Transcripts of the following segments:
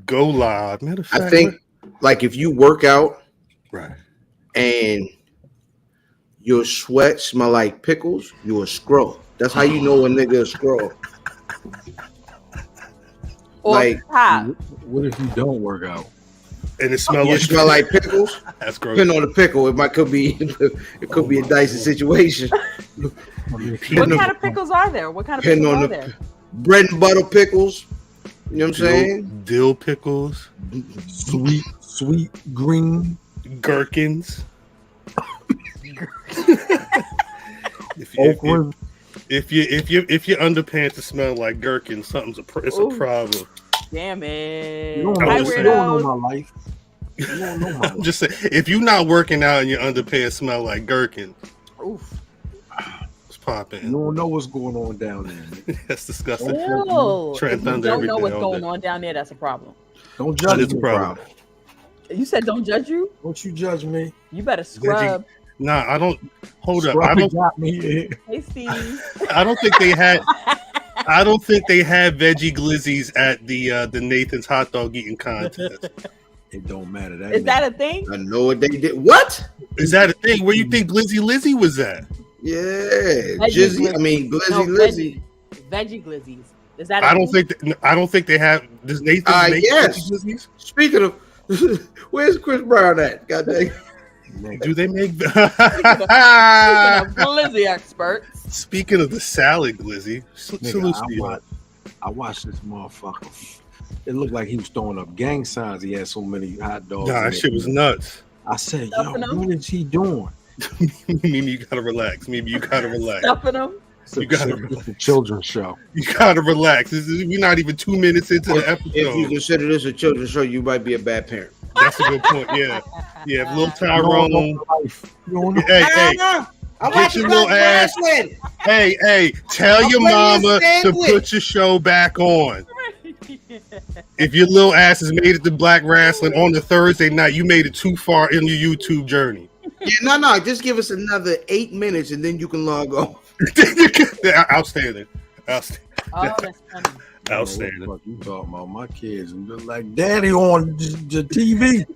Go live. Matter of fact, I think, like, if you work out, right, and your sweat smell like pickles, you a scroll. That's how you know a nigga a scroll. Or like, what if you don't work out and it smell like pickles? That's gross. Depending on the pickle, it could be a dicey situation. What kind of pickles are there? What kind of pickles are there? Bread and butter pickles. You know what I'm saying? Dill pickles, sweet green gherkins. If your underpants smell like gherkins, it's a problem. Damn it! You don't know my life. You don't know my life. I'm just saying, if you're not working out and your underpants smell like gherkins, it's popping. You don't know what's going on down there. That's disgusting. If you don't everything know what's going on down there, that's a problem. Don't judge me, bro. You said don't judge you? Don't you judge me? You better scrub. Nah, I don't. Hold up. I don't got me here. Hey, Steve. I don't think they had. I don't think they had veggie glizzies at the Nathan's hot dog eating contest. It don't matter. Is that a thing? I know what they did. What is that a thing? Where you think Glizzy Lizzy was at? Yeah, Jizzy. I mean, Glizzy Lizzy. Veggie glizzies. Is that? I don't think they have. Does Nathan? Yes. Speaking of, where's Chris Brown at? God dang. Do they make glizzy experts? Speaking of the salad glizzy, I watched this motherfucker. It looked like he was throwing up gang signs. He had so many hot dogs. Nah, that shit was nuts. I said, yo, what is he doing? Maybe you gotta relax. Stuffing them. It's a children's show. You gotta relax. We're not even 2 minutes into the episode. If you consider this a children's show, you might be a bad parent. That's a good point. Yeah, little Tyrone. Hey, get your little ass. Hey, tell your mama to put your show back on. If your little ass has made it to Black Rasslin on the Thursday night, you made it too far in your YouTube journey. Yeah, no, just give us another 8 minutes and then you can log off. Outstanding. Oh, that's funny. Outstanding. What you talking about? My kids and they're like, Daddy on the TV.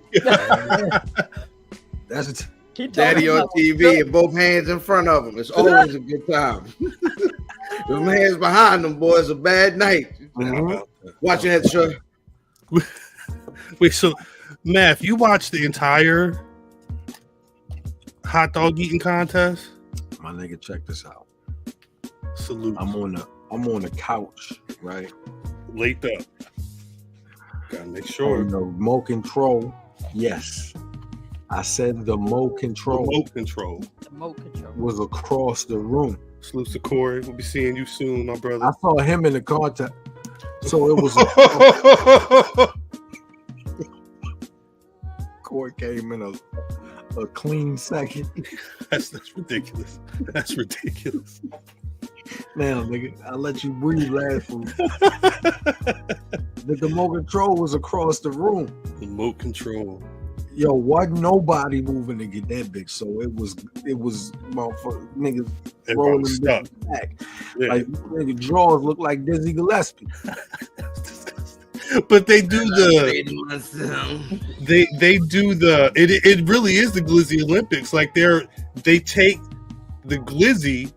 That's Daddy on TV and both hands in front of him. It's always a good time. Them hands behind them, boys, a bad night. Mm-hmm. Watching that show. Wait, so Matt, you watched the entire hot dog eating contest? My nigga, check this out. Salute. I'm on the couch, right? Late up. Gotta make sure. The remote control. Yes. I said the remote control. Remote control. Was across the room. Salute to Corey. We'll be seeing you soon, my brother. I saw him in the contest. So it was Corey came in a clean second. That's ridiculous. That's ridiculous. Now, nigga, I'll let you breathe last one. The remote control was across the room. Remote control. Yo, wasn't nobody moving to get that bitch, so it was motherfucker niggas rolling back. Yeah. Like nigga drawers look like Dizzy Gillespie. But they do it really is the Glizzy Olympics. Like they take the glizzy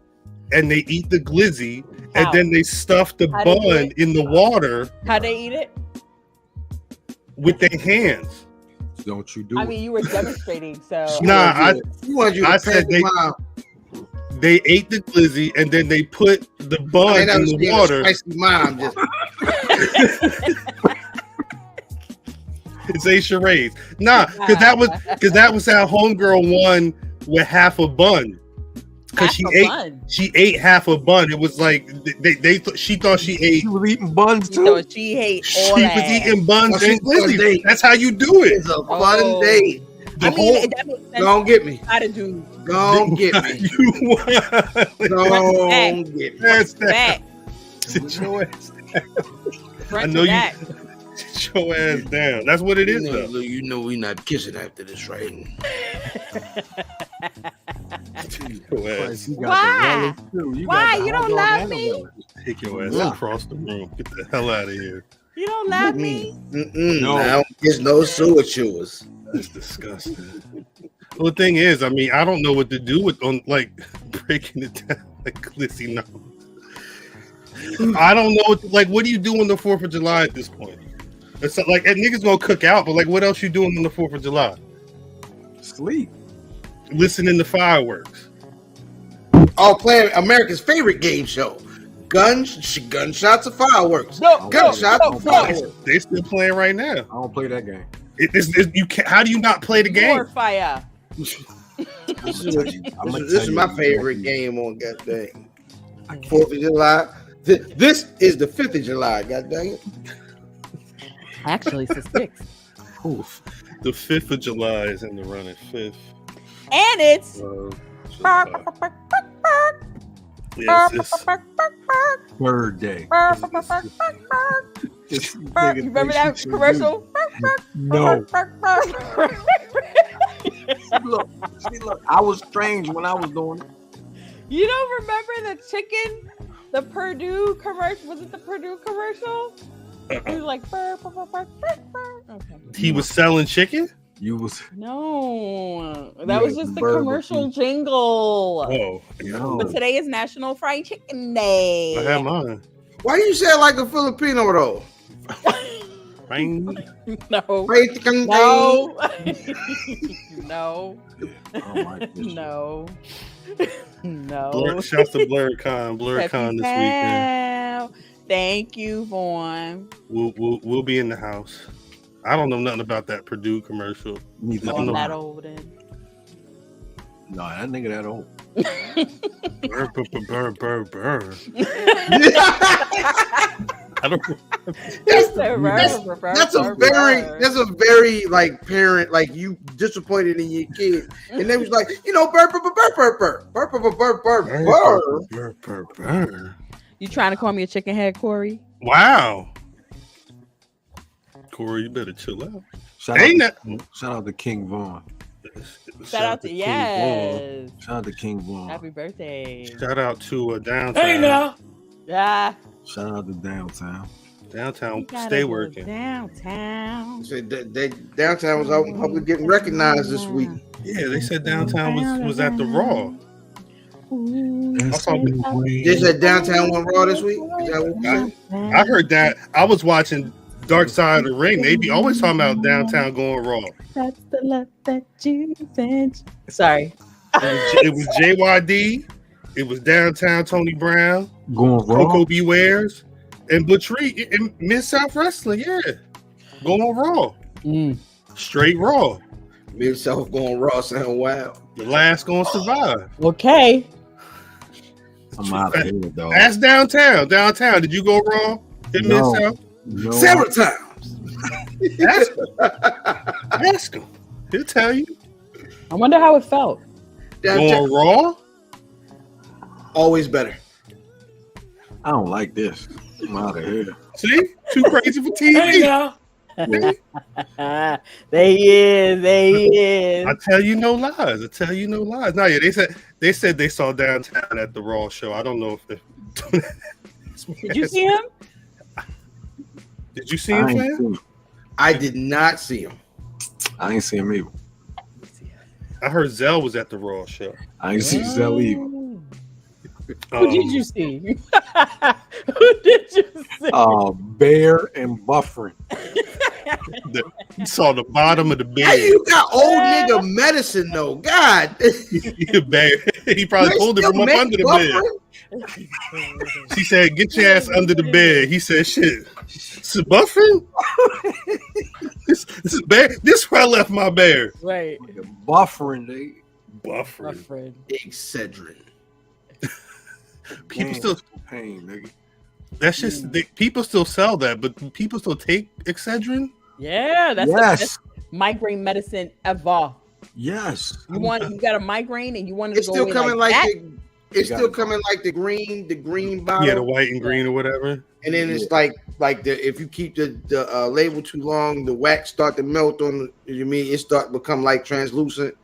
and they eat the glizzy and then they stuff the bun in the water. How they eat it? With their hands. Don't you do I mean, you were demonstrating, so. Nah, I said they ate the glizzy and then they put the bun in the water. Spicy mom just. It's a charade. Nah, because that was how homegirl won with half a bun. Because she ate half a bun. It was like she thought she ate. She was eating buns too. So she ate all she that. was eating buns and glizzy. That's how you do it. It's a fun day. That makes sense. Don't get me. How to do? Don't get me. Don't get me. That's that. Sit your ass down. I know you. Sit your ass down. That's what it is, though. You know we're not kissing after this, right? Why? Why? You don't love me? Take your ass across the room. Get the hell out of here. You don't love me. No, there's no sewer chewers. That's disgusting. Well, the thing is, I mean, I don't know what to do with like breaking it down like Lizzie knows. I don't know. What do you do on the 4th of July at this point? It's like niggas gonna cook out, but like, what else you doing on the 4th of July? Sleep. Listening to fireworks. Oh, playing America's favorite game show. Gunshots of fireworks. Gunshots of fireworks. They still playing right now. I don't play that game. You can't. How do you not play the game? Fire. This is my favorite game on goddamn 4th of July. This is the 5th of July. Goddamn it. Actually, it's the 6th. Oof. The 5th of July is in the running. 5th. And it's Third day. You remember that commercial? No. Look, I was strange when I was doing it. You don't remember the chicken, the Purdue commercial? Was it the Purdue commercial? It was like, okay. He was selling chicken? No, that was just the commercial jingle. Oh, no. But today is National Fried Chicken Day. I have mine. Why you say it like a Filipino though? No. No. No. No. Shouts to BlurCon this weekend. Thank you, Vaughn. We'll be in the house. I don't know nothing about that Purdue commercial. I'm that old. No, that nigga that old. Burr. I don't. That's a very like parent, like you disappointed in your kid, and they was like, burr. You trying to call me a chicken head, Corey? Wow. Corey, you better chill out. Shout out to King Vaughn. Shout out to Shout out to King Vaughn. Happy birthday. Shout out to Downtown. Hey now. Yeah. Shout out to Downtown. Downtown, stay working. Downtown. So Downtown was out in public getting recognized this week. Yeah, they said Downtown was at the Raw. They said Downtown went Raw this week. I heard that. I was watching Dark Side of the Ring. They be always talking about Downtown going Raw. That's the love that you sent. Sorry. It was JYD. It was Downtown Tony Brown. Going Raw. Coco Bewares. And Buttree and Mid-South Wrestling. Yeah. Going Raw. Straight Raw. Mid-South going Raw sound wild. The last going to survive. Okay. I'm out of here, though. Ask Downtown. Downtown, did you go Raw in Mid-South? No. Several times. Ask him. He'll tell you. I wonder how it felt. Going Raw? Always better. I don't like this. I'm out of here. See? Too crazy for TV. There he is. I tell you no lies. No, yeah, they said they saw Downtown at the Raw show. I don't know if they Did you see him? Did you see him, fam? I did not see him. I ain't see him either. I heard Zell was at the Raw show. I ain't see Zell either. Who did you see? Who did you see? Bear and Buffering. You saw the bottom of the bed. Hey, you got old nigga medicine though. God. He probably pulled it from up under the bed. She said, "Get your ass under the bed." He said, "Shit, it's a buffering." This is bear. This is where I left my bear. Right. Buffering, they buffering. Excedrin. People still pain, nigga. That's just people still sell that, but people still take Excedrin. Yeah, that's the best migraine medicine ever. Yes. You got a migraine and you want to it's go still coming like it's still coming like the green bottle. Yeah, the white and green or whatever. And then it's like if you keep the label too long, the wax start to melt on it start to become like translucent.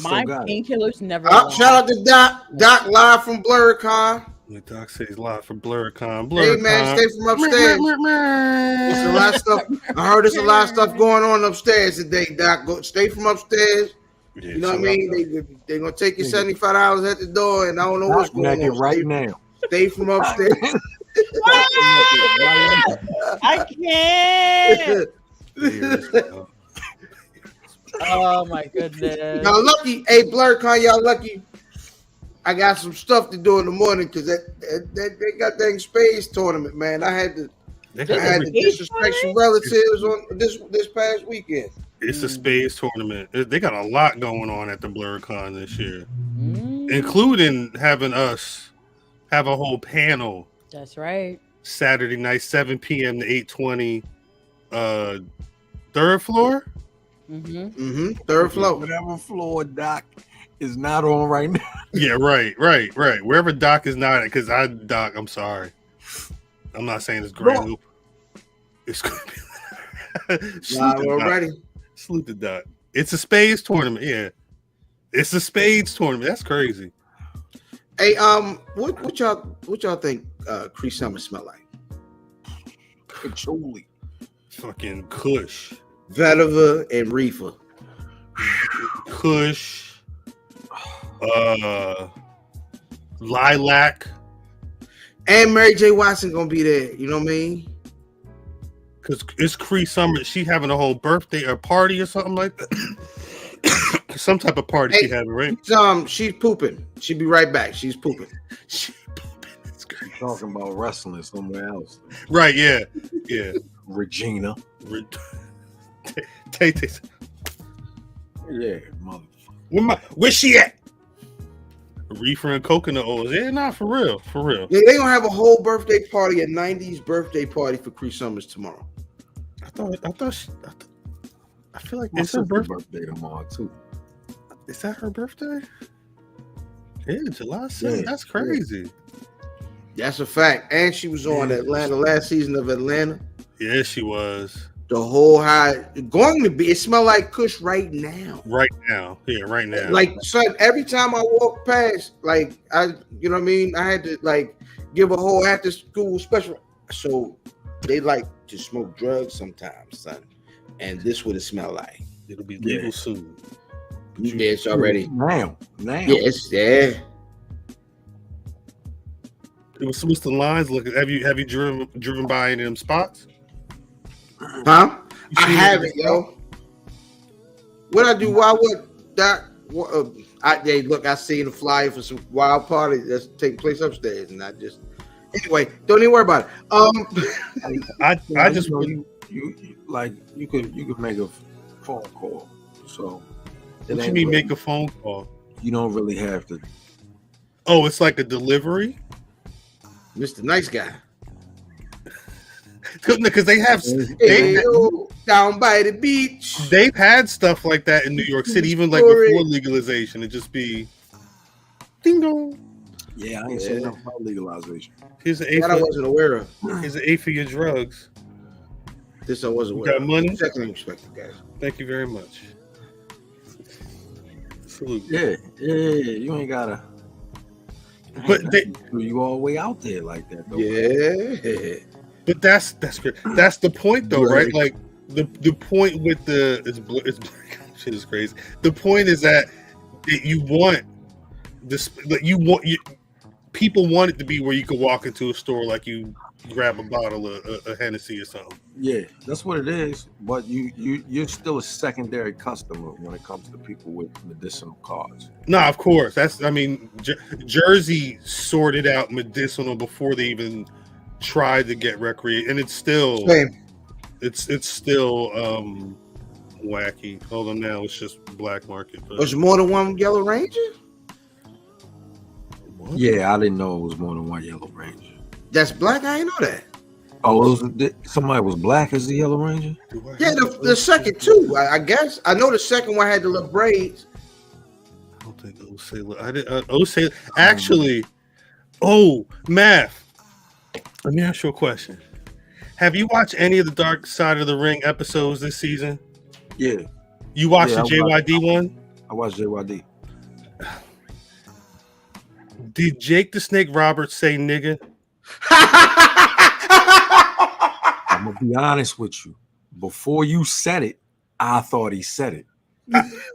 My painkillers never. Shout out to Doc live from BlurCon. Doc says live from BlurCon. Hey man, stay from upstairs. There's a lot of stuff. I heard there's a lot of stuff going on upstairs today, Doc. Stay from upstairs. Yeah, you know what I mean? They're gonna take you $75 at the door, and I don't know what's going on. Right now. Stay from upstairs. I can't. Oh my goodness. Y'all lucky. Hey, BlurCon, y'all lucky. I got some stuff to do in the morning because they got that Spades tournament, man. I had to disrespect some relatives on this past weekend. It's a Spades tournament. They got a lot going on at the BlurCon this year, including having us have a whole panel. That's right. Saturday night, 7 p.m. to 8:20. Third floor. Third floor. Whatever floor Doc is not on right now. Yeah, right. Wherever Doc is not at, because Doc, I'm sorry. I'm not saying it's grand. No. It's gonna be already. Salute to Doc. It's a Spades tournament. Yeah, it's a Spades tournament. That's crazy. Hey, what y'all think Cree Summer smell like? Patchouli. Fucking Kush. Vetiver and Reefer. Kush. Lilac. And Mary J. Watson gonna be there. You know what I mean? Because it's Cree Summer. She having a whole birthday or party or something like that. Some type of party she having, right? She's pooping. She'll be right back. She's pooping. She's pooping. That's great. Talking about wrestling somewhere else. Right, yeah. Regina. Tay. Yeah, motherfucker. Where's she at? Reefer and coconut oils. Yeah, not for real. Yeah, they gonna have a whole birthday party, a 90s birthday party for Cree Summers tomorrow. I feel like it's her birthday tomorrow too. Is that her birthday? Yeah, July 7th. Yeah, that's crazy. That's a fact. And she was on Atlanta last season of Atlanta. Yeah, she was. The whole it smell like Kush right now. Right now. Like, son, every time I walk past, like, you know what I mean? I had to, like, give a whole after school special. So they like to smoke drugs sometimes, son. And this would it smell like. It'll be legal soon. Yeah, it's already. Now. Yeah, it's there. What's the lines look? Have you driven by any of them spots? Huh? I haven't, yo. What I do? Why would that? I seen a flyer for some wild party that's taking place upstairs, and anyway, don't even worry about it. I just you could make a phone call. So what you mean make a phone call? You don't really have to. Oh, it's like a delivery. Mr. Nice Guy. Because they have down by the beach. They've had stuff like that in New York City, even like before legalization. It just be ding dong. Yeah, I ain't saying nothing about legalization. Here's an I wasn't aware of. Here's an A for your drugs. This I wasn't aware of. Got money? Second perspective, guys. Thank you very much. Salute. Yeah, you ain't gotta. But you all the way out there like that, though. Yeah. But that's great. That's the point, though, right? Like the point with it's shit is crazy. The point is that you want this. People want it to be where you can walk into a store like you grab a bottle of Hennessy or something. Yeah, that's what it is. But you're still a secondary customer when it comes to people with medicinal cards. No, of course. Jersey sorted out medicinal before they even tried to get recreate, and it's still wacky. Hold on, now it's just black market. Was more than one Yellow Ranger? What? Yeah, I didn't know it was more than one Yellow Ranger. That's black. I didn't know that. Oh, somebody was black as the Yellow Ranger? Yeah, the second too. I guess I know the second one had the little braids. I don't think Osei. Actually, math. Let me ask you a question. Have you watched any of the Dark Side of the Ring episodes this season? Yeah. You watched the JYD one? I watched JYD. Did Jake the Snake Roberts say nigga? I'm gonna be honest with you. Before you said it, I thought he said it,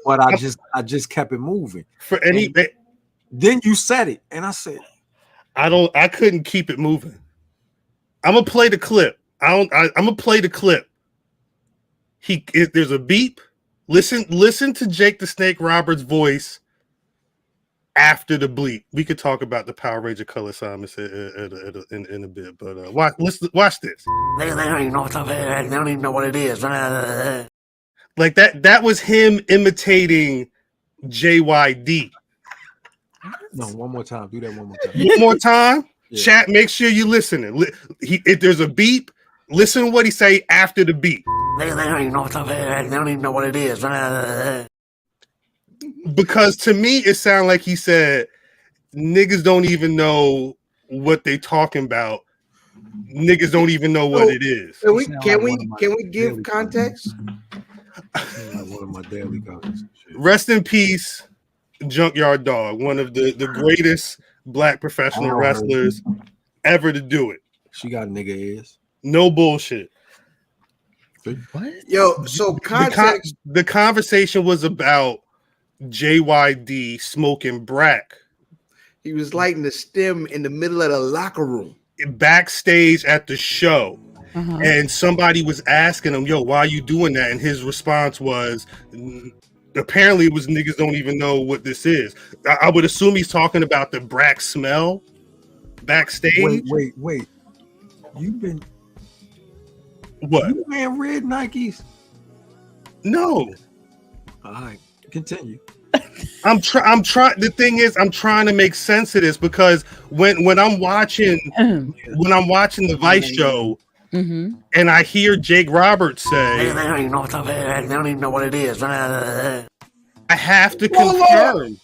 but I just kept it moving. Then you said it, and I said, I couldn't keep it moving. I'm gonna play the clip. I'm gonna play the clip. There's a beep. Listen to Jake the Snake Roberts' voice after the bleep. We could talk about the Power Ranger color assignments in a bit, but watch this. They don't even know what's up there. They don't even know what it is. Like that was him imitating JYD. no, one more time. Do that one more time. One more time. Yeah. Chat, make sure you're listening. If there's a beep, listen to what he say after the beep. They don't even know what's up there. They don't even know what it is. Because to me, it sounded like he said, niggas don't even know what they talking about. Niggas don't even know what it is. Can we give context? One of my daily comments. Rest in peace, Junkyard Dog, one of the greatest black professional wrestlers ever to do it. She got nigga ears. No bullshit. What? Yo, so context. The conversation was about JYD smoking brack. He was lighting the stem in the middle of the locker room. Backstage at the show. And somebody was asking him, yo, why are you doing that? And his response was, apparently it was niggas don't even know what this is. I would assume he's talking about the brack smell backstage. Wait. You've been... What? You wearing red Nikes? No. All right, continue. I'm trying. The thing is, I'm trying to make sense of this because when I'm watching the Vice show, and I hear Jake Roberts say, They don't even know what's up there. They don't even know what it is. I have to confirm.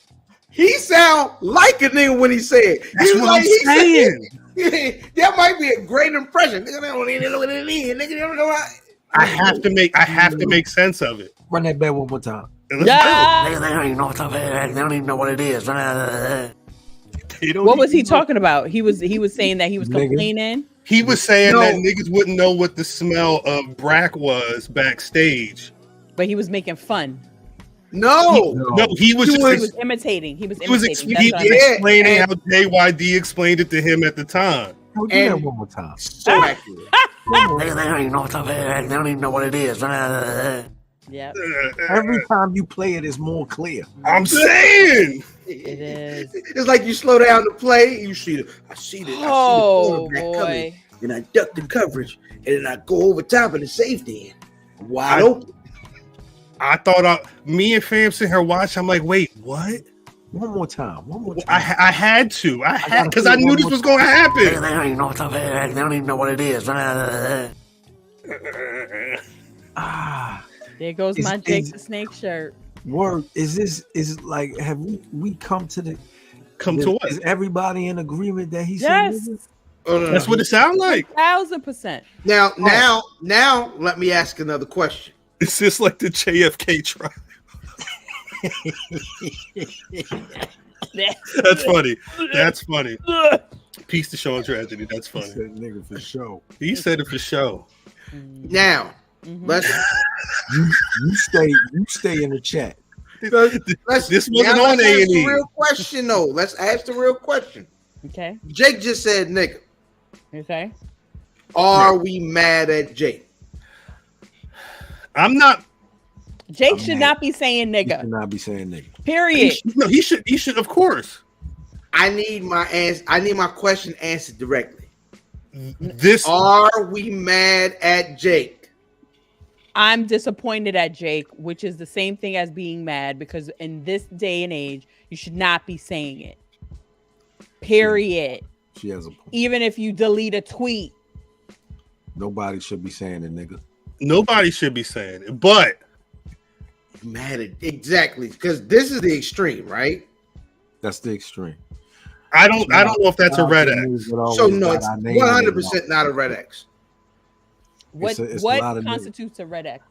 He sound like a nigga when he said. That's what I'm saying. That might be a great impression. Nigga, they don't even know what it is. Nigga, they don't know what. I have to make sense of it. Run that back one more time. Yeah. They don't even know what's up there. They don't even know what it is. What was he talking about? He was saying that he was complaining. He was saying that niggas wouldn't know what the smell of brack was backstage. But he was making fun. No, he was imitating. He was explaining how JYD explained it to him at the time. Do that one more time. So accurate. They don't even know what's up there. They don't even know what it is. Yeah. Every time you play it, it's more clear. I'm saying it is. It's like you slow down to play. You see the. I see the. Oh boy! And I duck the coverage, and then I go over top of the safety end. Wide open. I thought me and fam sitting here watching. I'm like, wait, what? One more time. I had to. Because I knew this was going to happen. They don't even know what's up there. They don't even know what it is. There goes my Jake the Snake shirt. Word, is like, have we come to the... To what? Is everybody in agreement that he's... Yes. That's what it sounds like. 1,000%. Now, let me ask another question. It's just like the JFK trial. That's funny. Piece to show and tragedy. That's funny. He said nigga for show. He said it for show. Now, let's you stay in the chat. This wasn't on A&E. Real question though. Let's ask the real question. Okay. Jake just said nigga. Okay. Are we mad at Jake? I'm not. Jake should not be saying nigga. He should not be saying nigga. Period. He should, of course. I need my answer. I need my question answered directly. Are we mad at Jake? I'm disappointed at Jake, which is the same thing as being mad, because in this day and age, you should not be saying it. Period. She has a point. Even if you delete a tweet. Nobody should be saying it, nigga. Nobody should be saying it, but mad at exactly because this is the extreme, right? That's the extreme. I don't know if that's a red X. So no, it's 100% not a red X. What constitutes a red X?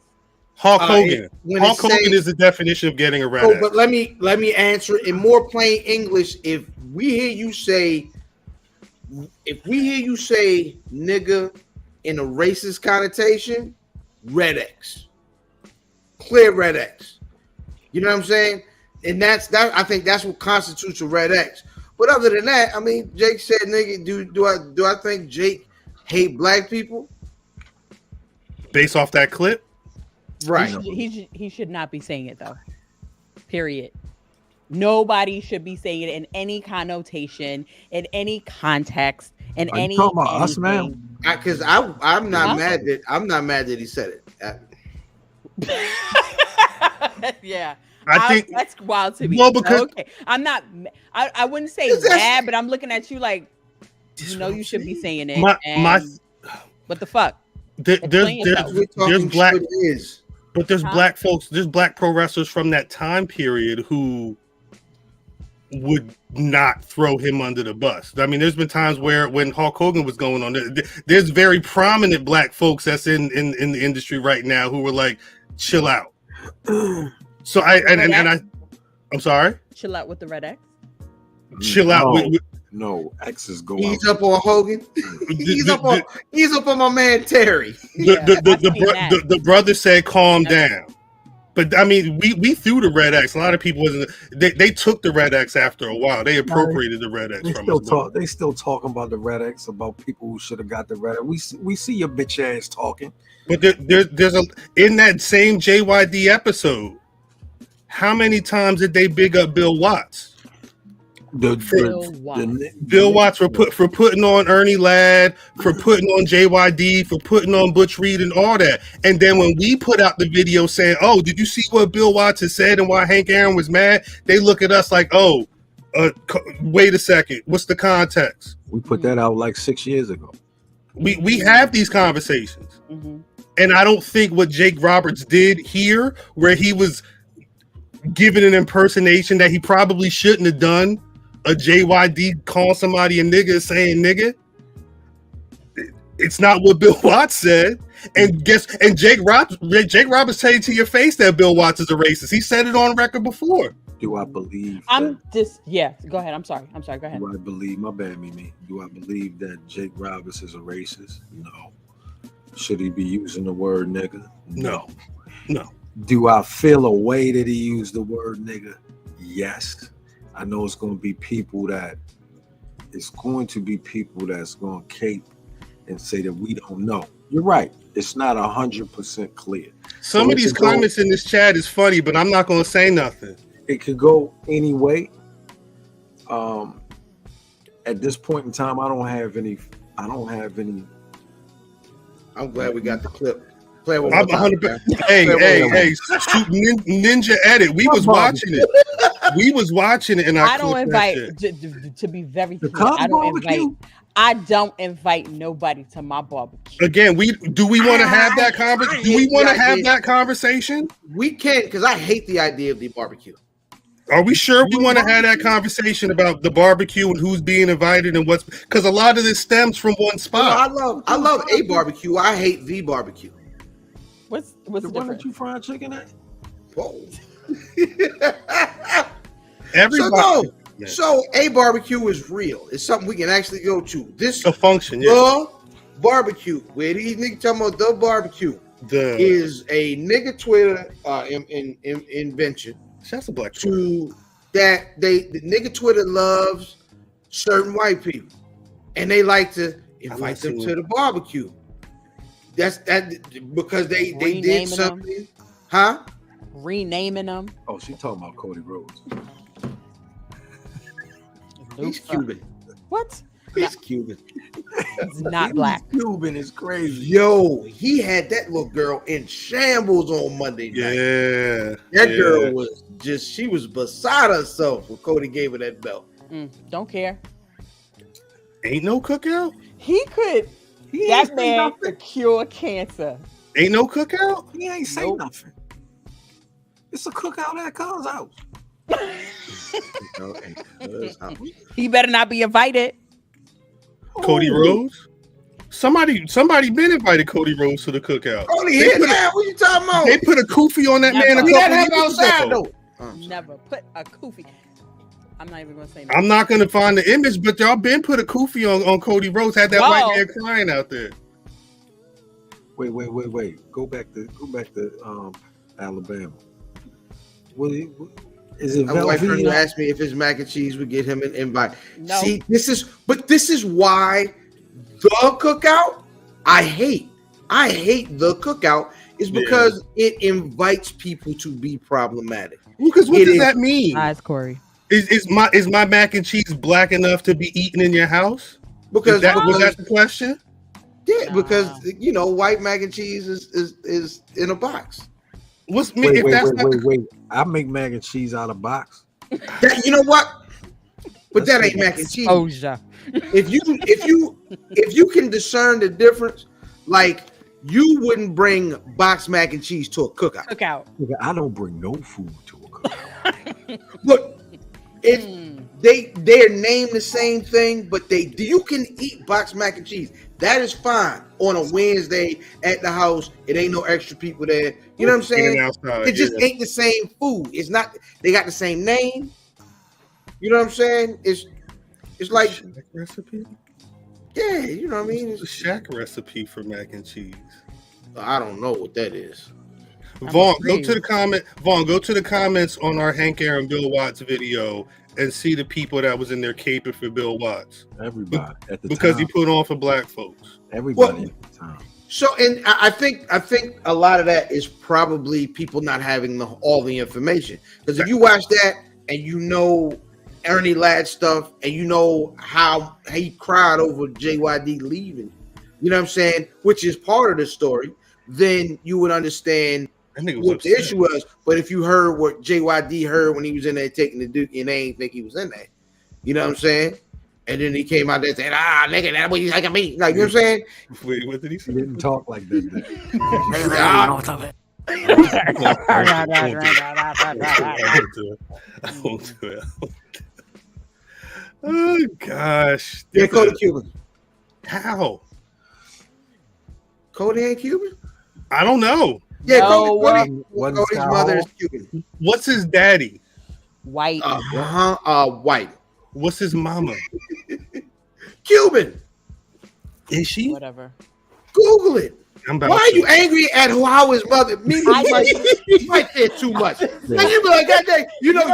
Hulk Hogan. Hulk Hogan is the definition of getting a red X. But let me answer in more plain English. If we hear you say nigga in a racist connotation, red X, clear red X. You know what I'm saying? And that's that. I think that's what constitutes a red X. But other than that, I mean, Jake said, "Nigga, do I think Jake hate black people?" Based off that clip, right? He should not be saying it though. Period. Nobody should be saying it in any connotation, in any context, in any. Talking about us, man. Because I'm not mad that he said it. Yeah. I think that's wild to me. Well, because okay, I'm not. I wouldn't say bad, but I'm looking at you like, you know, you should be saying it. What the fuck? There's black, but there's black folks. There's black pro wrestlers from that time period who would not throw him under the bus. I mean, there's been times where when Hulk Hogan was going on, there's very prominent black folks that's in the industry right now who were like, chill out. So I'm sorry. Chill out with the red X. Chill out. No, X's go. He's up on Hogan. He's up on my man Terry. The brother said, "Calm down." But I mean, we threw the red X. A lot of people wasn't. They took the red X after a while. They appropriated the red X. They still talking about the red X, about people who should have got the red X. We see your bitch ass talking. But there's in that same JYD episode. How many times did they big up Bill Watts? Bill Watts for putting on Ernie Ladd, for putting on JYD, for putting on Butch Reed and all that. And then when we put out the video saying, "Oh, did you see what Bill Watts has said and why Hank Aaron was mad?" They look at us like, "Oh, wait a second, what's the context?" We put that out like 6 years ago. We have these conversations, mm-hmm. And I don't think what Jake Roberts did here, where he was giving an impersonation that he probably shouldn't have done, a JYD call somebody a nigga saying nigga, it's not what Bill Watts said. And Jake Roberts tell you to your face that Bill Watts is a racist. He said it on record before. Do I believe go ahead. I'm sorry, go ahead. Do I believe, my bad, Mimi. Do I believe that Jake Roberts is a racist? No. Should he be using the word nigga? No. Do I feel a way that he used the word nigga? Yes. I know it's going to be people that's going to cape and say that we don't know. You're right. It's not 100% clear. Some of these comments in this chat is funny, but I'm not going to say nothing. It could go any way. At this point in time, I don't have any. I'm glad we got the clip. I'm 100%. Hey, Ninja Edit. We was watching it. And I don't invite. To be very clear, I don't invite nobody to my barbecue. Again, do we want to have that conversation? Do we want to have that conversation? We can, because I hate the idea of the barbecue. Are we sure we want to have that conversation about the barbecue and who's being invited and what's, because a lot of this stems from one spot. I love a barbecue. I hate the barbecue. What's the one that you fried chicken at? Whoa. Everybody. So a barbecue is real. It's something we can actually go to. This a function, barbecue where these niggas talking about the barbecue is a nigga Twitter invention. That's a black to that the nigga Twitter loves certain white people, and they like to invite them to the barbecue. That's because they did something, renaming them. Oh, she talking about Cody Rhodes. He's Cuban. What? He's Cuban. He's not black. Cuban is crazy. Yo, he had that little girl in shambles on Monday night. Yeah. That girl was she was beside herself when Cody gave her that belt. Don't care. Ain't no cookout? That man could cure cancer. Ain't no cookout? He ain't say nothing. It's a cookout at Cuz house. He better not be invited. Cody Rhodes? Somebody been invited Cody Rhodes to the cookout. Cody here now. What you talking about? They put a kufi on that man. We had him outside though. Never put a kufi. I'm not even gonna say. I'm not gonna find the image, but y'all been put a kufi on Cody Rhodes. Had that white man crying out there. Wait. Go back to Alabama. Is it my wife friend asked me if his mac and cheese would get him an invite. No. See, this is why the cookout I hate the cookout is because it invites people to be problematic. Because what does that mean? Eyes, Corey. Is my mac and cheese black enough to be eaten in your house? Was that the question? Yeah, because white mac and cheese is in a box. Wait. I make mac and cheese out of box. You know what? But that ain't mac and cheese. Oh yeah. If you can discern the difference, like you wouldn't bring box mac and cheese to a cookout. I don't bring no food to a cookout. Look, they're named the same thing, but you can eat box mac and cheese. That is fine on a Wednesday at the house. It ain't no extra people there. You know what I'm saying? It just ain't the same food. It's not. They got the same name. You know what I'm saying? It's like Shaq recipe. Yeah, you know what I mean. It's a Shaq recipe for mac and cheese. I don't know what that is. Vaughn, go to the comments on our Hank Aaron Bill Watts video and see the people that was in there caping for Bill Watts. Everybody at the because time. he put on for black folks. Everybody at the time. So, and I think a lot of that is probably people not having all the information. Because if you watch that and you know Ernie Ladd stuff and you know how he cried over JYD leaving, you know what I'm saying, which is part of the story, then you would understand what the issue was. But if you heard what JYD heard when he was in there taking the Duke and they ain't think he was in there, you know what I'm saying? And then he came out there saying, nigga, that's what you like at me. Like, you know what I'm saying? Wait, what did he say? He didn't talk like that. I won't do it. Oh, gosh. Yeah, Cody Cuban. How? Cody ain't Cuban? I don't know. Yeah, Cody's mother is Cuban. What's his daddy? White. White. What's his mama? Cuban. Is she? Whatever. Google it. Why are you angry at how his mother? Mimi right there too much. And you be like, that day, you know,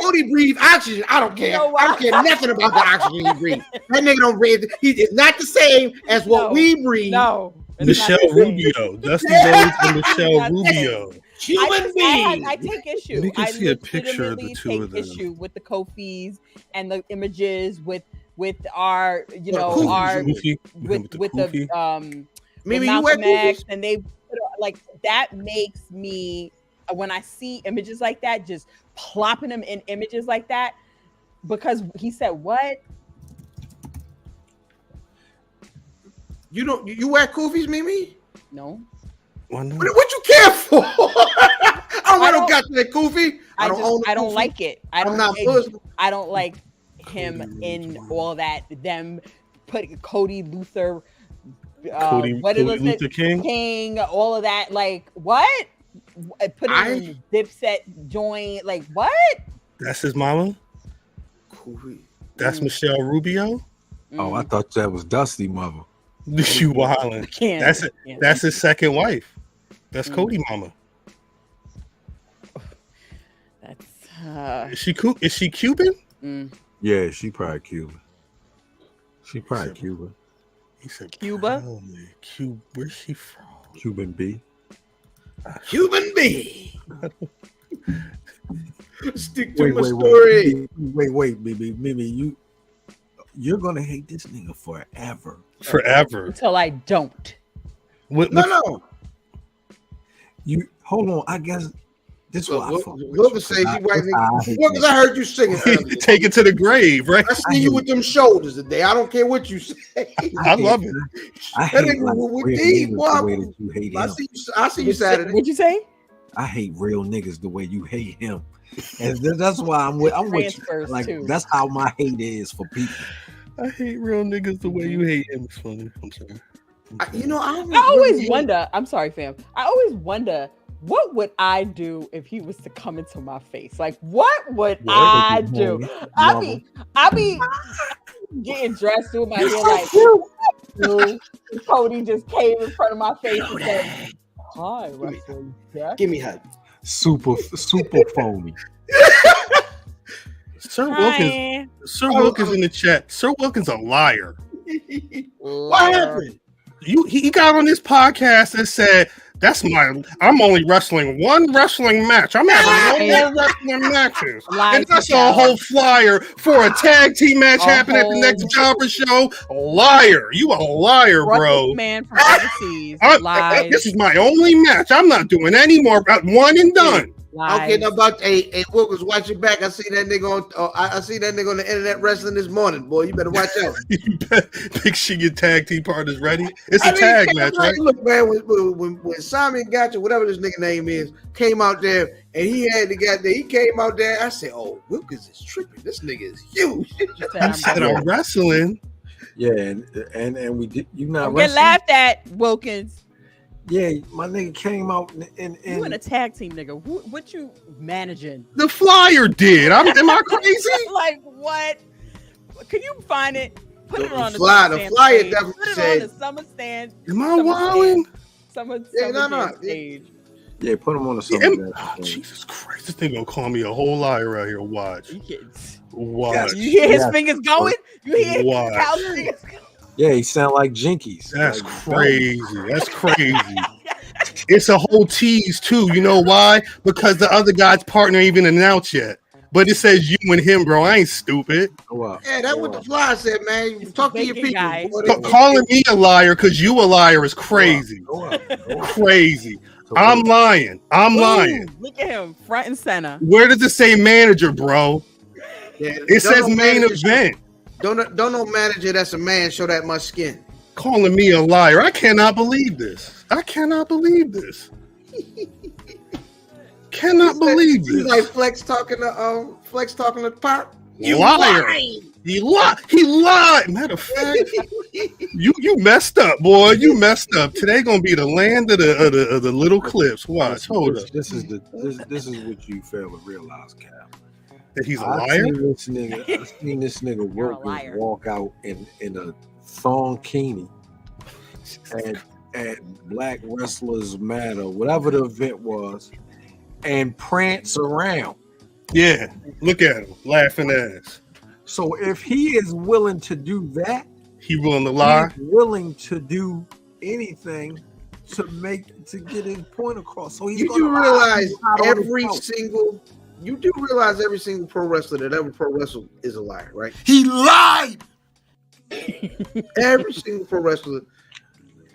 Cody breathe oxygen. I don't care. I don't care nothing about the oxygen he breathes. That nigga don't breathe. He is not the same as what we breathe. No. Michelle Rubio, Dusty Rhodes and Michelle Rubio. Human being. I take issue. You can see a picture of the two of them. Issue with the Kofis and the images with our, with Malcolm X, and they like that makes me, when I see images like that, just plopping them in images like that, because he said what? You wear koofies, Mimi? No. What you care for? I don't got that koofy. I don't like it. I don't like him in all that. Them putting Cody Luther, Cody Luther King, all of that. Like what? Putting Dipset joint. Like what? That's his mama. That's Michelle Rubio. Oh, I thought that was Dusty mother. You wildin'. That's his second wife. That's Cody mama. That's Is she Cuban? Yeah, she probably Cuban. Cuban. He said Cuba. Where's she from? Cuban B. Cuban B. Stick to my story. Wait, Mimi, you're gonna hate this nigga forever. Forever. Until I don't. No. You hold on. I guess this is what I thought. Look, say she white nigga. Because I heard you singing. Take it to the grave, right? I see you with them shoulders today. I don't care what you say. I love it. I hate with these. I see you Saturday. What'd you say? I hate real niggas the way you hate him, and that's why I'm with you. Like that's how my hate is for people. I hate real niggas the way you hate him. It's funny. I'm sorry. I always wonder. I'm sorry, fam. I always wonder, what would I do if he was to come into my face? Like, what would I do? I be getting dressed with my hair like Cody just came in front of my face and said, "Hi, wrestling." Give me a hug. Super phony. Sir Wilkins in the chat. Sir Wilkins a liar. What happened? He got on this podcast and said, I'm only wrestling one wrestling match. I'm having no more wrestling matches. And I saw a whole flyer for a tag team match happening at the next Jobber show. Liar. You a liar, bro. Man from overseas. This is my only match. I'm not doing any more. One and done. Okay, now about Wilkins, watch your back. I see that nigga on the internet wrestling this morning, boy. You better watch out. Make sure your tag team partner's ready. It's a tag match, right? Look, man, when Simon Gotcha, whatever this nigga name is, came out there and he came out there. I said, "Oh, Wilkins is tripping. This nigga is huge." I said, "I'm wrestling." Yeah, and we did. You not get laughed at, Wilkins. Yeah, my nigga came out and you in a tag team, nigga. What you managing? The flyer did. Am I crazy? Like what? Can you find it? Put it on the flyer. The flyer stage. definitely Put it said. on the summer stand. Am I wilding? Summer stage. Yeah, put him on the summer. Jesus Christ! This thing gonna call me a whole liar out here. Watch. Watch. You hear his fingers going? You hear his cow fingers going? Yeah, he sound like Jinkies. That's crazy. That's crazy. It's a whole tease too. You know why? Because the other guy's partner ain't even announced yet. But it says you and him, bro. I ain't stupid. Wow. Yeah, that's what the fly said, man. You talk to your people. Calling me a liar because you a liar is crazy. Crazy. I'm lying. Look at him, front and center. Where does it say manager, bro? Yeah, it says main event. Don't no manager that's a man show that much skin. Calling me a liar. I cannot believe this. Cannot believe this. Like Flex talking to Pop. You liar. He lied. Matter of fact, you messed up, boy. You messed up. Today gonna be the land of the little clips. Watch. Hold up. This is what you fail to realize, Cap. That he's a liar. I've seen this nigga walk out in a thong-kini and Black Wrestlers Matter, whatever the event was, and prance around. Yeah, look at him, laughing ass. So if he is willing to do that, he willing to lie. He's willing to do anything to get his point across. So he's realize every single pro wrestler that ever pro wrestled is a liar, right? He lied. Every single pro wrestler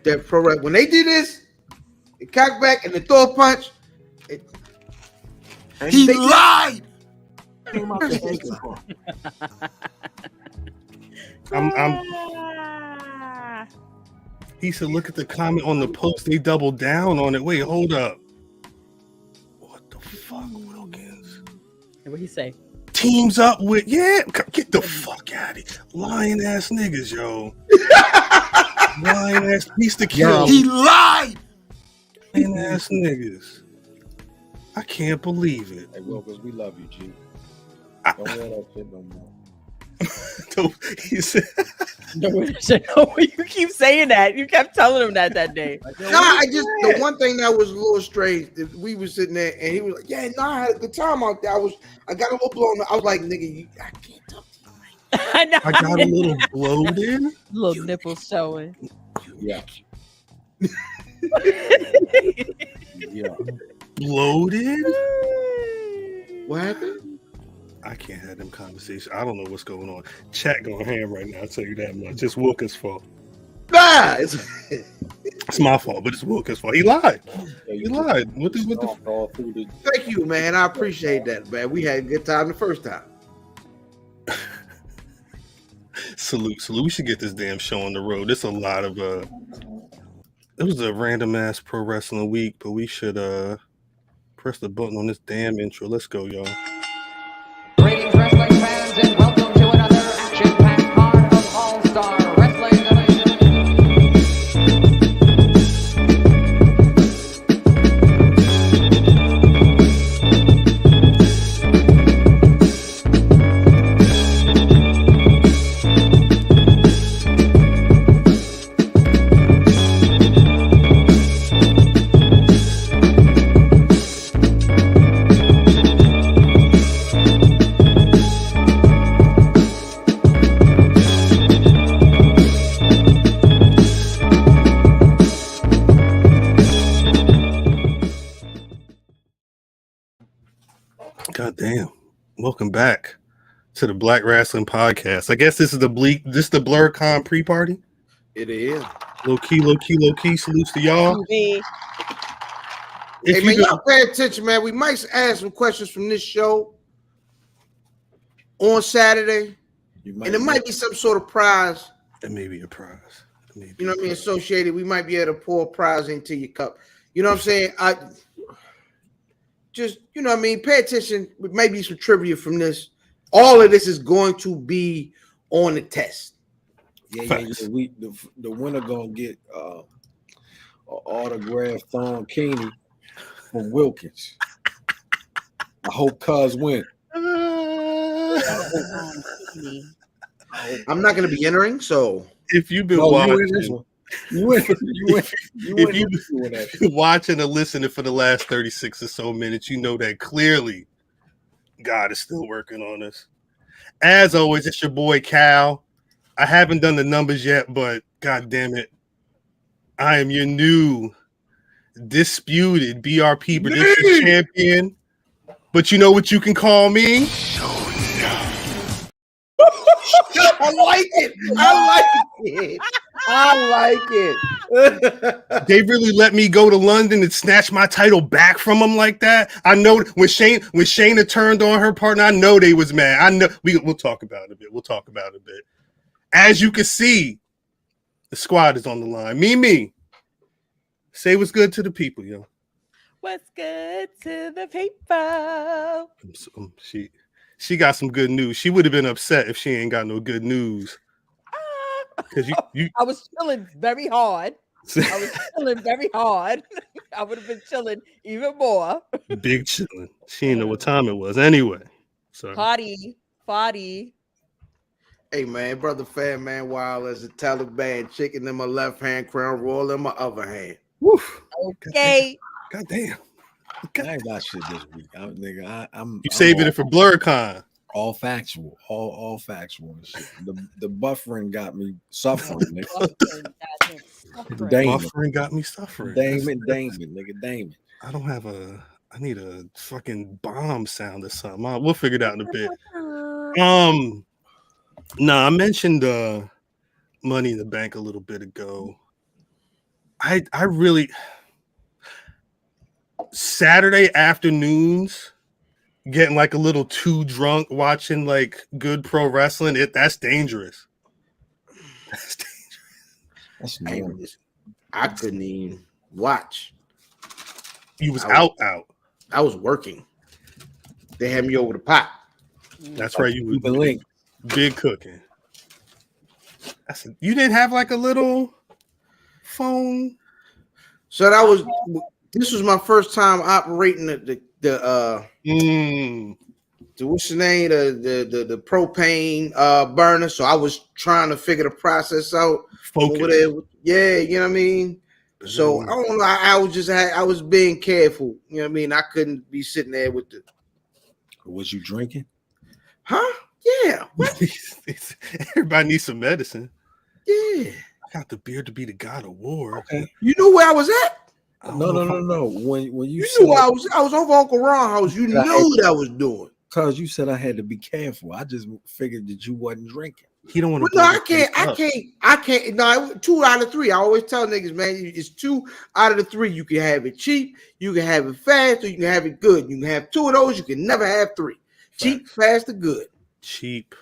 when they did this, they cock back and they throw a punch. He lied. He said, look at the comment on the post. They doubled down on it. Wait, hold up. What the fuck, Wilkins? What he say? Teams up with, get the fuck out of here. Lying ass niggas, yo. Lying ass piece of kill. He lied. Lying ass niggas. I can't believe it. Hey, Wilkins, we love you, G. Don't wear that shit no more. He said, you keep saying that. You kept telling him that day. The one thing that was a little strange, we were sitting there and he was like, I had a good time out there. I got a little blown. I was like, nigga, I can't talk to you, man. I know. I got a little bloated. Little nipples showing. Yeah. Yeah. Bloated? What happened? I can't have them conversations. I don't know what's going on. Chat going ham right now. I'll tell you that much. It's Wilkins' fault. Nah, it's my fault, but it's Wilkins' fault. He lied. He lied. Thank you, man. I appreciate that, man. We had a good time the first time. Salute. We should get this damn show on the road. There's a lot of it was a random ass pro wrestling week, but we should press the button on this damn intro. Let's go, y'all. Greetings, wrestling fans, and welcome to another action-packed card of All-Star Wrestling Division. God damn. Welcome back to the Black Rasslin Podcast. I guess this is the BlurCon pre-party. It is. Low key. Salutes to y'all. Hey, man, y'all pay attention, man. We might ask some questions from this show on Saturday. And it might be some sort of prize. It may be a prize. You know what I mean? Associated. We might be able to pour a prize into your cup. You know what I'm saying? Just, you know what I mean? Pay attention. Maybe some trivia from this. All of this is going to be on the test. Yeah. The winner gonna get an autographed Thon Keeney from Wilkins. I hope Cuz win. I'm not going to be entering, so if you've been watching, if you've been watching or listening for the last 36 or so minutes, you know that clearly God is still working on us. As always, it's your boy Cal. I haven't done the numbers yet, but God damn it, I am your new disputed BRP prediction champion. But you know what you can call me? I like it. They really let me go to London and snatch my title back from them like that. I know when Shayna turned on her partner, I know they was mad. I know we'll talk about it a bit. As you can see, the squad is on the line. Mimi, say what's good to the people, yo. What's good to the people? She got some good news. She would have been upset if she ain't got no good news. Because I was chilling very hard. I would have been chilling even more. Big chilling. She didn't know what time it was anyway. So Party. Hey man, brother Fan Man Wild as a Taliban chicken in my left hand, Crown Royal in my other hand. Woof. Okay. God damn. I ain't got shit this week. I'm saving it for BlurCon. All factual, all factual and shit. The buffering got me suffering. Buffering got me suffering. Damon. I don't have I need a fucking bomb sound or something. We'll figure it out in a bit. I mentioned Money in the Bank a little bit ago. I really Saturday afternoons getting like a little too drunk watching like good pro wrestling, that's dangerous. That's normal. I couldn't even watch. You was out. I was working. They had me over the pot. That's right. You the link. Big cooking. You didn't have like a little phone. So this was my first time operating the what's the name? The propane burner. So I was trying to figure the process out. Focus. Yeah, you know what I mean? So I don't know. I was being careful. You know what I mean? I couldn't be sitting there with the. Was you drinking? Huh? Yeah. Everybody needs some medicine. Yeah. I got the beard to be the god of war. Okay. You know where I was at? No. When you knew I was over Uncle Ron's house. You knew what I was doing. Cause you said I had to be careful. I just figured that you wasn't drinking. He don't want to. No, I can't. No, 2 out of 3. I always tell niggas, man, it's 2 out of the 3. You can have it cheap, you can have it fast, or you can have it good. You can have 2 of those. You can never have 3. Cheap, fast, or good. Cheap.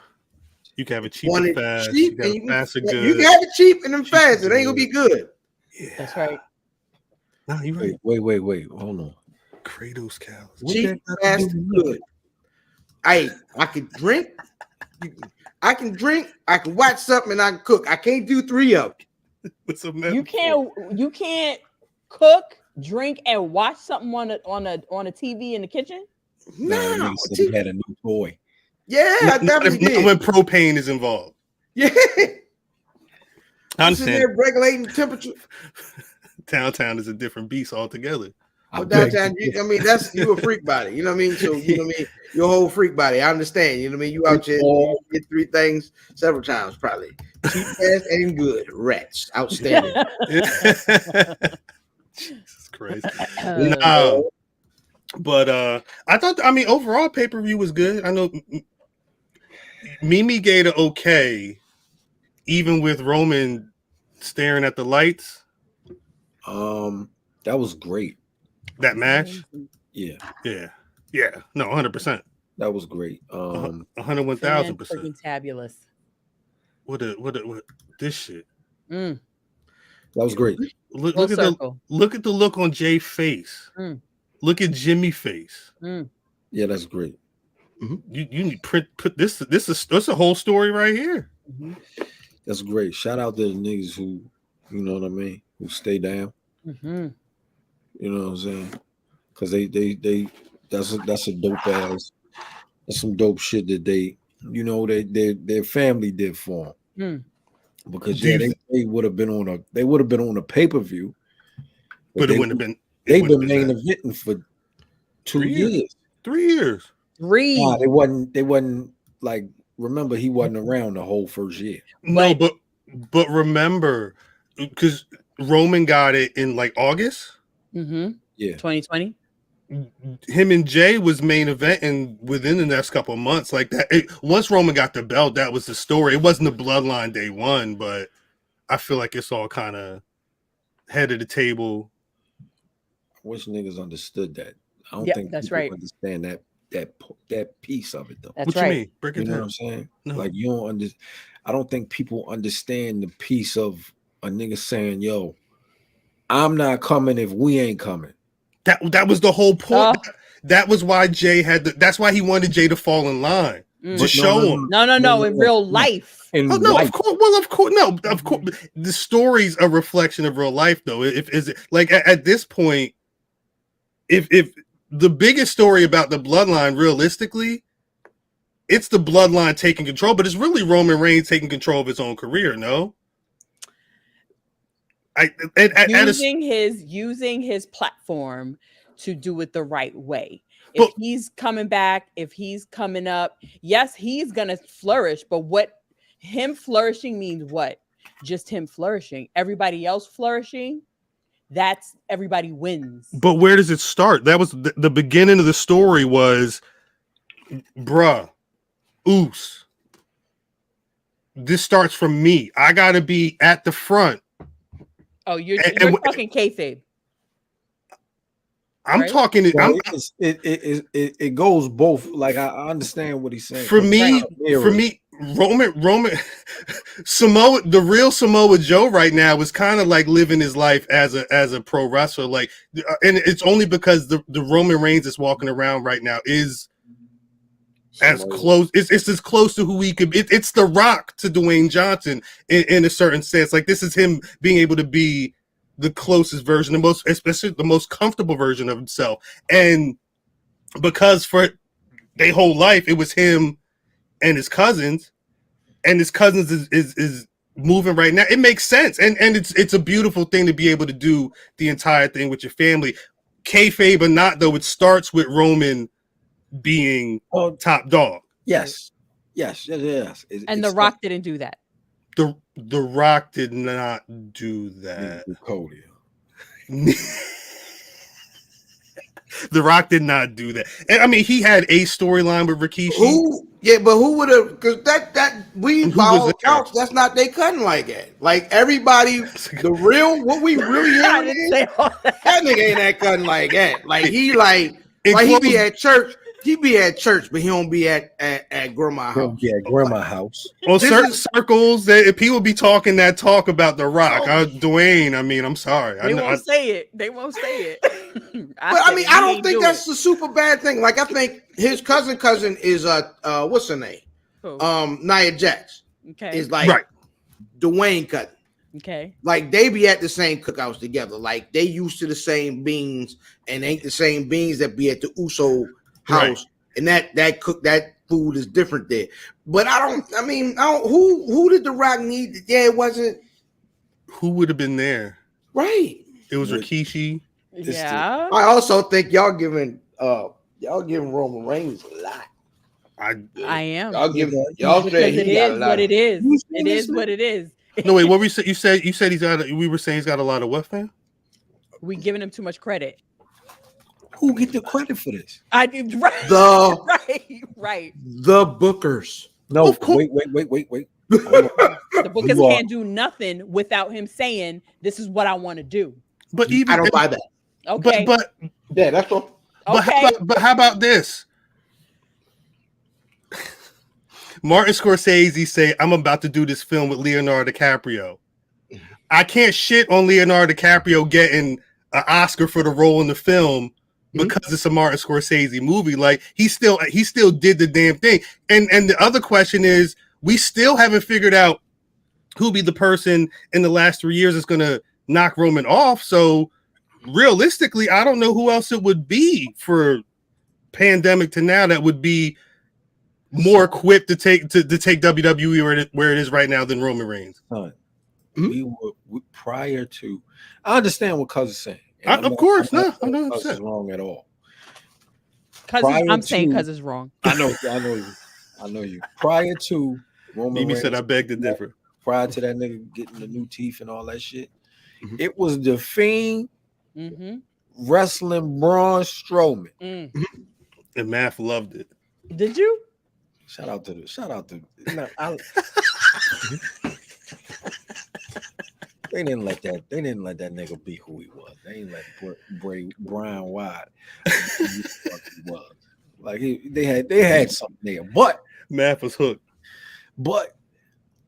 You can have it cheap and fast. Cheap, you can have it fast or good. You can have it cheap and then fast. It ain't gonna be good. Yeah, that's right. No, you right. Wait. Hold on. Kratos cows. Cheap, fast, and good. I can drink. I can watch something, and I can cook. I can't do 3 of them. You can't cook, drink, and watch something on a TV in the kitchen. No, he had a new toy. Yeah, I definitely did. When propane is involved. Yeah, I understand. There regulating temperature. Downtown is a different beast altogether. Downtown, I mean, you a freak body. You know what I mean? So you know what I mean? Your whole freak body. I understand. You know what I mean? You out here you get 3 things several times, probably. Cheap, fast, and good. Rats. Outstanding. Jesus Christ. No. But I mean, overall pay-per-view was good. I know Mimi gave it okay, even with Roman staring at the lights. That was great. That match? Yeah. No, 100%. That was great. 101,000%. Freaking fabulous. What this shit? Mm. That was great. Look at the look on Jay's face. Mm. Look at Jimmy's face. Mm. Yeah, that's great. Mm-hmm. You need put this. That's a whole story right here. Mm-hmm. That's great. Shout out to the niggas who, you know what I mean, who stay down. Mm-hmm. You know what I'm saying? Because they that's a dope ass. That's some dope shit that they, you know, their family did for them. Mm. Because they would have been on a pay-per-view, but it wouldn't have been. They've been main eventing for 2 years. 3 years. Nah, they wasn't like, remember, he wasn't around the whole first year. No, but remember, because Roman got it in like August. Mm-hmm. Yeah, 2020. Him and Jay was main event, and within the next couple of months, like that. Once Roman got the belt, that was the story. It wasn't the Bloodline day one, but I feel like it's all kind of head of the table. I wish niggas understood that. I don't think that's people right. understand that piece of it though. That's what right. you mean? Break it You know down. what I'm saying? No. Like you don't understand. I don't think people understand the piece of a nigga saying, "Yo, I'm not coming if we ain't coming." That was the whole point. That was why Jay that's why he wanted Jay to fall in line to show him. No, in real life. Of course. Well, of course, no, of course. The story's a reflection of real life, though. If is it like at this point, if the biggest story about the Bloodline, realistically, it's the Bloodline taking control, but it's really Roman Reigns taking control of his own career. No. Using his platform to do it the right way. If he's coming back, if he's coming up, yes, he's gonna flourish. But what him flourishing means what? Just him flourishing. Everybody else flourishing, that's everybody wins. But where does it start? That was the beginning of the story was, bruh, Oos. This starts from me. I gotta be at the front. Oh, you're talking kayfabe. I'm talking. It goes both. Like I understand what he's saying. For me, Roman Samoa, the real Samoa Joe right now is kind of like living his life as a pro wrestler. Like, and it's only because the Roman Reigns that's walking around right now is as close. It's as close to who he could be. It's the Rock to Dwayne Johnson in a certain sense. Like this is him being able to be the closest version, especially the most comfortable version of himself. And because for their whole life it was him and his cousins is moving right now. It makes sense, and it's a beautiful thing to be able to do the entire thing with your family, kayfabe or not. Though it starts with Roman being top dog. Yes. And The Rock didn't do that. The Rock did not do that. Cody. The Rock did not do that. And I mean, he had a storyline with Rikishi. But who would have? Because that we by all accounts, that's not they cutting like that. Like everybody, the real what we really hearing that nigga ain't that cutting like that. Like he he be at church. He be at church, but he don't be at grandma's house. Yeah, grandma's house. Well, certain circles, that people be talking that talk about The Rock. Dwayne, I mean, I'm sorry. They won't say it. They won't say it. I don't think that's a super bad thing. Like, I think his cousin is what's her name? Nia Jax. Okay. Is like Dwayne cousin. Okay. Like they be at the same cookouts together. Like they used to the same beans and ain't the same beans that be at the Uso house, and that food is different there. But who did The Rock need? Yeah, it wasn't. Who would have been there? Right. It was Rikishi. Yeah. I also think y'all giving Roman Reigns a lot. I am. Y'all say it is what it is. It is what it is. No, wait, what we said? You said he's got. We were saying he's got a lot of what, fam? We giving him too much credit. Who get the credit for this? I did right. right. The bookers. No, Of course. wait. The bookers can't do nothing without him saying, "This is what I want to do." But even I don't buy that. Okay. But Yeah, that's all. okay. But how about this? Martin Scorsese say, "I'm about to do this film with Leonardo DiCaprio." I can't shit on Leonardo DiCaprio getting an Oscar for the role in the film because it's a Martin Scorsese movie. Like he still did the damn thing. And the other question is, we still haven't figured out who'll be the person in the last 3 years that's gonna knock Roman off. So realistically, I don't know who else it would be for pandemic to now that would be more equipped to take WWE where it is right now than Roman Reigns. We were prior to. I understand what Cuz is saying. Of course, no, I'm Cuz not is wrong at all. I'm saying Cuz is wrong. I know you. Prior to Roman Mimi Reigns, said, "I beg to differ." prior to that nigga getting the new teeth and all that shit, it was the Fiend wrestling Braun Strowman. And Math loved it. Did you? Shout out to. They didn't let that nigga be who he was. They didn't let Brian Wyatt be who he was. Like they had something there, but Math was hooked. But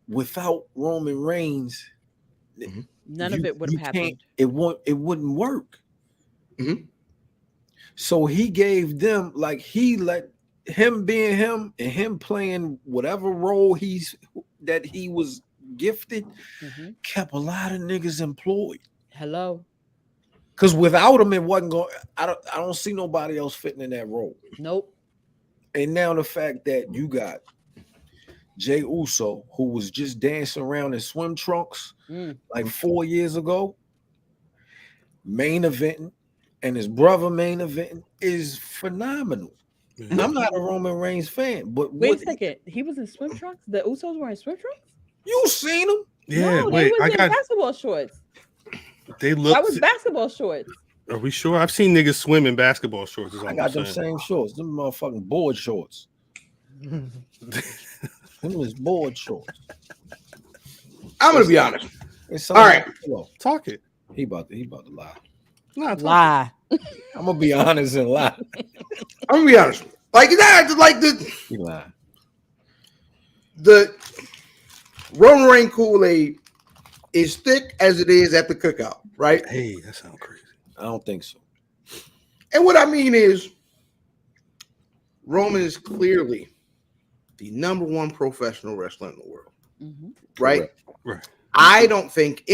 without Roman Reigns, none of it would have happened. It wouldn't work. So he gave them, like, he let him being him and him playing whatever role that he was gifted, kept a lot of niggas employed. Hello. Because without him, it wasn't going. I don't see nobody else fitting in that role. Nope. And now the fact that you got Jey Uso, who was just dancing around in swim trunks like 4 years ago, main eventing, and his brother main eventing is phenomenal. I'm not a Roman Reigns fan, but wait a second. He was in swim trunks? The Usos were in swim trunks? You seen him? Yeah, no, wait, they was in basketball shorts. They look. That was basketball shorts. Are we sure? I've seen niggas swim in basketball shorts. I got them same shorts. Them motherfucking board shorts. Them was board shorts. I'm gonna be honest. All right, talk it. He about to lie. No, lie. I'm gonna be honest and lie. I'm gonna be honest. Like that, like he lied. The Roman Reigns Kool-Aid is thick as it is at the cookout, right? Hey, that sounds crazy. I don't think so. And what I mean is, Roman is clearly the number one professional wrestler in the world, right? Right. I don't think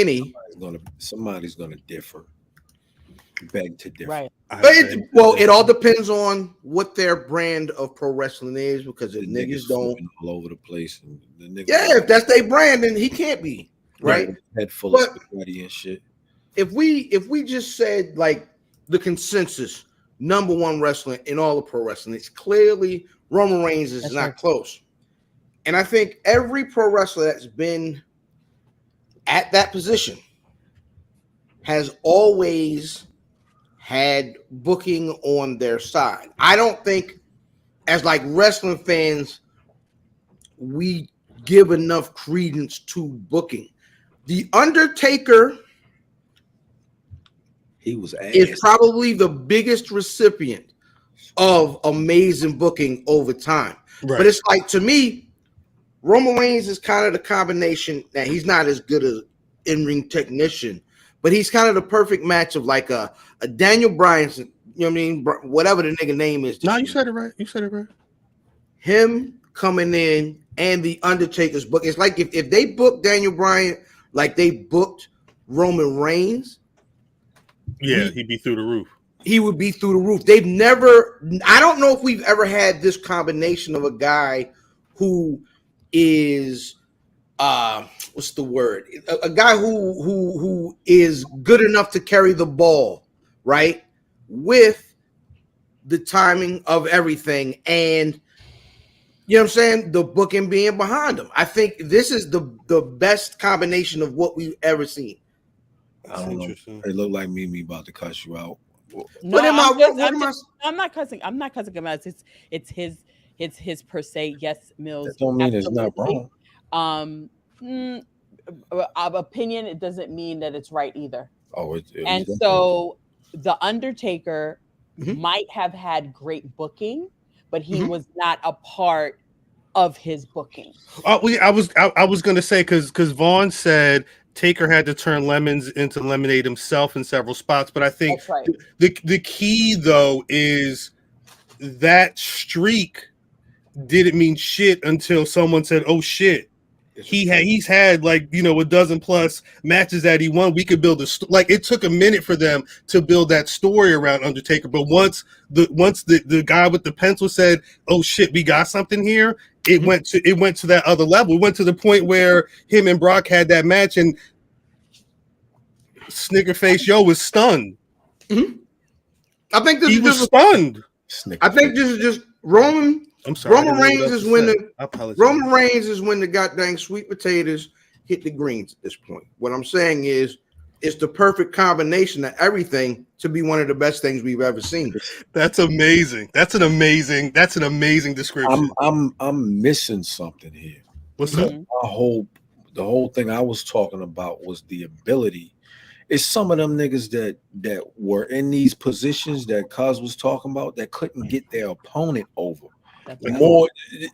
somebody's gonna differ. Beg to differ. Right. But it all depends on what their brand of pro wrestling is, because if niggas don't all over the place, and the niggas, if that's their brand, then he can't be right. Head full of spaghetti and shit. If we just said, like, the consensus number one wrestler in all of pro wrestling, it's clearly Roman Reigns is not close. And I think every pro wrestler that's been at that position has always had booking on their side. I don't think, as like wrestling fans, we give enough credence to booking. The Undertaker is probably the biggest recipient of amazing booking over time. Right. But it's like, to me, Roman Reigns is kind of the combination that he's not as good as in-ring technician, but he's kind of the perfect match of like a Daniel Bryan, you know what I mean? Whatever the nigga name is. No, you said it right. You said it right. Him coming in and the Undertaker's book. It's like if they booked Daniel Bryan like they booked Roman Reigns, he'd be through the roof. He would be through the roof. I don't know if we've ever had this combination of a guy who is what's the word? A guy who is good enough to carry the ball, right? With the timing of everything, and you know what I'm saying, the booking being behind him. I think this is the best combination of what we've ever seen. I don't know. It looked like Mimi about to cuss you out. No, I'm not cussing him out. It's his per se. Yes, Mills. That don't mean it's not wrong. Opinion, it doesn't mean that it's right either. And so the Undertaker might have had great booking, but he was not a part of his booking. I was gonna say because Vaughn said Taker had to turn lemons into lemonade himself in several spots, but I think the key though is that streak didn't mean shit until someone said, "Oh shit, he's had like a dozen plus matches that he won. We could build like it took a minute for them to build that story around Undertaker, but once the guy with the pencil said, "Oh shit, we got something here," it went to that other level. It went to the point where him and Brock had that match, and Snickerface Joe was stunned. I think he was stunned. I think this is just Roman. I'm sorry. Roman Reigns is when the goddamn sweet potatoes hit the greens at this point. What I'm saying is it's the perfect combination of everything to be one of the best things we've ever seen. That's amazing. That's an amazing description. I'm missing something here. What's up? The whole thing I was talking about was the ability. It's some of them niggas that were in these positions that Cuz was talking about that couldn't get their opponent over. More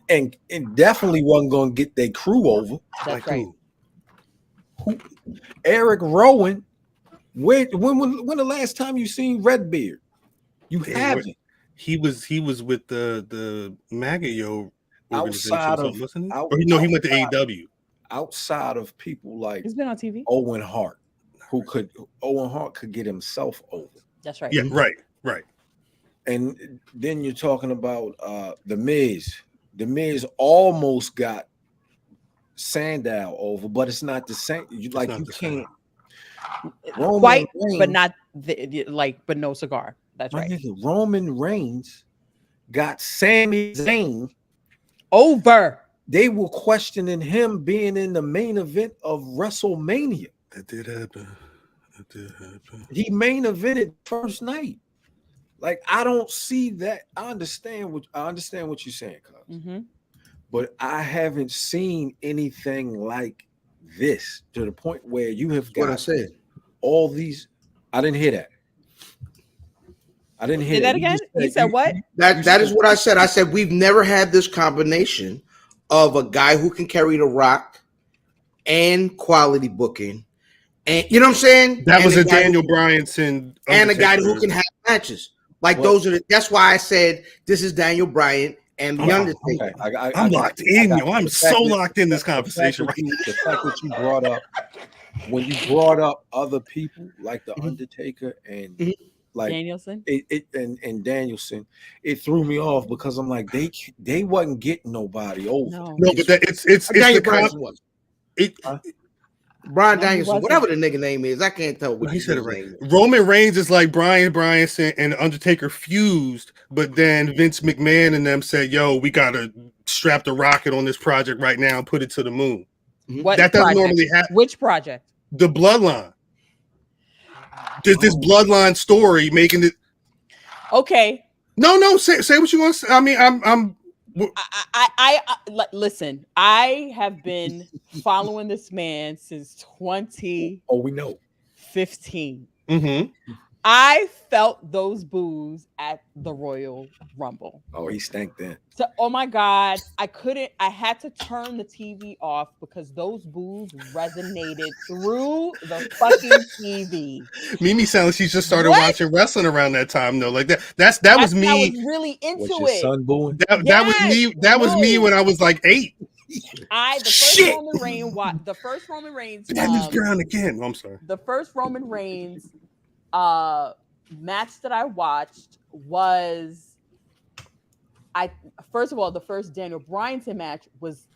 and definitely wasn't gonna get their crew over. That's right. Who? Eric Rowan. When the last time you seen Redbeard? You haven't. He was with the Magayo outside of, wasn't he? He went to AEW. Outside of people like he's been on TV. Owen Hart, Owen Hart could get himself over. That's right. Yeah, right. And then you're talking about the Miz. The Miz almost got Sandow over, but it's not the same. You can't quite, but not but no cigar. That's right. Roman Reigns got Sami Zayn over. They were questioning him being in the main event of WrestleMania. That did happen. He main evented first night. Like, I don't see that. I understand what you're saying, Cuz. But I haven't seen anything like this to the point where you have got what I said. All these. I didn't hear that. I didn't hear that again. You said what? That is what I said. I said we've never had this combination of a guy who can carry the rock and quality booking, and you know what I'm saying. That was a Daniel Bryanson and a guy who can have matches. Like those are that's why I said this is Daniel Bryan and the Undertaker. Okay. I'm locked in, yo. I'm so locked in this conversation right now. The fact that you brought up when you brought up other people like the Undertaker and like Danielson, and Danielson, it threw me off because I'm like they wasn't getting nobody over. No, but it's Daniel Bryan was. Brian Danielson, whatever the nigga name is, I can't tell what he said it right. Roman Reigns is like Brian Bryanson and Undertaker fused, but then Vince McMahon and them said, "Yo, we gotta strap the rocket on this project right now and put it to the moon." What that doesn't normally happen. Which project? The Bloodline. This Bloodline story making it. Okay. No. Say what you want to say. I mean, I'm. I listen. I have been following this man since 20. Oh, we know. 15. I felt those boos at the Royal Rumble. Oh, he stank then. So, oh my God, I had to turn the TV off because those boos resonated through the fucking TV. Mimi sounds like she just started watching wrestling around that time though. Like that was me. I was really into it. Son booing? That was me. That was me when I was like 8. The first Roman Reigns. Dennis Brown again. I'm sorry. The first Roman Reigns match that I watched was first of all, the first Daniel Bryanson match was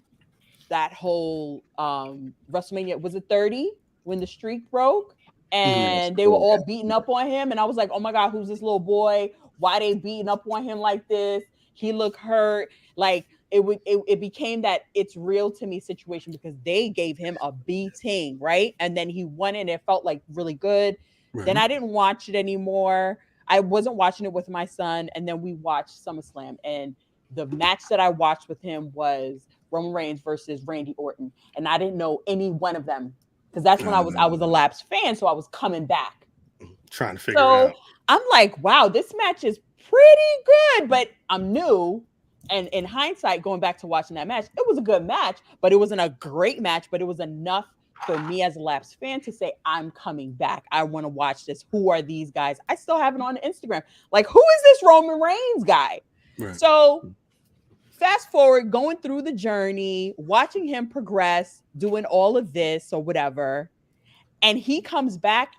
that whole WrestleMania. Was it 30 when the streak broke and they were all beating up on him? And I was like, oh my God, who's this little boy? Why they beating up on him like this? He looked hurt. Like it became that it's real to me situation because they gave him a beating, right? And then he won it and it felt like really good. Right. Then I didn't watch it anymore. I wasn't watching it with my son, and then we watched SummerSlam, and the match that I watched with him was Roman Reigns versus Randy Orton, and I didn't know any one of them because that's when I was a lapsed fan, so I was coming back trying to figure it out. I'm like, wow, this match is pretty good, but I'm new. And in hindsight, going back to watching that match, it was a good match, but it wasn't a great match, but it was enough for me as a lapsed fan to say, I'm coming back. I want to watch this. Who are these guys? I still have it on Instagram. Like, who is this Roman Reigns guy? Right. So fast forward, going through the journey, watching him progress, doing all of this or whatever. And he comes back.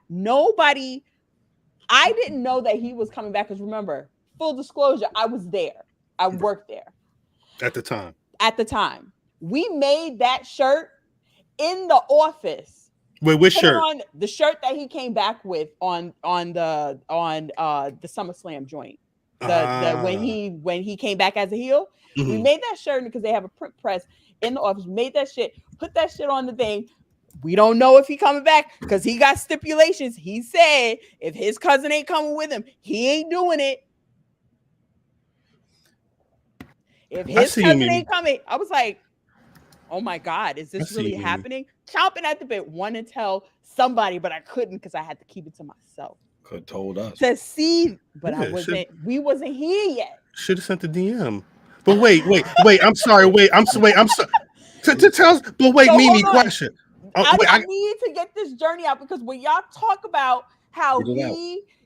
I didn't know that he was coming back because remember, full disclosure, I was there. I worked there. At the time. We made that shirt in the office. Wait, which shirt? On the shirt that he came back with on the SummerSlam joint. When he came back as a heel. Mm-hmm. We made that shirt because they have a print press in the office. Made that shit, put that shit on the thing. We don't know if he coming back because he got stipulations. He said if his cousin ain't coming with him, he ain't doing it. If his cousin ain't coming, I was like, oh my God, is this really happening? Chomping at the bit, wanting to tell somebody, but I couldn't because I had to keep it to myself. Could have told us. To see, but we wasn't here yet. Should have sent the DM. But wait, I'm sorry. I'm sorry. To tell us, but wait, so Mimi, question. I need to get this journey out because when y'all talk about how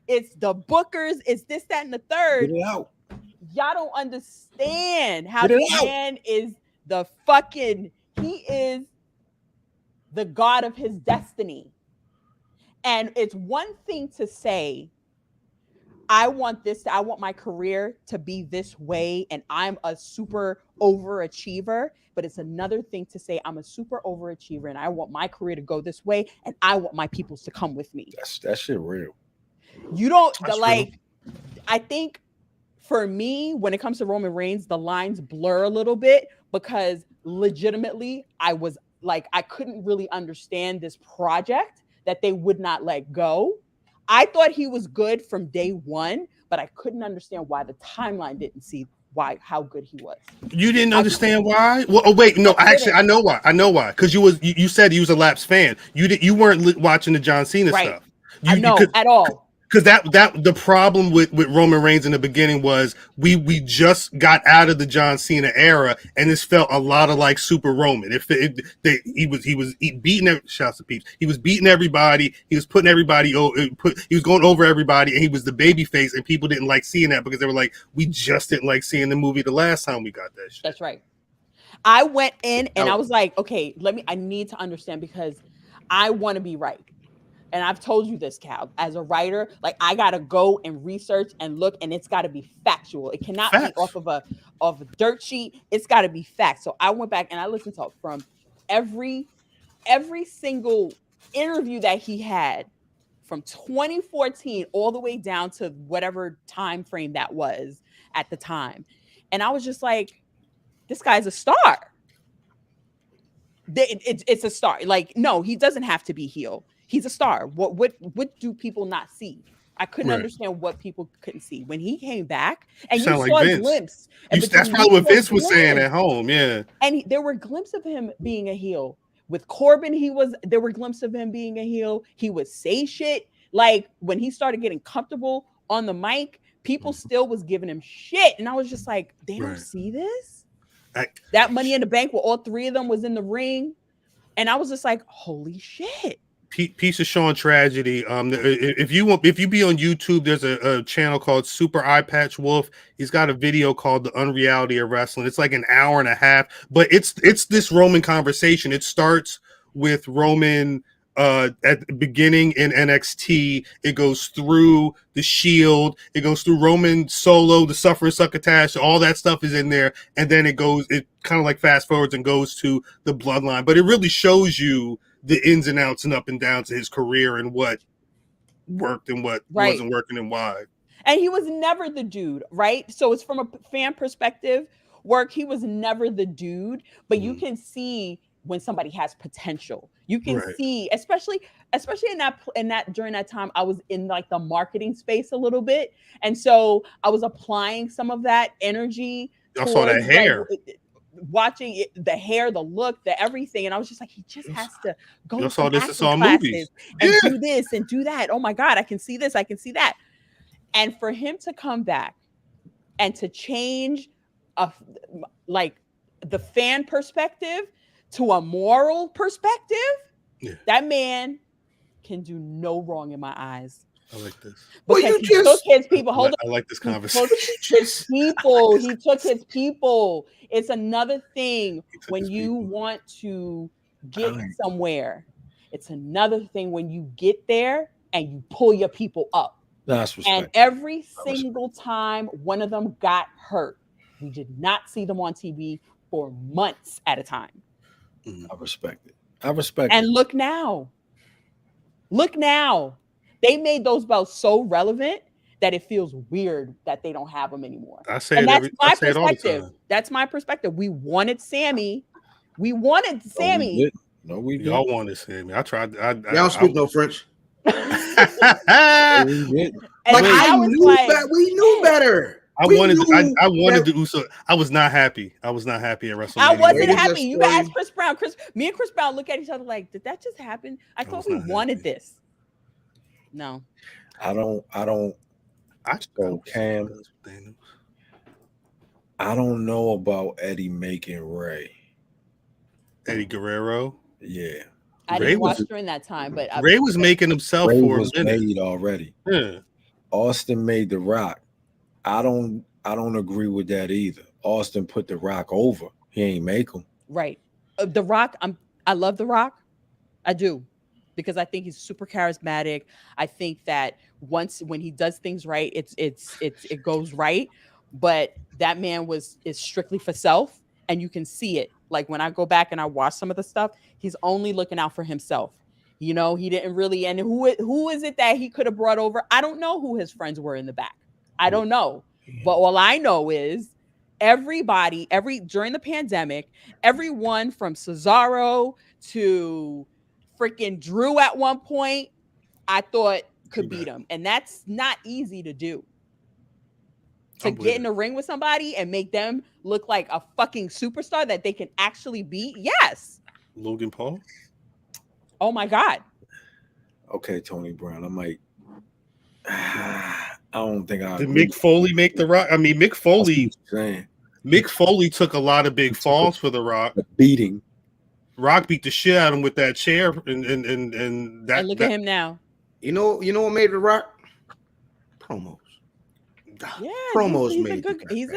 it's the bookers, it's this, that, and the third. Get it out. Y'all don't understand how the man is he is the god of his destiny. And it's one thing to say, I want my career to be this way and I'm a super overachiever. But it's another thing to say, I'm a super overachiever and I want my career to go this way and I want my peoples to come with me. That shit real. You don't real. I think for me, when it comes to Roman Reigns, the lines blur a little bit because legitimately I was like, I couldn't really understand this project that they would not let go. I thought he was good from day one, but I couldn't understand why the timeline didn't see how good he was. You didn't understand why? Well, wait, no, I know why. Because you said you was a lapsed fan. You weren't watching the John Cena stuff. At all. Because that the problem with Roman Reigns in the beginning was we just got out of the John Cena era and this felt a lot of like Super Roman. He was beating shouts to peeps. He was beating everybody. He was putting everybody he was going over everybody and he was the baby face and people didn't like seeing that because they were like, we just didn't like seeing the movie the last time we got that shit. That's right. I went in and I was like, okay, I need to understand because I want to be right. And I've told you this, Cal, as a writer, like I got to go and research and look, and it's got to be factual. It cannot be off of a dirt sheet. It's got to be facts. So I went back and I listened to from every single interview that he had from 2014 all the way down to whatever time frame that was at the time. And I was just like, this guy's a star. It's a star. Like, no, he doesn't have to be heel. He's a star. What do people not see? I couldn't understand what people couldn't see. When he came back and you saw a glimpse. That's probably what Vince was saying at home, yeah. And there were glimpses of him being a heel. With Corbin, there were glimpses of him being a heel. He would say shit. Like when he started getting comfortable on the mic, people still was giving him shit. And I was just like, they don't see this? That Money in the Bank where all three of them was in the ring. And I was just like, holy shit. Piece of Sean Tragedy. If you be on YouTube, there's a channel called Super Eye Patch Wolf. He's got a video called The Unreality of Wrestling. It's like an hour and a half, but it's this Roman conversation. It starts with Roman at the beginning in NXT. It goes through the Shield. It goes through Roman Solo, the Suffer and Succotash. All that stuff is in there, and then it kind of like fast forwards and goes to the Bloodline. But it really shows you the ins and outs and up and downs of his career and what worked and what wasn't working and why. And he was never the dude, right? So it's from a fan perspective, he was never the dude, but you can see when somebody has potential. You can see, especially in that during that time, I was in like the marketing space a little bit, and so I was applying some of that energy. I saw that hair. Like, watching it, the hair, the look, the everything, and I was just like, he just has to go to some acting classes and do this and do that. Oh my God, I can see this, I can see that. And for him to come back and to change like the fan perspective to a moral perspective, that man can do no wrong in my eyes. I like this. Because he took his people. Hold on. I like this conversation. He took his people. It's another thing when you want to get somewhere. It's another thing when you get there and you pull your people up. That's respect. And every single time one of them got hurt, we did not see them on TV for months at a time. I respect it. I respect it. And look now. They made those belts so relevant that it feels weird that they don't have them anymore. I say it all the time. That's my perspective. We wanted Sammy. No, we didn't. Y'all wanted Sammy. I tried. Y'all speak no French. We knew better. I wanted the Usos. I was not happy. I was not happy at WrestleMania. I wasn't happy. You guys, Chris Brown. Me and Chris Brown look at each other like, did that just happen? I thought we wanted this. No. Cam, I don't know about Eddie making Ray. Eddie Guerrero? Yeah. I didn't watch during that time, but Ray was making himself Ray for was a minute. Made already. Yeah. Austin made The Rock. I don't agree with that either. Austin put The Rock over. He ain't make him. Right. The Rock, I love The Rock. I do. Because I think he's super charismatic. I think that when he does things right, it goes right. But that man is strictly for self, and you can see it. Like when I go back and I watch some of the stuff, he's only looking out for himself. You know, he didn't really. And who is it that he could have brought over? I don't know who his friends were in the back. I don't know. But all I know is everybody, during the pandemic, everyone from Cesaro to freaking Drew at one point, I thought could beat him. And that's not easy to do. To get in the ring with somebody and make them look like a fucking superstar that they can actually beat. Yes. Logan Paul. Oh my God. Okay, Tony Brown. I'm like, I don't think I did. Mick Foley make The Rock? I mean, Mick Foley took a lot of big falls for The Rock. The beating. Rock beat the shit out of him with that chair, and that. And look at him now. You know what made The Rock? Promos. Yeah, promos he's made got to get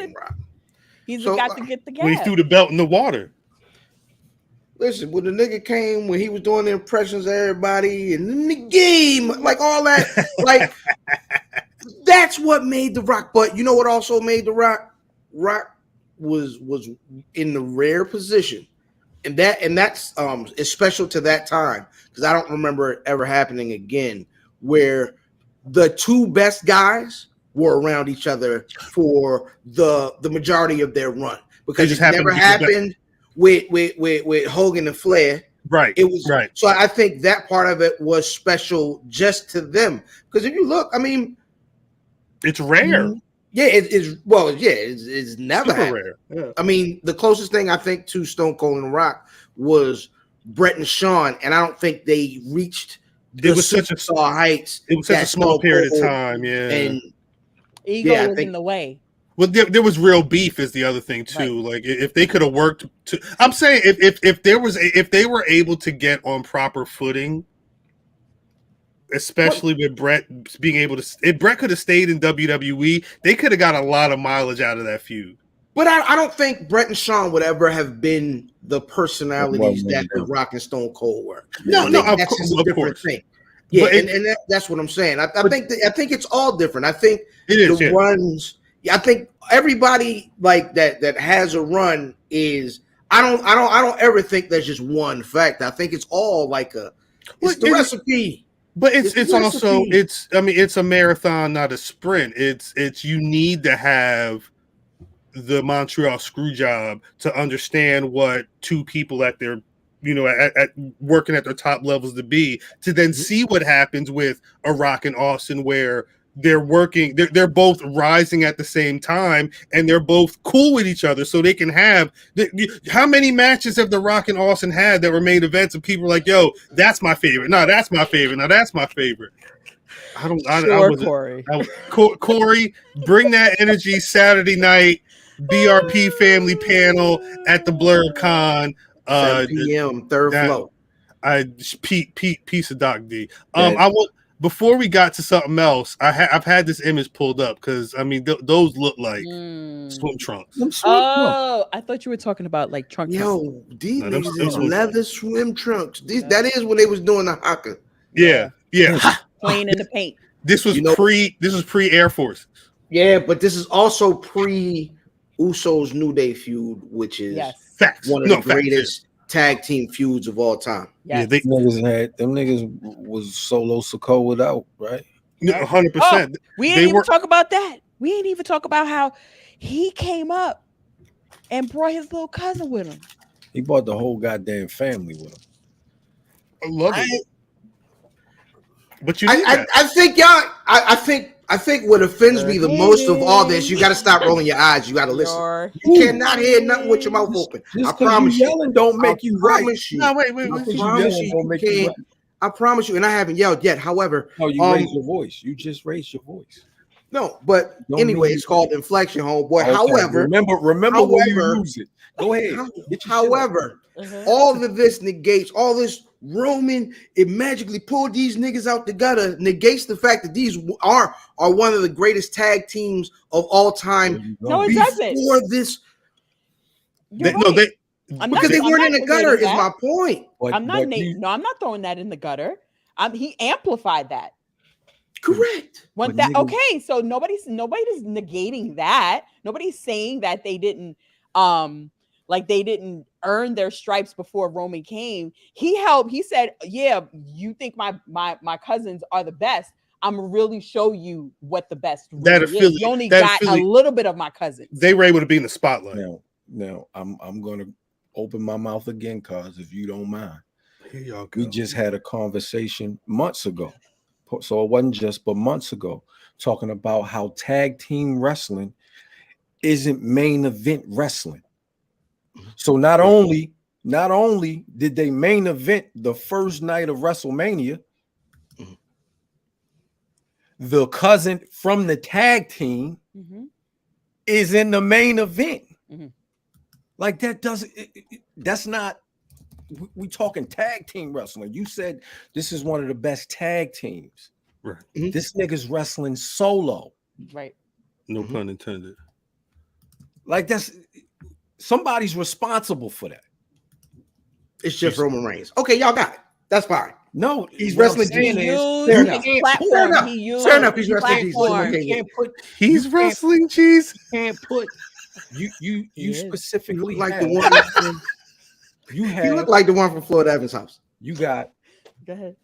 the gas. When he threw the belt in the water. Listen, when the nigga came, when he was doing the impressions of everybody and in the game, like all that, like that's what made The Rock. But you know what also made The Rock? Rock was in the rare position. And that's is special to that time because I don't remember it ever happening again where the two best guys were around each other for the majority of their run because it never happened with Hogan and Flair. Right. It was right. So I think that part of it was special just to them because if you look, I mean, it's rare. Yeah, it is. Well, yeah, it's never rare. Yeah. I mean, the closest thing I think to Stone Cold and Rock was Bret and Shawn, and I don't think they reached the superstar heights. It was such a small period of time. Yeah, and ego was in the way. Well, there was real beef is the other thing too. Right. Like if they could have worked, I'm saying if they were able to get on proper footing. Especially with Bret being able to, if Bret could have stayed in WWE, they could have got a lot of mileage out of that feud. But I don't think Bret and Shawn would ever have been the personalities that The Rock and Stone Cold were. No, that's just a different thing. Yeah, and that's what I'm saying. I think it's all different. I think the runs. I think everybody like that has a run is. I don't ever think there's just one fact. I think it's all like the recipe. But it's also it's a marathon, not a sprint. It's you need to have the Montreal screw job to understand what two people at their at working at their top levels to then see what happens with a Rock and Austin, where they're both rising at the same time, and they're both cool with each other, so they can have how many matches have the Rock and Austin had that were main events and people were like, yo, that's my favorite. No, that's my favorite. No, that's my favorite. Corey. Corey, bring that energy Saturday night, BRP family panel at the Blur Con. 7 p.m. third floor. Piece of Doc D. I will. Before we got to something else, I've had this image pulled up because those look like swim trunks. I thought you were talking about like trunk. Yo, these niggas is leather swim trunks. That is when they was doing the haka. Yeah. Playing in the paint. This was pre Air Force. Yeah, but this is also pre Usos New Day feud, which is one of the greatest tag team feuds of all time. Yes. Yeah, them niggas was Solo Sokoa out, right? 100%. We didn't even talk about that. We didn't even talk about how he came up and brought his little cousin with him. He brought the whole goddamn family with him. I love it. But I think what offends me the most of all this, you got to stop rolling your eyes. You got to listen. You cannot hear nothing with your mouth open. I promise you. Yelling don't make you right. No, wait. I promise you, and I haven't yelled yet. However, no, you raised your voice. You just raised your voice. No, but anyway, it's called inflection, homeboy. Okay. However, remember when you use it. Go ahead. However, all of this negates all this. Roman, it magically pulled these niggas out the gutter, negates the fact that these are one of the greatest tag teams of all time. No, it doesn't. Before this, because they weren't in the gutter. Is my point. I'm not throwing that in the gutter. He amplified that. Correct. Okay, so nobody's negating that. Nobody's saying that they didn't they didn't earn their stripes before Roman came. He helped. He said, "Yeah, you think my cousins are the best. I'm really show you what the best really is. You only got a little bit of my cousins. They were able to be in the spotlight." Now I'm gonna open my mouth again, cause if you don't mind, here y'all go. We just had a conversation months ago, so it wasn't just but months ago, talking about how tag team wrestling isn't main event wrestling. So not only did they main event the first night of WrestleMania, the cousin from the tag team is in the main event. Like that doesn't. That's not. We talking tag team wrestling. You said this is one of the best tag teams. Right. This nigga's wrestling solo. Right. No pun intended. Like that's. Somebody's responsible for that. It's just Roman Reigns. Okay, y'all got it. That's fine. No, he's wrestling. Fair enough. He's wrestling. He's wrestling cheese. Can't put you specifically you like the one. You look like the one from Floyd Evans' house. You got. Go ahead.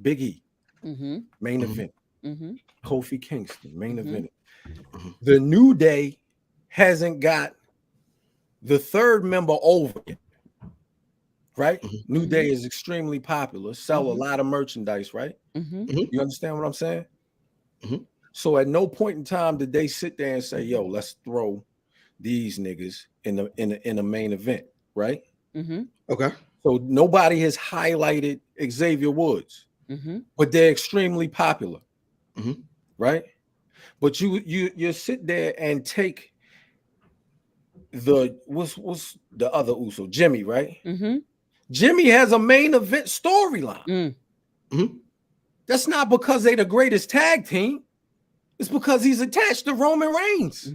Big E. Main event. Kofi Kingston. Main event. The New Day hasn't got the third member over yet, right? New Day is extremely popular, sell a lot of merchandise, right? You understand what I'm saying? So at no point in time did they sit there and say, "Yo, let's throw these niggas in the main event," right? Okay. So nobody has highlighted Xavier Woods, but they're extremely popular, right? But you sit there and take what's the other Uso, Jimmy, right? Jimmy has a main event storyline. That's not because they're the greatest tag team. It's because he's attached to Roman Reigns.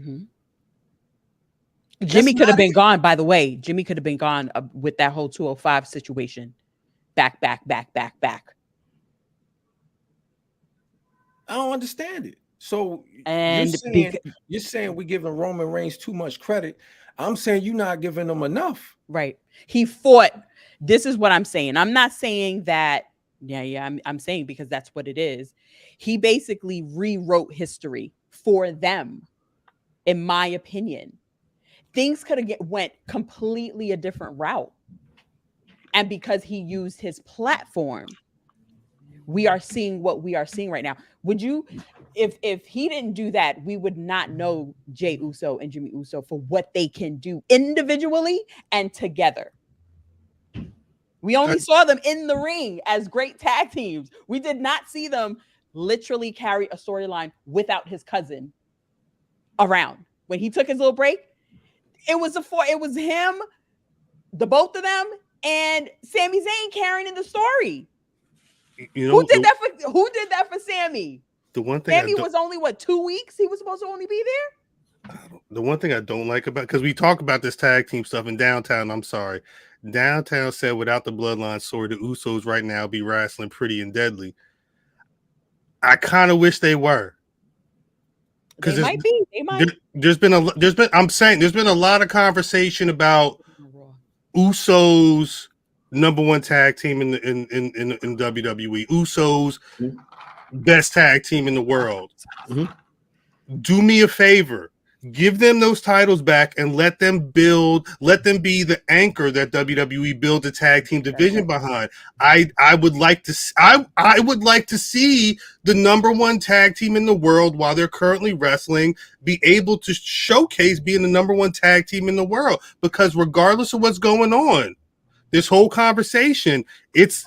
Jimmy could have been gone, by the way. Jimmy could have been gone with that whole 205 situation. Back. I don't understand it. So you're saying we're giving Roman Reigns too much credit. I'm saying you're not giving him enough. Right. He fought. This is what I'm saying. I'm not saying that. I'm saying because that's what it is. He basically rewrote history for them, in my opinion. Things could have went completely a different route. And because he used his platform, we are seeing what we are seeing right now. Would you, if he didn't do that, we would not know Jey Uso and Jimmy Uso for what they can do individually and together. We only saw them in the ring as great tag teams. We did not see them literally carry a storyline without his cousin around. When he took his little break, it was him, the both of them, and Sami Zayn carrying in the story. You know, who did that for Sammy? The one thing Sammy was only 2 weeks. He was supposed to only be there. The one thing I don't like about, because we talk about this tag team stuff in Downtown. I'm sorry, Downtown said without the Bloodline story, the Usos right now be wrestling pretty and deadly. I kind of wish they were. Because they might be. They might. There's been a lot of conversation about Usos number one tag team in WWE. Usos best tag team in the world. Mm-hmm. Do me a favor. Give them those titles back and let them be the anchor that WWE build a tag team division behind. I would like to see the number one tag team in the world while they're currently wrestling be able to showcase being the number one tag team in the world, because regardless of what's going on, this whole conversation, it's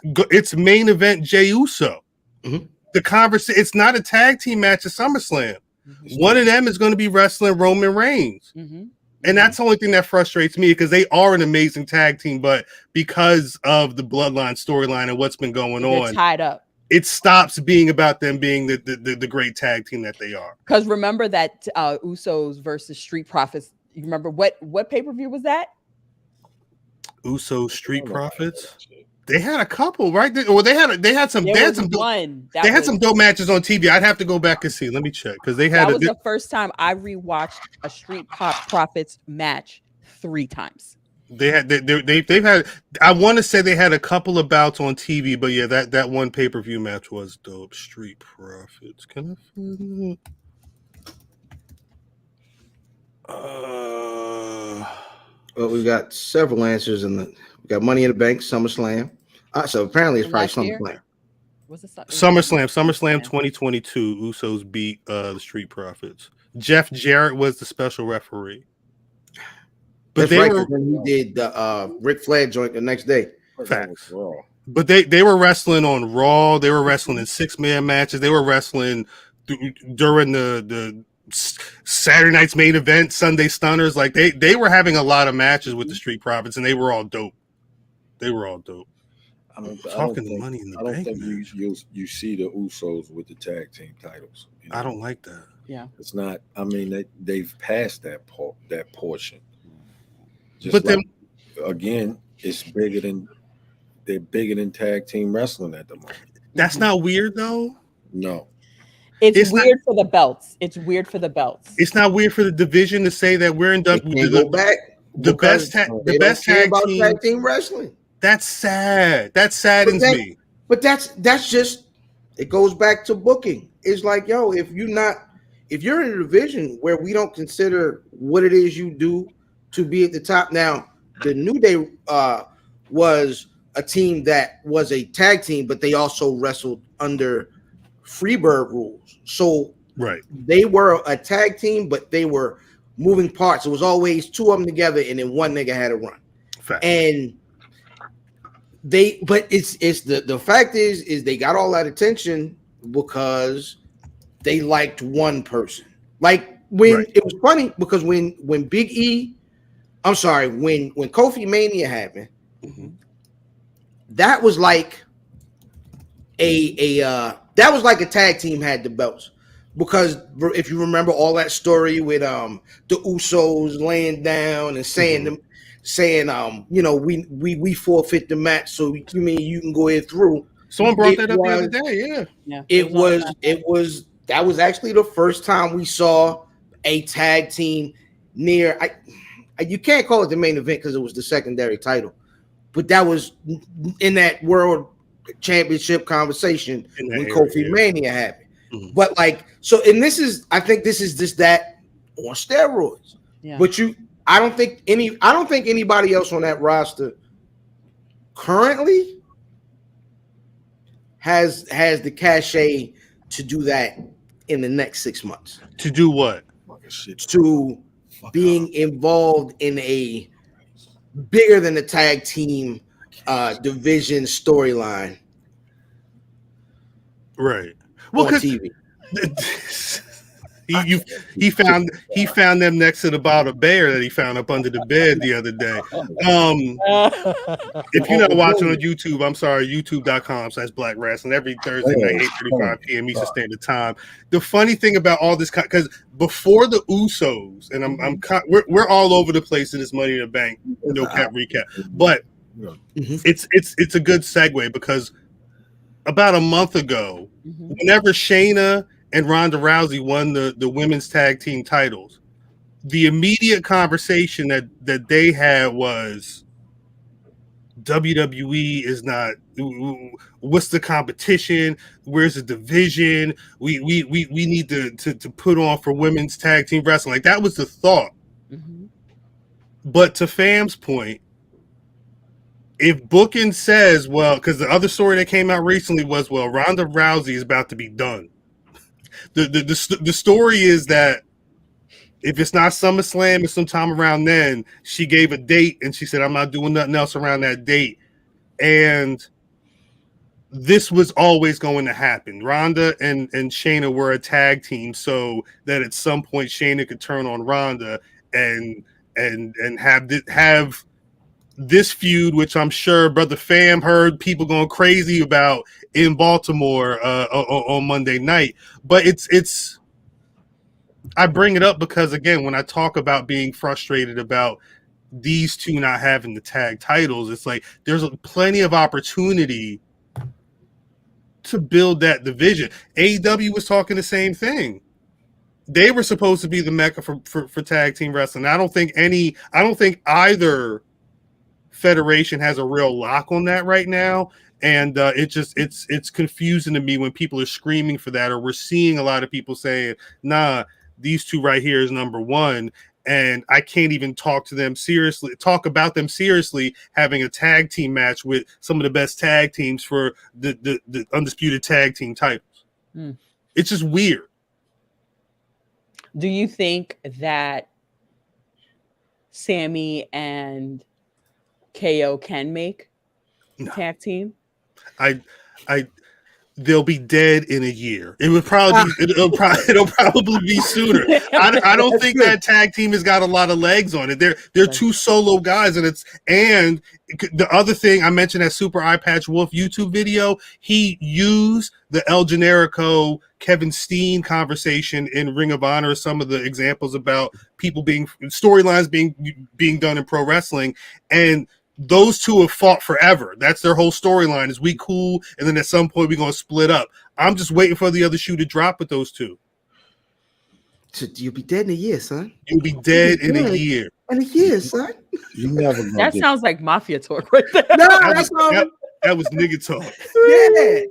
main event Jey Uso. Mm-hmm. It's not a tag team match at SummerSlam. Mm-hmm. One of them is going to be wrestling Roman Reigns. Mm-hmm. And that's the only thing that frustrates me, because they are an amazing tag team, but because of the Bloodline storyline and what's been going on, tied up. It stops being about them being the great tag team that they are. Because remember that Usos versus Street Profits. You remember what pay-per-view was that? Usos Street Profits. They had a couple, right? They had some dope matches on TV. I'd have to go back and see. Let me check, because that was the first time I rewatched a Street Profits match 3 times. They've had. I want to say they had a couple of bouts on TV, but yeah, that one pay-per-view match was dope. Street Profits. Can I find it? Well, we've got several answers we got Money in the Bank, SummerSlam. So apparently it's probably SummerSlam. SummerSlam 2022. Usos beat the Street Profits. Jeff Jarrett was the special referee. But when he did the Ric Flair joint the next day. Facts. But they were wrestling on Raw. They were wrestling in 6-man matches. They were wrestling during the Saturday night's main event, Sunday Stunners. Like they were having a lot of matches with the Street Profits, and they were all dope. I don't think you see the Usos with the tag team titles. You know? I don't like that. Yeah, it's not. I mean, they've passed that portion. But then again, they're bigger than tag team wrestling at the moment. That's not weird though. No. It's weird for the belts. It's weird for the belts. It's not weird for the division to say that we're in the best tag team wrestling. That's sad. That saddens me. But that's just, it goes back to booking. It's like, yo, if you're in a division where we don't consider what it is you do to be at the top. Now, the New Day was a team that was a tag team, but they also wrestled under Freebird rules. So they were a tag team, but they were moving parts. It was always 2 of them together, and then one nigga had to run. Fact. And the fact is they got all that attention because they liked one person. Like it was funny because when Kofi Mania happened, mm-hmm. that was like a tag team had the belts, because if you remember all that story with the Usos laying down and saying mm-hmm. We forfeit the match, so you mean you can go ahead through. Someone brought that up the other day. Yeah. That was actually the first time we saw a tag team near. You can't call it the main event because it was the secondary title, but that was in that world championship conversation when Kofi Mania happened. Mm-hmm. But I think this is just that on steroids. Yeah. But I don't think anybody else on that roster currently has the cachet to do that in the next 6 months. To do what? To being involved in a bigger than the tag team division storyline. Right. Well, on TV. He found them next to the bottle bear that he found up under the bed the other day. If you're not watching on YouTube, I'm sorry, youtube.com/Black Rasslin every Thursday night, 8:35 p.m. Eastern Standard Time. The funny thing about all this, because before the Usos, and we're all over the place in this Money in the Bank no cap recap, but it's a good segue because about a month ago, whenever Shayna and Ronda Rousey won the women's tag team titles, the immediate conversation that they had was WWE is not. What's the competition? Where's the division? We need to put on for women's tag team wrestling. Like that was the thought. But to Fam's point, if booking says, well, because the other story that came out recently was, well, Ronda Rousey is about to be done. The story is that if it's not SummerSlam, it's sometime around then. She gave a date and she said, I'm not doing nothing else around that date. And this was always going to happen. Ronda and Shayna were a tag team so that at some point Shayna could turn on Ronda and have this feud, which I'm sure Brother Fam heard people going crazy about in Baltimore on Monday night. But it's I bring it up because, again, when I talk about being frustrated about these two not having the tag titles, it's like there's plenty of opportunity to build that division. AEW was talking the same thing. They were supposed to be the mecca for tag team wrestling. I don't think either federation has a real lock on that right now, and it's confusing to me when people are screaming for that, or we're seeing a lot of people saying, nah, these two right here is number one, and I can't even talk about them seriously having a tag team match with some of the best tag teams for the undisputed tag team titles. It's just weird. Do you think that Sammy and KO can make tag team? They'll be dead in a year. It'll probably be sooner. I don't think that tag team has got a lot of legs on it. They're two solo guys, and the other thing I mentioned, that Super Eye Patch Wolf YouTube video, he used the El Generico Kevin Steen conversation in Ring of Honor, some of the examples about people storylines being done in pro wrestling, and those two have fought forever. That's their whole storyline, is we cool, and then at some point we're going to split up. I'm just waiting for the other shoe to drop with those two. So you'll be dead in a year, son. You'll be dead in a year. In a year, son. You never. That sounds like mafia talk right there. No, that was nigga talk. Yeah.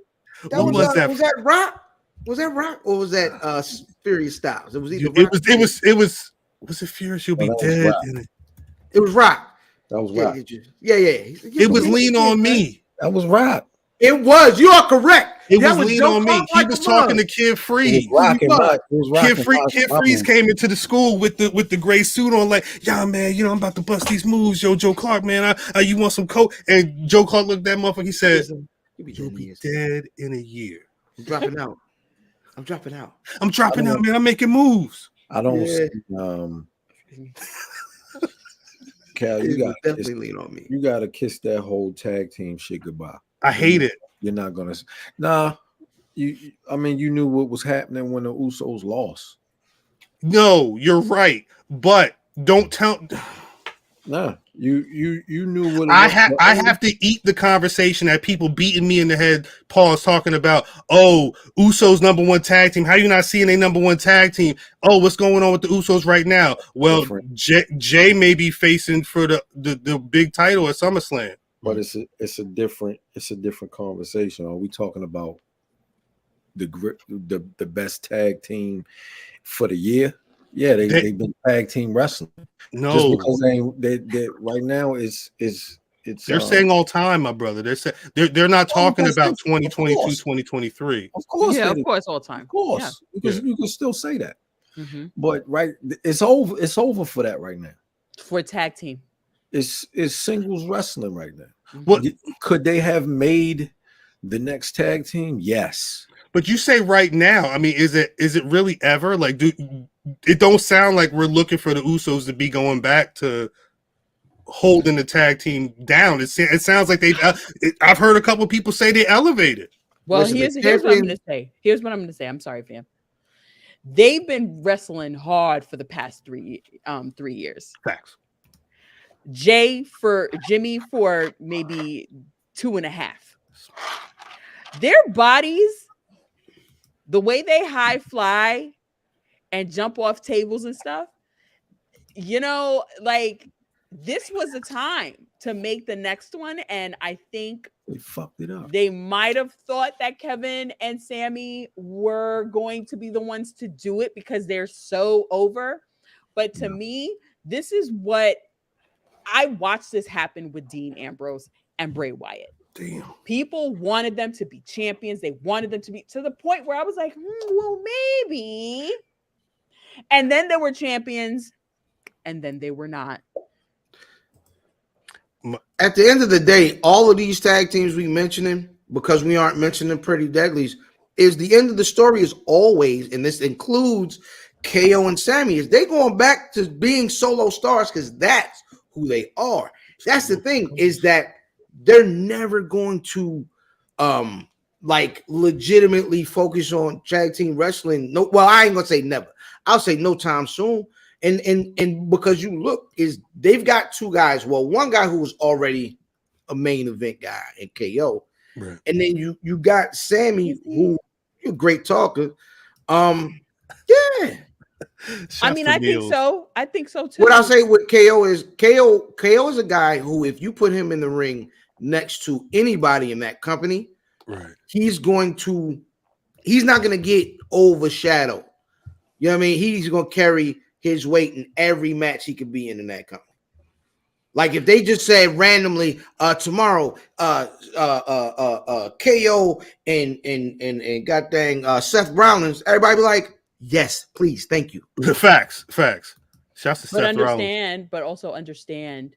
Was that Rock? Was that Rock or was that Furious Styles? It was either Rock. Was it Furious? You'll be dead in it. It was Rock. That was Rock. Yeah. It was Lean On Me. That was Rock. It was. You are correct. It was Lean On Me. He was talking to Kid Freeze. Kid Freeze came into the school with the gray suit on, like, yeah, man, I'm about to bust these moves, yo, Joe Clark, man. You want some coke? And Joe Clark looked at that motherfucker. He said, "You'll be dead in a year." I'm dropping out. I'm dropping out, man. I'm making moves. I don't see. Cal, you got definitely Lean On Me. You got to kiss that whole tag team shit goodbye. I hate it. You're not gonna. Nah, I mean, you knew what was happening when the Usos lost. No, you're right, but don't tell. Nah, you knew what. I have to eat the conversation that people beating me in the head. Paul's talking about. Oh, Usos number one tag team. How you not seeing a number one tag team? Oh, what's going on with the Usos right now? Well, Jay may be facing for the big title at SummerSlam. But it's a different conversation. Are we talking about the best tag team for the year? Yeah, they've been tag team wrestling. No, just because they right now is they're saying all time, my brother. They're not talking about 2022, 2023. Of course, yeah, of course, all time. Of course, yeah. because you can still say that. But it's over. It's over for that right now. For tag team, it's singles wrestling right now. What could they have made the next tag team? Yes. But you say right now. I mean, is it really ever? Like, it don't sound like we're looking for the Usos to be going back to holding the tag team down. It sounds like I've heard a couple of people say they elevated. Well, here's what I'm going to say. Here's what I'm going to say. I'm sorry, fam. They've been wrestling hard for the past 3 years. Facts. Jimmy for maybe 2.5. Their bodies, the way they high fly and jump off tables and stuff, like this was a time to make the next one. And I think they fucked it up. They might have thought that Kevin and Sammy were going to be the ones to do it because they're so over. But to me, this is what I watched this happen with Dean Ambrose and Bray Wyatt. Damn. People wanted them to be champions. They wanted them to be to the point where I was like, well, maybe. And then there were champions, and then they were not. At the end of the day, all of these tag teams we mentioning, because we aren't mentioning Pretty Deadlies, is the end of the story is always, and this includes KO and Sammy, is they going back to being solo stars because that's who they are. That's the thing, is that they're never going to like legitimately focus on tag team wrestling. No, well, I ain't gonna say never. I'll say no time soon. And because you look, is they've got 2 guys. Well, one guy who was already a main event guy in KO, right. And then you got Sammy, who you're a great talker. Yeah. I mean, I think so too. What I'll say with KO is KO is a guy who, if you put him in the ring next to anybody in that company, right, he's not gonna get overshadowed. You know what I mean? He's gonna carry his weight in every match he could be in that company. Like if they just said randomly tomorrow, KO and goddamn Seth Rollins, everybody be like, yes, please, thank you. Facts. Shouts to Seth Rollins. But also understand,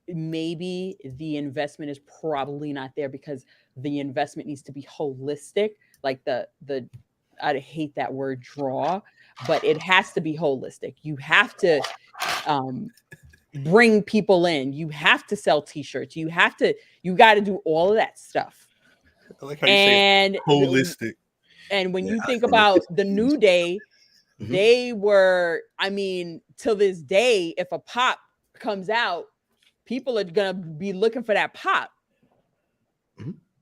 maybe the investment is probably not there because the investment needs to be holistic. Like the I hate that word draw, but it has to be holistic. You have to bring people in. You have to sell t-shirts. You got to do all of that stuff. I like how you say holistic. And when you think about the New Day, they were, I mean, till this day, if a pop comes out, people are going to be looking for that pop.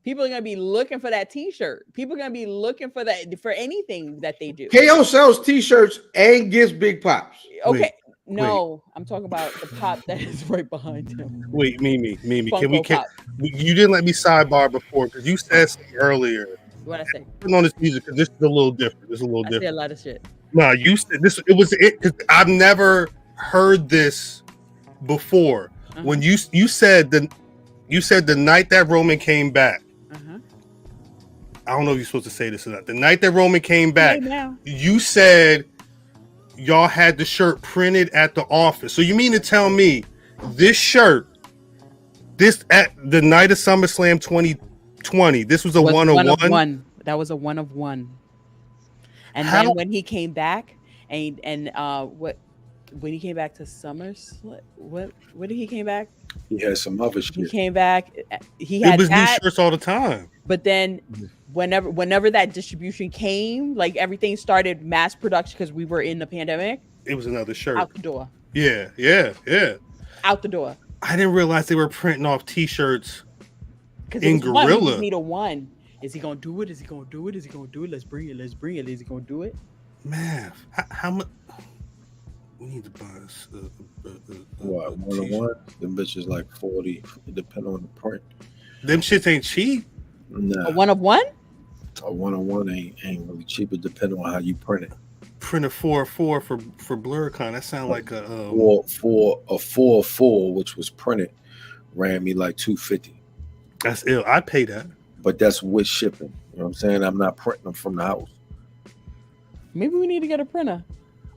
People are going to be looking for that t-shirt. People are going to be looking for that, for anything that they do. KO sells t-shirts and gives big pops. Okay. I'm talking about the pop that is right behind him. Wait, Mimi. You didn't let me sidebar before because you said something earlier. What I say? On this music, because this is a little different. I say a lot of shit. No, you said this. It was it because I've never heard this before. When you said the night that Roman came back. I don't know if you're supposed to say this or not. The night that Roman came back, you said y'all had the shirt printed at the office. So you mean to tell me this shirt, this at the night of SummerSlam 2020, this was a one of one? That was a 1 of 1. And then when he came back when he came back to SummerSlam, what did he came back? He had some other shit. He came back. It was new shirts all the time. But then whenever that distribution came, like everything started mass production because we were in the pandemic. It was another shirt. Out the door. Yeah. Out the door. I didn't realize they were printing off t-shirts in Gorilla. Need a 1. Is he gonna do it? Is he gonna do it? Is he gonna do it? Let's bring it. Is he gonna do it? Man, how much? We need to buy us what, 1 of 1? Them bitches like 40, depending on the print. Them shits ain't cheap. Nah. A 1 of 1? A 1 of 1 ain't really cheap. It depends on how you print it. print a 4-4 for BlurCon. That sounds like a for a 4-4, which was printed ran me like $250. That's ill. I'd pay that. But that's with shipping. You know what I'm saying? I'm not printing them from the house. Maybe we need to get a printer.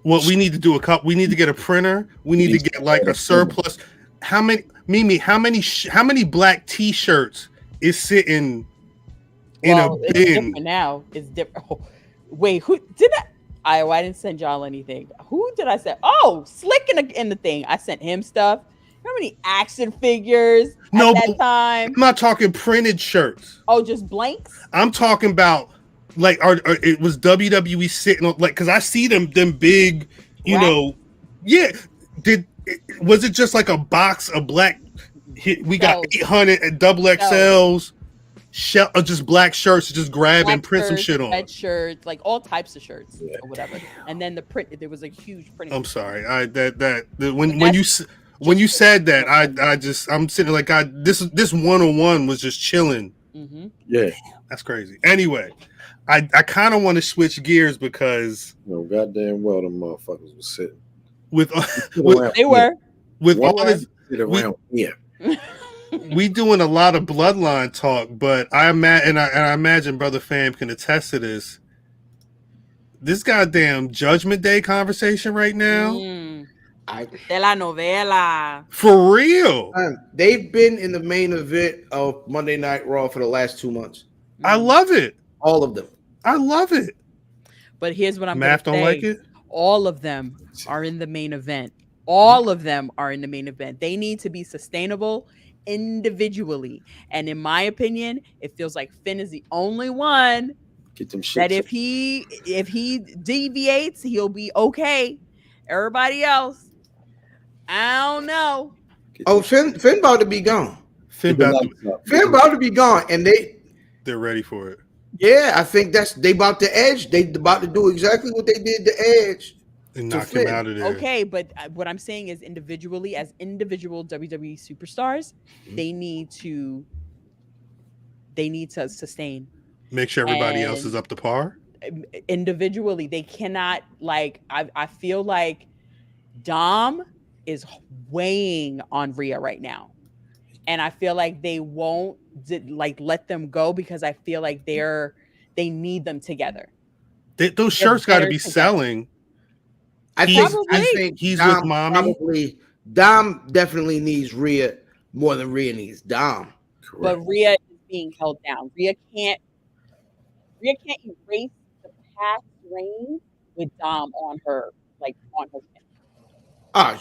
Well, we need to do we need to get a printer. We need to get like a surplus. How many, Mimi? How many black T-shirts is sitting in a bin? It's different now. It's different. Oh, wait, who did that? I didn't send y'all anything. Who did I send? Oh, Slick in the thing. I sent him stuff. How many action figures at that time? I'm not talking printed shirts. Oh, just blanks? I'm talking about like it was WWE sitting on like because I see them big, you know. Yeah. Was it just like a box of black? We got 800 at double XLs. Just black shirts to just grab and print some shit on. Red shirts, like all types of shirts or whatever. And then the print, there was a huge print. I'm sorry. When you said that, I'm sitting like this 101 was just chilling. Mm-hmm. Yeah, that's crazy. Anyway, I kind of want to switch gears because goddamn well them motherfuckers was sitting with all this we doing a lot of bloodline talk, but I imagine Brother Fam can attest to this. This goddamn Judgment Day conversation right now. De la novela. For real. They've been in the main event of Monday Night Raw for the last 2 months. I love it. All of them. I love it. But here's what I'm Math going to don't say. like it? All of them are in the main event. All of them are in the main event. They need to be sustainable individually. And in my opinion, it feels like Finn is the only one that if he deviates, he'll be okay. Everybody else, I don't know. Oh, Finn about to be gone. Finn about to be gone, and they're ready for it. Yeah, I think they about to edge. They about to do exactly what they did to Edge and knock him out of there. Okay, but what I'm saying is individually, as individual WWE superstars, they need to sustain. Make sure everybody else is up to par. Individually, they cannot I feel like Dom is weighing on Rhea right now, and I feel like they won't let them go because I feel like they need them together. Those shirts got to be selling. I think he's Dom, with mommy. Probably Dom definitely needs Rhea more than Rhea needs Dom. Correct. But Rhea is being held down. Rhea can't erase the past reign with Dom on her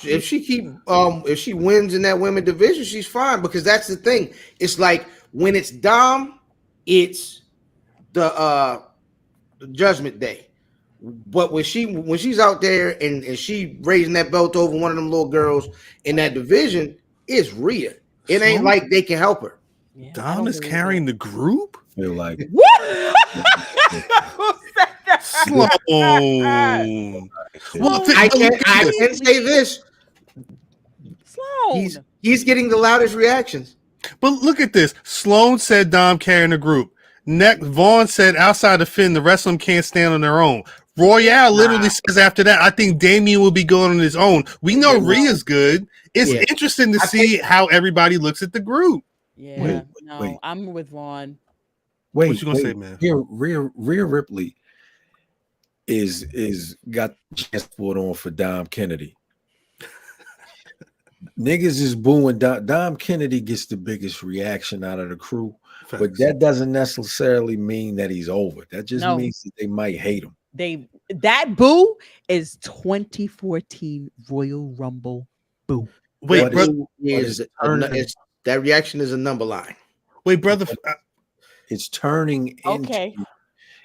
if she wins in that women division, she's fine, because that's the thing. It's like when it's Dom, it's the Judgment Day. But when she's out there and she raising that belt over one of them little girls in that division, it's Rhea. It ain't like they can help her. Yeah, Dom is carrying the group. Feel like what? Sloan. Well, I can say this. Sloan. He's getting the loudest reactions. But look at this. Sloan said Dom carrying the group. Vaughn said outside of Finn, the rest of them can't stand on their own. Royale literally says after that, I think Damien will be going on his own. We know Rhea's good. It's interesting to see how everybody looks at the group. Yeah, I'm with Vaughn. What you gonna say, man? Rhea Ripley is got transport on for Dom Kennedy. Niggas is booing Dom Kennedy gets the biggest reaction out of the crew, but that doesn't necessarily mean that he's over. That just means that they might hate him. That boo is 2014 Royal Rumble boo. Wait, that reaction is a number line. Wait, brother, it's turning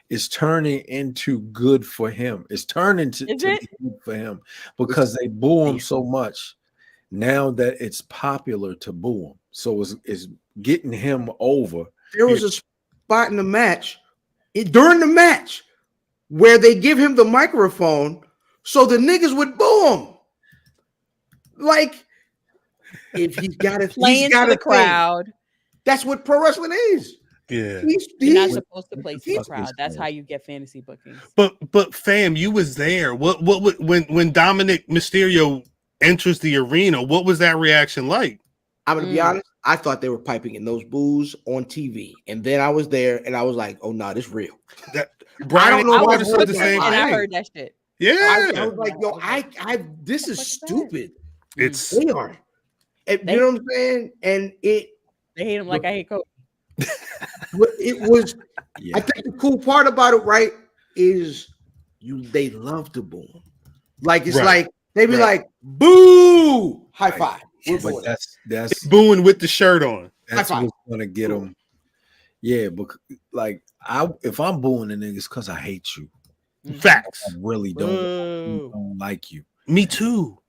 it's turning into good for him. It's turning to good for him because they boo him so much now that it's popular to boo him. So it's getting him over. There was a spot in the match during the match where they give him the microphone so the niggas would boo him. Like, if he's got a crowd. That's what pro wrestling is. Yeah, you're not supposed to play to the crowd. That's how you get fantasy bookings. But fam, you was there. What when Dominic Mysterio enters the arena? What was that reaction like? I'm gonna be honest. I thought they were piping in those boos on TV, and then I was there, and I was like, "Oh no, this real." Brian, I don't know. I said the same and thing. I heard that shit. Yeah, I was like, "Yo, this is stupid." They are. And, you know what I'm saying? And they hate him like I hate Kobe. It was. Yeah. I think the cool part about it, right, is they love to boom. Like it's like they be like, "Boo!" High five. But that's booing with the shirt on. That's what's gonna get them. Yeah, but like if I'm booing the niggas because I hate you. Facts. I really don't like you. Me too.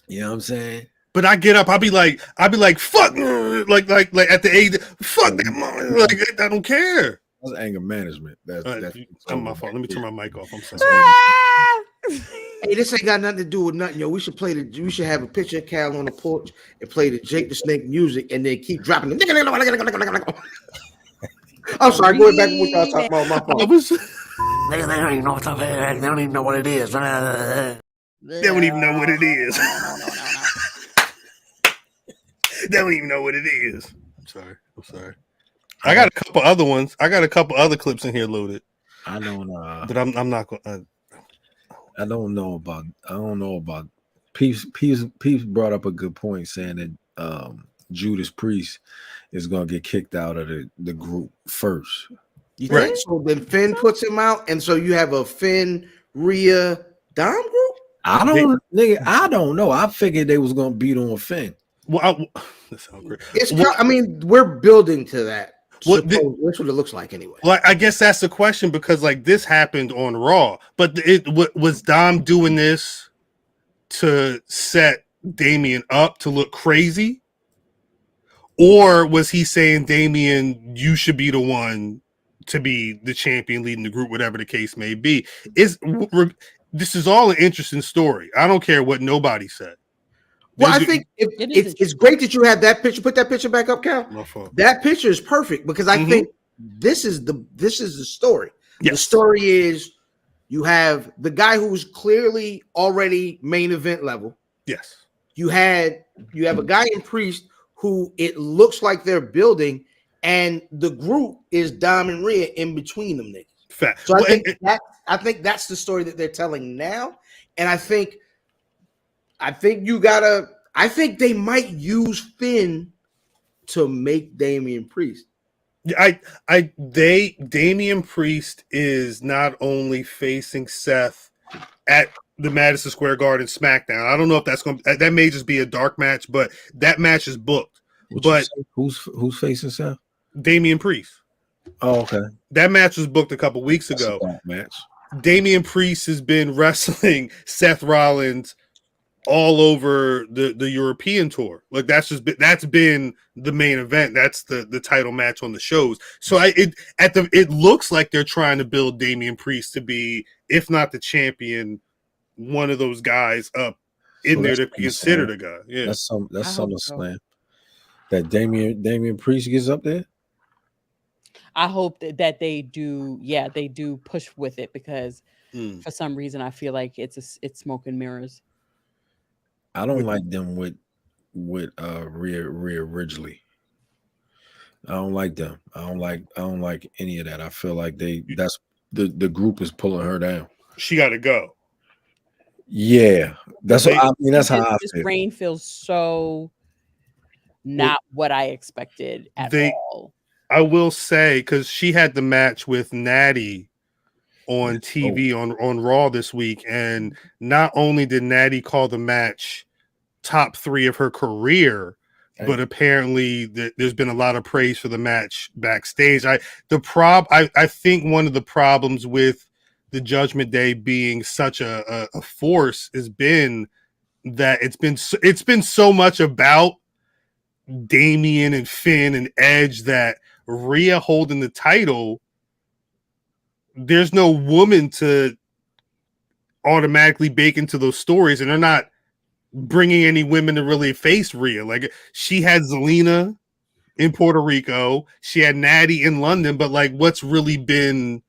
You know what I'm saying? But I get up, I'll be like, fuck, like at the age, fuck that mom. Like I don't care. That's anger management. That's my fault. Let me turn my mic off. I'm sorry. Hey, this ain't got nothing to do with nothing, yo. We should have a picture of Cal on the porch and play the Jake the Snake music and then keep dropping the. I'm sorry, going back to what y'all talking about. My fault. They don't even know what they don't even know what it is. They don't even know what it is. They don't even know what it is. I'm sorry. I got a couple other ones. I got a couple other clips in here loaded. I don't but I'm not going I don't know about Peace brought up a good point saying that Judas Priest is gonna get kicked out of the group first. You think so? Then Finn puts him out, and so you have a Finn, Rhea, Dom group? I don't know. I figured they was gonna beat on Finn. Well, that sounds great. I mean, we're building to that. That's what it looks like anyway. Well, I guess that's the question because like this happened on Raw, but was Dom doing this to set Damian up to look crazy, or was he saying, Damian, you should be the one to be the champion leading the group, whatever the case may be? This is all an interesting story. I don't care what nobody said. Well, I think it's great that you had that picture. Put that picture back up, Cal. That picture is perfect because I think this is the story. Yes. The story is you have the guy who's clearly already main event level. Yes. You have a guy in Priest who it looks like they're building, and the group is Dom and Rhea in between them niggas. Fact. So I think that's the story that they're telling now, and I think they might use Finn to make Damian Priest. Damian Priest is not only facing Seth at the Madison Square Garden SmackDown. I don't know if that may just be a dark match, but that match is booked. Who's facing Seth? Damian Priest. Oh, okay. That match was booked a couple weeks ago. Match. Damian Priest has been wrestling Seth Rollins all over the European tour. Like that's been the main event. That's the title match on the shows. So it looks like they're trying to build Damian Priest to be, if not the champion, one of those guys up in there to be considered a guy. Yeah, that's SummerSlam. That Damian Priest gets up there. I hope that they do. Yeah, they do push with it because for some reason I feel like it's smoke and mirrors. I don't like them with Rhea Ridgely. I don't like them. I don't like any of that. I feel like that's the group is pulling her down. She got to go. Yeah, that's how I feel. This reign feels so not what I expected at all. I will say, because she had the match with Natty on TV on Raw this week, and not only did Natty call the match top 3 of her career, but apparently there's been a lot of praise for the match backstage. I think one of the problems with the Judgment Day being such a force has been that it's been so much about Damian and Finn and Edge that Rhea holding the title, there's no woman to automatically bake into those stories, and they're not bringing any women to really face Rhea. Like she had Zelina in Puerto Rico, she had Natty in London, but like what's really been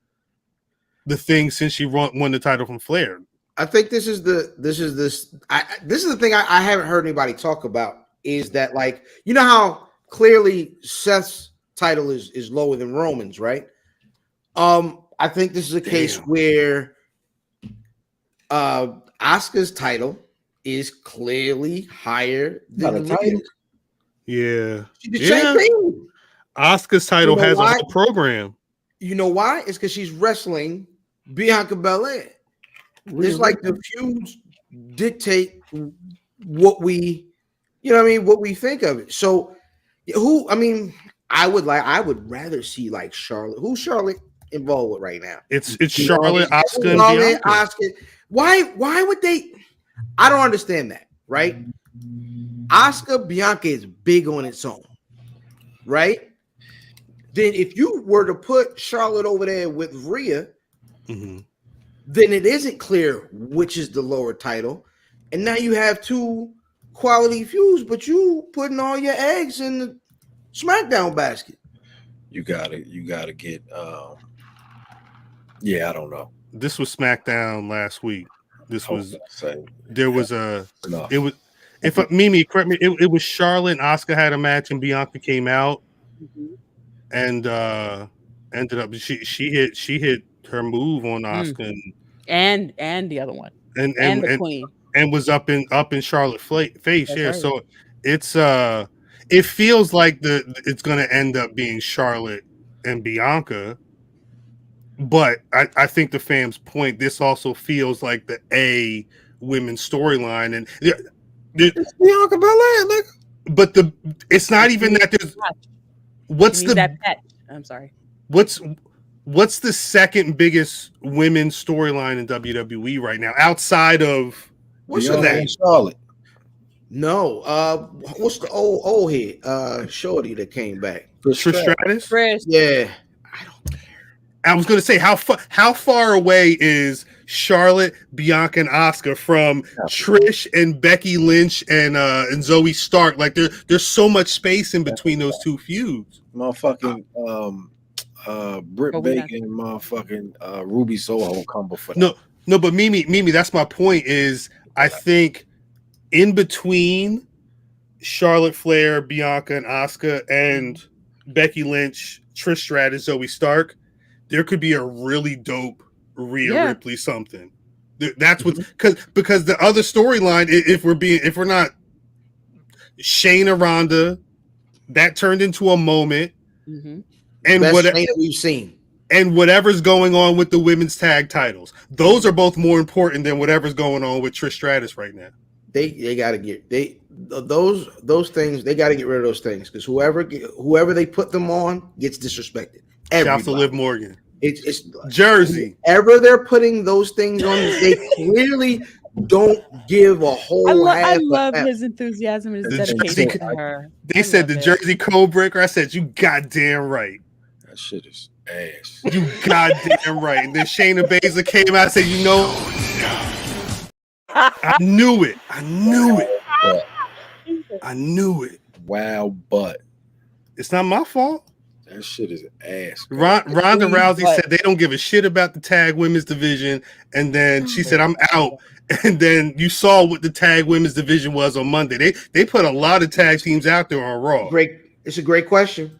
the thing since she won the title from Flair? I think this is the thing I haven't heard anybody talk about is that, like, you know how clearly Seth's title is lower than Roman's, right? I think this is a case where Asuka's title is clearly higher than Rhea's. Yeah. The same thing. Asuka's title has a whole program. You know why? It's because she's wrestling Bianca Belair. It's like the feuds dictate what we, what we think of it. So, I would rather see like Charlotte. Who's Charlotte involved with right now? It's Charlotte, Asuka, and Bianca. Asuka. Why would they? I don't understand that, right? Asuka Bianca is big on its own, right? Then if you were to put Charlotte over there with Rhea, then it isn't clear which is the lower title. And now you have two quality feuds, but you putting all your eggs in the SmackDown basket. You gotta get I don't know. This was SmackDown last week. There was Mimi, correct me, it was Charlotte and Asuka had a match and Bianca came out and ended up she hit her move on Asuka and the other one and the Queen and was up in Charlotte's face. That's right. So it's it feels like it's gonna end up being Charlotte and Bianca. But I think the fans' point, this also feels like the A women's storyline, and it's Bianca Belair, nigga. But it's not even that there's I'm sorry. What's the second biggest women's storyline in WWE right now outside of what's her name? Charlotte. No, what's the old head? Shorty that came back. Trish Stratus? Yeah. I was going to say how far away is Charlotte, Bianca, and Asuka from Trish and Becky Lynch and Zoe Stark? Like there's so much space in between those two feuds. Motherfucking Britt Baker and motherfucking Ruby Soho come before that. No, but Mimi, that's my point. Is I think in between Charlotte Flair, Bianca, and Asuka, and Becky Lynch, Trish Stratus, Zoe Stark, there could be a really dope Rhea Ripley something. That's what because the other storyline, if we're not Shayna Ronda, that turned into a moment, and what we've seen, and whatever's going on with the women's tag titles, those are both more important than whatever's going on with Trish Stratus right now. They got to get those things. They got to get rid of those things because whoever they put them on gets disrespected. Shouts to Liv Morgan. It's Jersey. Whenever they're putting those things on, they clearly don't give a whole. I love his enthusiasm and his dedication to her. They said the Jersey code breaker. I said, you goddamn right. That shit is ass. You goddamn right. And then Shayna Baszler came out and said, I knew it. Wow, but it's not my fault. That shit is ass. Ronda Rousey said they don't give a shit about the tag women's division, and then she said I'm out. And then you saw what the tag women's division was on Monday. They put a lot of tag teams out there on Raw. It's a great question.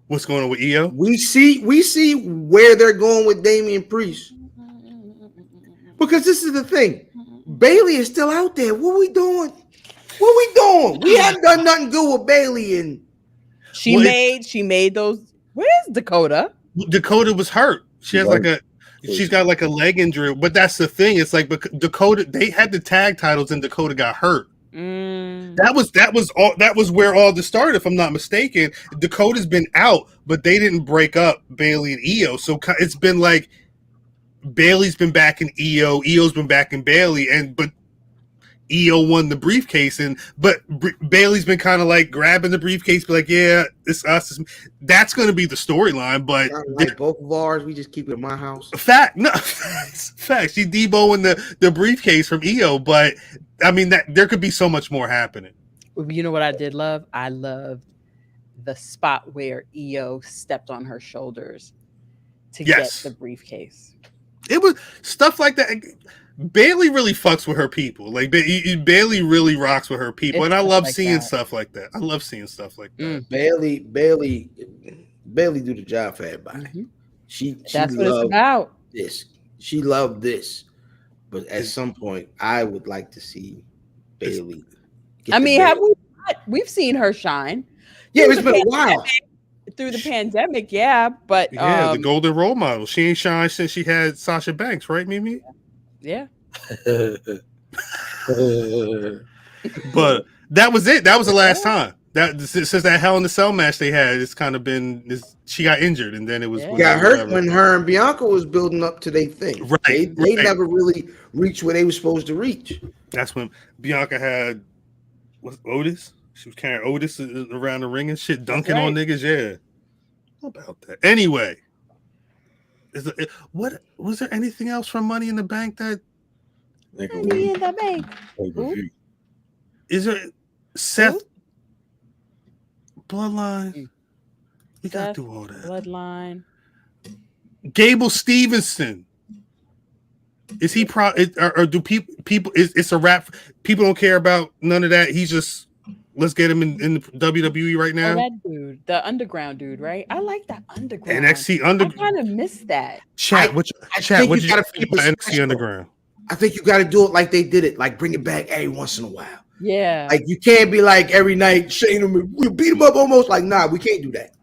What's going on with EO? We see where they're going with Damian Priest. Because this is the thing. Bayley is still out there. What we doing? We haven't done nothing good with Bayley, and she made those. Where's Dakota? Dakota was hurt. She has she's got like a leg injury. But that's the thing. It's like Dakota. They had the tag titles, and Dakota got hurt. That was where all this started, if I'm not mistaken. Dakota's been out, but they didn't break up Bayley and EO. So it's been like Bayley's been back in EO, EO's been back in Bayley, but EO won the briefcase, but Bayley's been kind of like grabbing the briefcase, be like, yeah, it's us. That's going to be the storyline. But like both of ours, we just keep it in my house. Fact. She deboing the briefcase from EO, but I mean that there could be so much more happening. You know what I did love? I loved the spot where EO stepped on her shoulders to get the briefcase. It was stuff like that. Bailey really fucks with her people. Like Bailey really rocks with her people, and I love seeing stuff like that. I love seeing stuff like that. Bailey do the job for everybody. Mm-hmm. She That's what it's about. This. She loved this, but at some point, I would like to see Bailey. I mean, we've seen her shine? Yeah, it's been a while. Through the pandemic, yeah, but the golden role model. She ain't shined since she had Sasha Banks, right, Mimi? Yeah. But that was it. That was the last time. That since that Hell in the Cell match they had, it's kind of been. She got injured, and then it was got hurt when her and Bianca was building up to their thing. Right, they never really reached where they were supposed to reach. That's when Bianca had Otis. She was carrying Otis around the ring and shit, dunking on niggas. Yeah, how about that? Anyway, what was there anything else from Money in the Bank that? Money in the Bank. Is there Seth? Bloodline. We gotta do all that. Bloodline. Gable Stevenson. Is he or do people? It's a rap. People don't care about none of that. He's just. Let's get him in the WWE right now. Oh, that dude, the underground dude, right? I like that underground. NXT Underground. I kind of miss that. What you gotta think about NXT Underground? I think you got to do it like they did it, like bring it back every once in a while. Yeah, like you can't be like every night Shane him, we beat him up almost. Like, nah, we can't do that.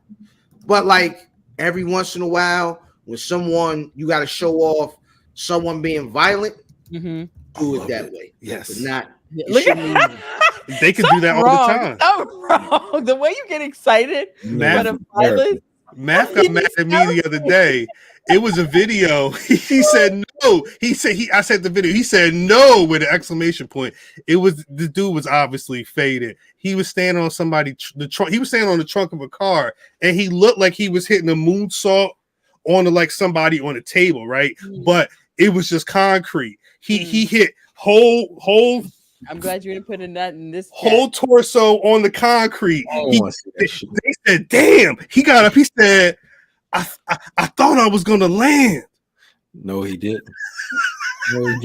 But like every once in a while, when you got to show off someone being violent, do it that way. Yes, but not. Look at they could do that all the time. So wrong. The way you get excited. Math got mad at me the other day. It was a video. He said no. I said the video. He said no with an exclamation point. The dude was obviously faded. He was standing on he was standing on the trunk of a car, and he looked like he was hitting a moonsault on somebody on a table, right? But it was just concrete. He hit whole. I'm glad you didn't put in that in this whole torso on the concrete. They said, "Damn!" He got up. He said, "I thought I was gonna land." No, he didn't.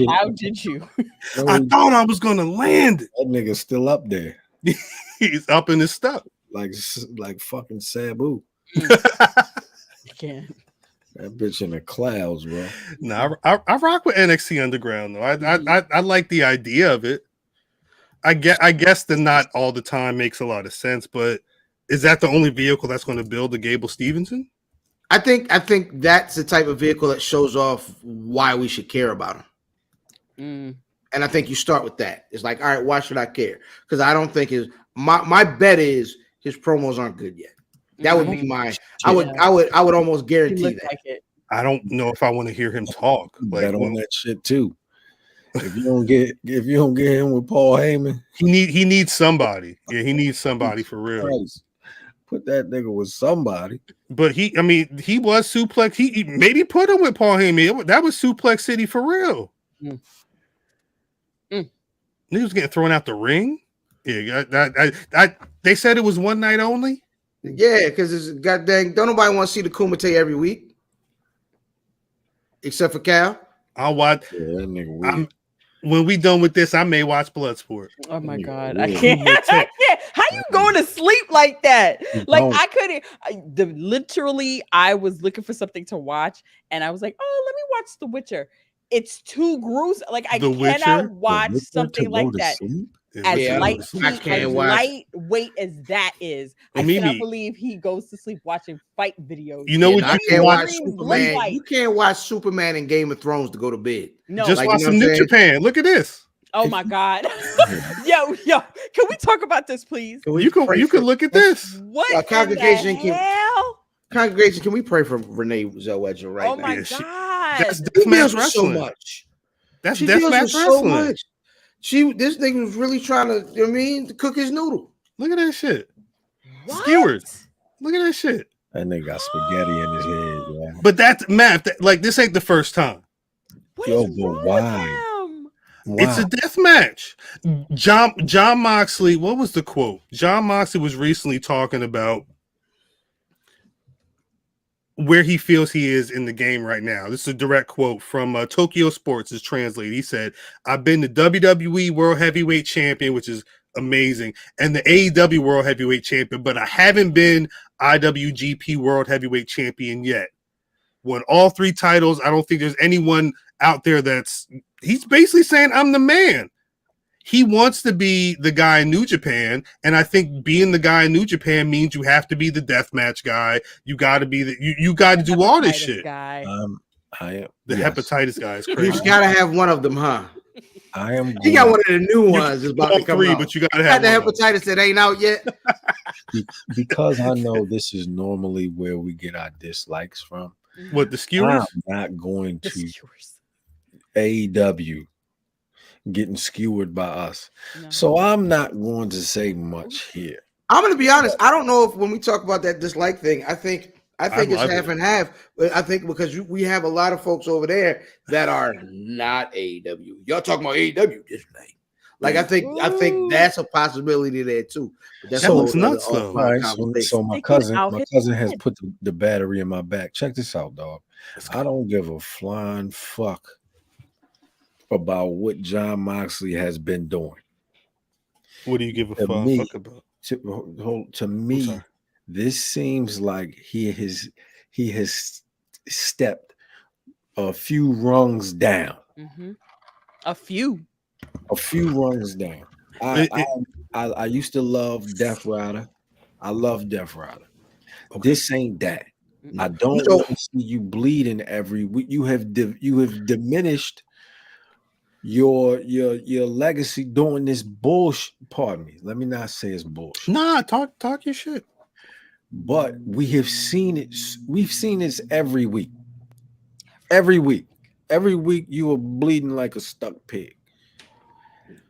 How did you? I thought I was gonna land it. That nigga's still up there. He's up in his stuff, like fucking Sabu. Can't. That bitch in the clouds, bro. No, I rock with NXT Underground though. I like the idea of it. I guess the not all the time makes a lot of sense, but is that the only vehicle that's going to build the Gable Stevenson? I think that's the type of vehicle that shows off why we should care about him. And I think you start with that. It's like, all right, why should I care? Because I don't think my bet is his promos aren't good yet. That would be my. I would almost guarantee that. Like it. I don't know if I want to hear him talk. Bet on that shit too. If you don't get him with Paul Heyman, he needs somebody. Yeah, he needs somebody for real. Christ. Put that nigga with somebody. But he was Suplex. He maybe put him with Paul Heyman. That was Suplex City for real. He was getting thrown out the ring. Yeah, they said it was one night only. Yeah, because it's goddamn. Don't nobody want to see the Kumite every week, except for Cal. I'll watch. Yeah, that nigga weird. When we done with this, I may watch Bloodsport. Oh my God, I can't. I can't. How you going to sleep like that? Like I couldn't. Literally, I was looking for something to watch, and I was like, "Oh, let me watch The Witcher." It's too gruesome. Like I cannot watch something like that. As lightweight as that is, I cannot believe he goes to sleep watching fight videos. You know what? I can't watch Superman. You can't watch Superman and Game of Thrones to go to bed. No, just watch some New Japan. Look at this. Oh my God. yo, can we talk about this, please? You can look at this. What congregation Congregation, can we pray for Renee Zellweger right now? Oh my God. That's deathmatch wrestling. So much. That's deathmatch wrestling. This nigga was really trying to, you know what I mean, to cook his noodle. Look at that shit. Skewered. Look at that shit. That nigga got spaghetti in his head. Yeah. But that's math. This ain't the first time. Why? It's a death match. Jon Moxley, what was the quote? Jon Moxley was recently talking about where he feels he is in the game right now. This is a direct quote from Tokyo Sports is translated. He said, "I've been the WWE World Heavyweight Champion, which is amazing, and the AEW World Heavyweight Champion, but I haven't been IWGP World Heavyweight Champion yet. Won all 3 titles. I don't think there's anyone out there he's basically saying I'm the man." He wants to be the guy in New Japan, and I think being the guy in New Japan means you have to be the deathmatch guy. You got to be you got to do all this shit. Guy. Hepatitis guy is crazy. You got to have one of them, huh? I am. You got one of the new ones. It's about to come 3, out. but you got to have the hepatitis that ain't out yet. Because I know this is normally where we get our dislikes from. What, the skewers? I'm not going to AEW getting skewered by us. No. So I'm not going to say much here. I'm going to be honest. I don't know if when we talk about that dislike thing, I think it's half and half. But I think because we have a lot of folks over there that are not AEW. Y'all talking about AEW dislike. Like I think that's a possibility there too. But that's looks nuts though. Right, so my cousin has put the battery in my back. Check this out, dog. I don't give a flying fuck about what Jon Moxley has been doing. What do you give a fuck about? To me, this seems like he has stepped a few rungs down. Mm-hmm. A few rungs down. I used to love Death Rider. I love Death Rider. Okay. This ain't that. I don't want to see you bleeding every week. You have diminished your legacy doing this bullshit. Pardon me. Let me not say it's bullshit. Nah, talk your shit. But we have seen it. We've seen this every week. Every week you are bleeding like a stuck pig.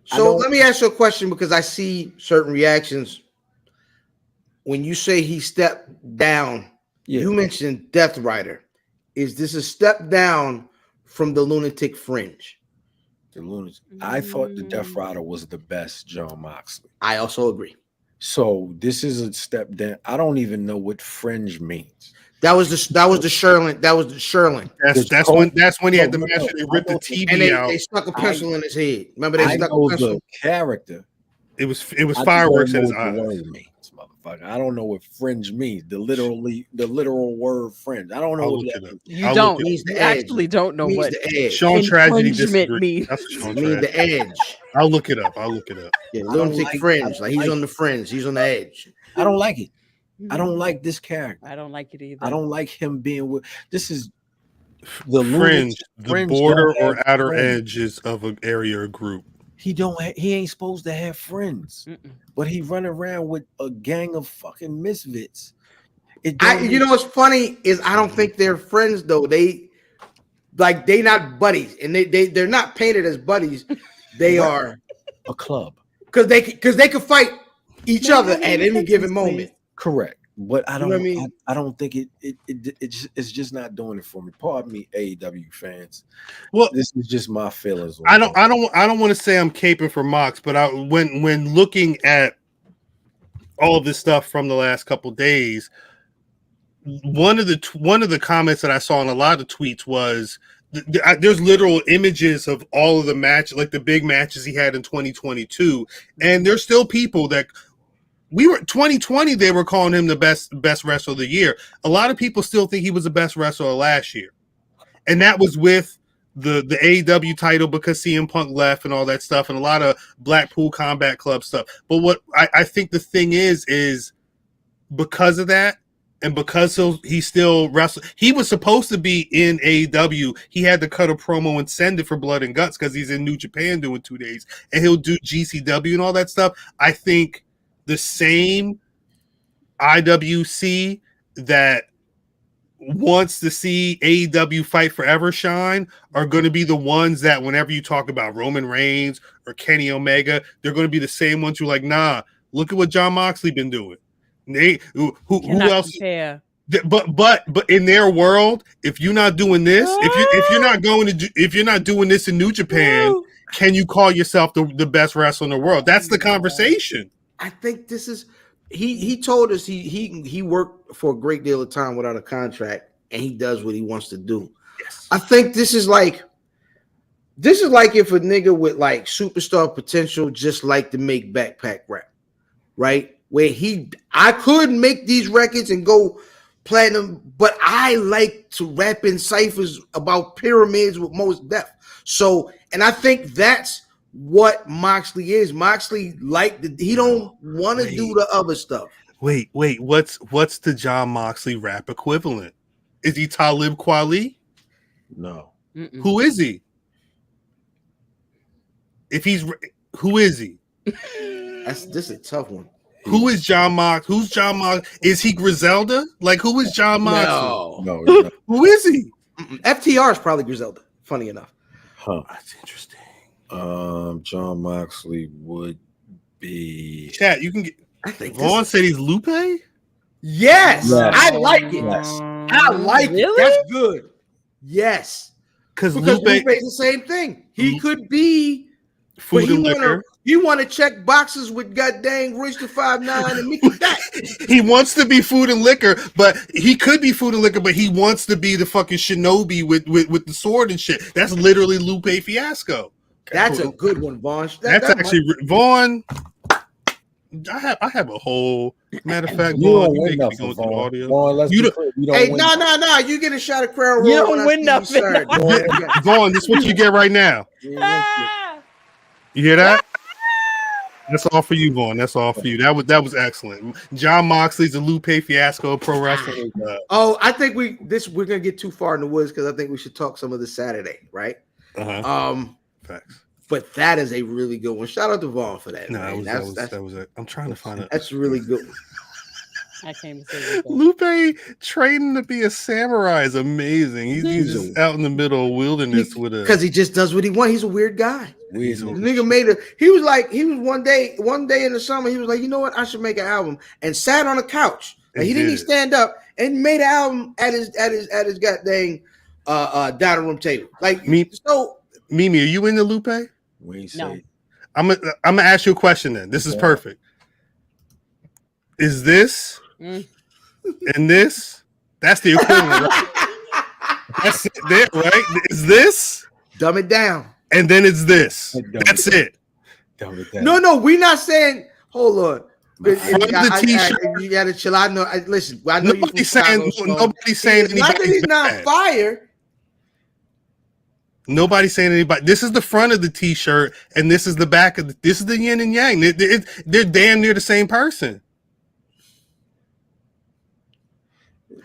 So let me ask you a question because I see certain reactions. When you say he stepped down, you mentioned Death Rider. Is this a step down from the Lunatic Fringe? The Lunatic. I thought the Death Rider was the best Jon Moxley. I also agree. So this is a step down. I don't even know what fringe means. That was the Sherlin. That was the Sherlin. That's when he had the match where they ripped the TV out. They stuck a pencil in his head. Remember they stuck a pencil. The character. It was fireworks in his eyes. Motherfucker. I don't know what fringe means. The literal word fringe. I don't know what that means. You don't. You actually don't know what Sean Tragedy disagrees. means. That's Sean Tragedy. The edge. I'll look it up. Yeah, Lunatic Fringe. Like he's on the fringe. He's on the edge. I don't like it. I don't like this character. I don't like it either. I don't like him being with. This is the fringe, the border or outer edges of an area or group. He ain't supposed to have friends, but he run around with a gang of fucking misfits. You know what's funny is I don't think they're friends though. They not buddies, and they're not painted as buddies. They are a club because they could fight each other at any given moment. Correct, but I don't. I don't think it's just not doing it for me. Pardon me, AEW fans. Well, this is just my feelings. I don't want to say I'm caping for Mox, but when looking at all of this stuff from the last couple days, one of the comments that I saw in a lot of tweets was there's literal images of all of the matches, like the big matches he had in 2022, and there's still people that. We were 2020. They were calling him the best wrestler of the year. A lot of people still think he was the best wrestler last year, and that was with the AEW title because CM Punk left and all that stuff, and a lot of Blackpool Combat Club stuff. But what I think the thing is because of that, and because he still wrestled, he was supposed to be in AEW. He had to cut a promo and send it for Blood and Guts because he's in New Japan doing 2 days, and he'll do GCW and all that stuff. I think. The same IWC that wants to see AEW Fight Forever shine are going to be the ones that whenever you talk about Roman Reigns or Kenny Omega, they're going to be the same ones who are like, nah, look at what Jon Moxley been doing. Who else? Compare. But in their world, if you're not doing this, if you're not doing this in New Japan, can you call yourself the best wrestler in the world? That's the conversation. I think this is he told us he worked for a great deal of time without a contract and he does what he wants to do. Yes. I think this is like if a nigga with like superstar potential just like to make backpack rap, right? Where I could make these records and go platinum, but I like to rap in ciphers about pyramids with most depth. So, and I think that's what Moxley is. Moxley he don't want to do the other stuff. Wait, what's the Jon Moxley rap equivalent? Is he Talib Kweli? No. Mm-mm. Who is he? Who is he? This is a tough one. Who is Jon Mox? Who's Jon Mox? Is he Griselda? Like, who is Jon Moxley? No. Who is he? FTR is probably Griselda. Funny enough. Huh. That's interesting. Jon Moxley would be. Chat, you can get. I think Vaughn said he's Lupe. Yes, I like it. Yes. I like Really? it. That's good. Yes, Because Lupe's Lupe the same thing. He could be food and liquor. You want to check boxes with goddamn Rich the 5'9" and Mickey That. He wants to be food and liquor, but he could be food and liquor, but he wants to be the fucking shinobi with the sword and shit. That's literally Lupe Fiasco. That's a good one, Vaughn. That's actually Vaughn. I have a whole matter of fact. You Vaughn, don't win nothing, Vaughn. Vaughn, you hey, no. You get a shot of Crown Royal. You don't win nothing. Vaughn, this is what you get right now. You hear that? That's all for you, Vaughn. That's all for you. That was excellent. Jon Moxley's a Lupe Fiasco of pro wrestling. I think we're gonna get too far in the woods because I think we should talk some of the Saturday, right? Facts. But that is a really good one. Shout out to Vaughn for that. No, man. that was it. I'm trying to find it. That's really good. I can't even say Lupe training to be a samurai is amazing. He's just out in the middle of wilderness because he just does what he wants. He's a weird guy. The nigga he was one day in the summer, he was like, you know what? I should make an album, and sat on a couch. And he didn't even stand up and made an album at his goddamn dining room table. Like Mimi, are you into Lupe? No. I'm gonna ask you a question then. This is perfect. Is this and this? That's the equivalent, right? That's it, right? Is this? Dumb it down. And then it's this. That's it. No, we're not saying. Hold on. The t-shirt. You gotta chill. I know. Listen, I know nobody's saying not that he's not fire. Nobody's saying anybody. This is the front of the t-shirt, and this is the back of this is the yin and yang. They're damn near the same person.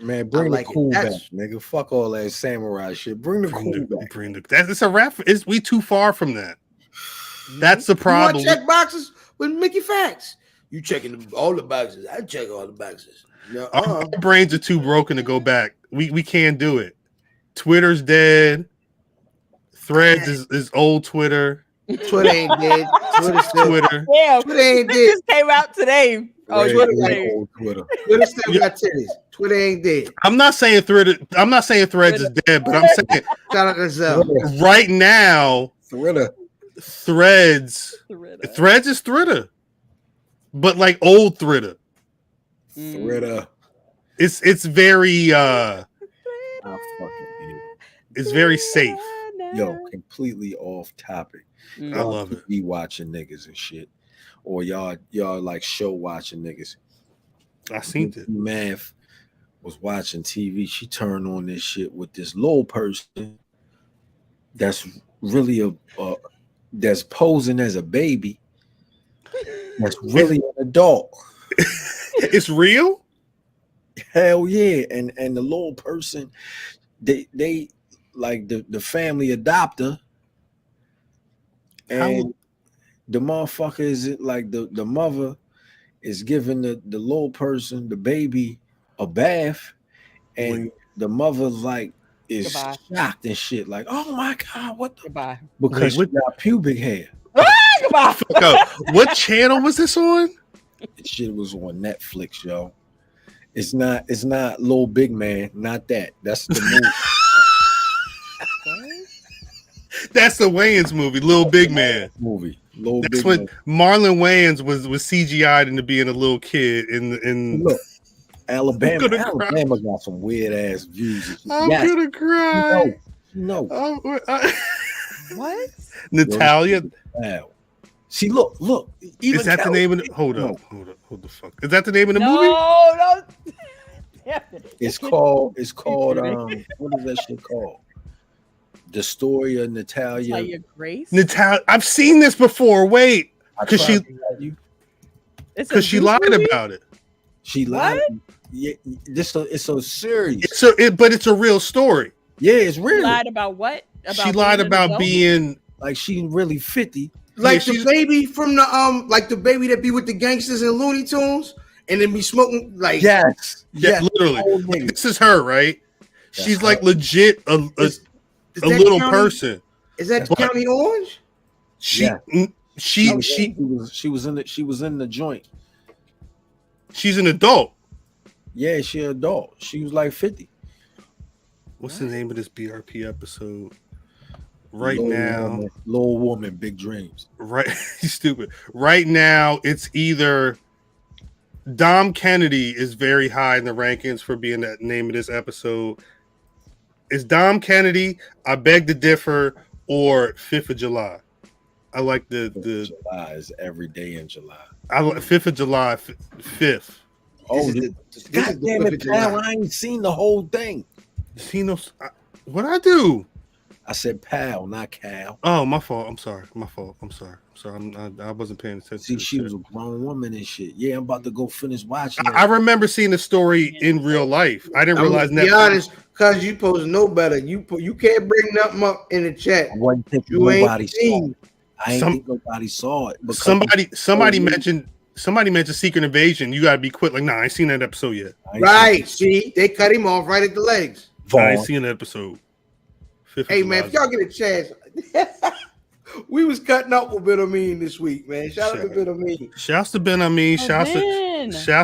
Man, bring the cool back, nigga. Fuck all that samurai shit. Bring the cool back. That's a rap. We too far from that. That's the problem. You want check boxes with Mickey Facts? You checking all the boxes? I check all the boxes. No, our brains are too broken to go back. We can't do it. Twitter's dead. Threads is old Twitter. Twitter ain't dead. Twitter's still Twitter. Damn, Twitter ain't dead. Just came out today. Oh, Twitter still got titties. Twitter ain't dead. I'm not saying Threads is dead, but I'm saying shout out to Zell. Right now, Threads is Twitter, but like old Twitter. It's very it's very safe. Yo, completely off topic. I love it. Be watching niggas and shit, or y'all like show watching niggas. I seen it. Math was watching TV. She turned on this shit with this little person that's really that's posing as a baby. That's really an adult. It's real? Hell yeah. And the little person, they like the family adopter. And the motherfucker is like the mother is giving the little person, the baby, a bath, and the mother like is shocked and shit, like, oh my god, what the because she got pubic hair. What channel was this on? This shit was on Netflix, yo. It's not Lil Big Man, not that. That's the movie. That's the Wayans movie, Lil Big Man movie. That's when Marlon Wayans was CGI'd into being a little kid in Look, Alabama got some weird ass views. I'm gonna cry. No. What? Natalia. Wow. See, look. Even Is that the name of the? Hold up. Hold the fuck. Is that the name of the movie? No. It's called. What is that shit called? The story of Natalia. Grace. Natalia. I've seen this before. Wait, because she lied about it. She lied. Yeah, it's so serious. But it's a real story. Yeah, it's real. She lied about what? She lied about being like she really 50. Like the baby from the like the baby that be with the gangsters and Looney Tunes, and then be smoking like yes, literally. Like, this is her, right? That's she's like legit a little person. Is that County Orange? She was in the joint. She's an adult. Yeah, she's an adult. She was like 50. What's the name of this BRP episode? Little woman, big dreams. Right, stupid. Right now, it's either Dom Kennedy is very high in the rankings for being the name of this episode. Is Dom Kennedy, I Beg to Differ, or 5th of July? I like the July is every day in July. I like 5th of July, 5th. Oh, God damn it, pal! I ain't seen the whole thing. What I do? I said pal, not Cal. Oh, my fault. I'm sorry. I'm sorry. I wasn't paying attention. See, she was a grown woman and shit. Yeah, I'm about to go finish watching. I remember seeing the story in real life. I didn't realize that. Be honest, cause you supposed to know better. You can't bring nothing up in the chat. I wasn't thinking nobody saw it. I ain't think nobody saw it. Somebody mentioned Secret Invasion. You gotta be quick. Like, nah, I ain't seen that episode yet. Right? See, they cut him off right at the legs. I ain't seen that episode. Hey man, if y'all get a chance, we was cutting up with Ben Amin this week, man. Shout out to Ben Amin. Shouts to Ben Amin. Shouts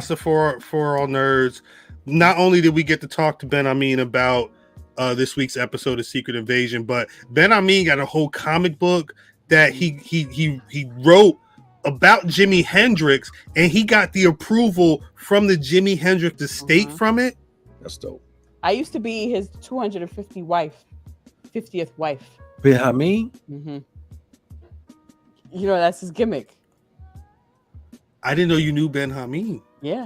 to for all nerds. Not only did we get to talk to Ben Amin about this week's episode of Secret Invasion, but Ben Amin got a whole comic book that he wrote about Jimi Hendrix, and he got the approval from the Jimi Hendrix estate from it. That's dope. I used to be his 250th wife. Ben Amin? Mm-hmm. You know, that's his gimmick. I didn't know you knew Ben Amin. Yeah.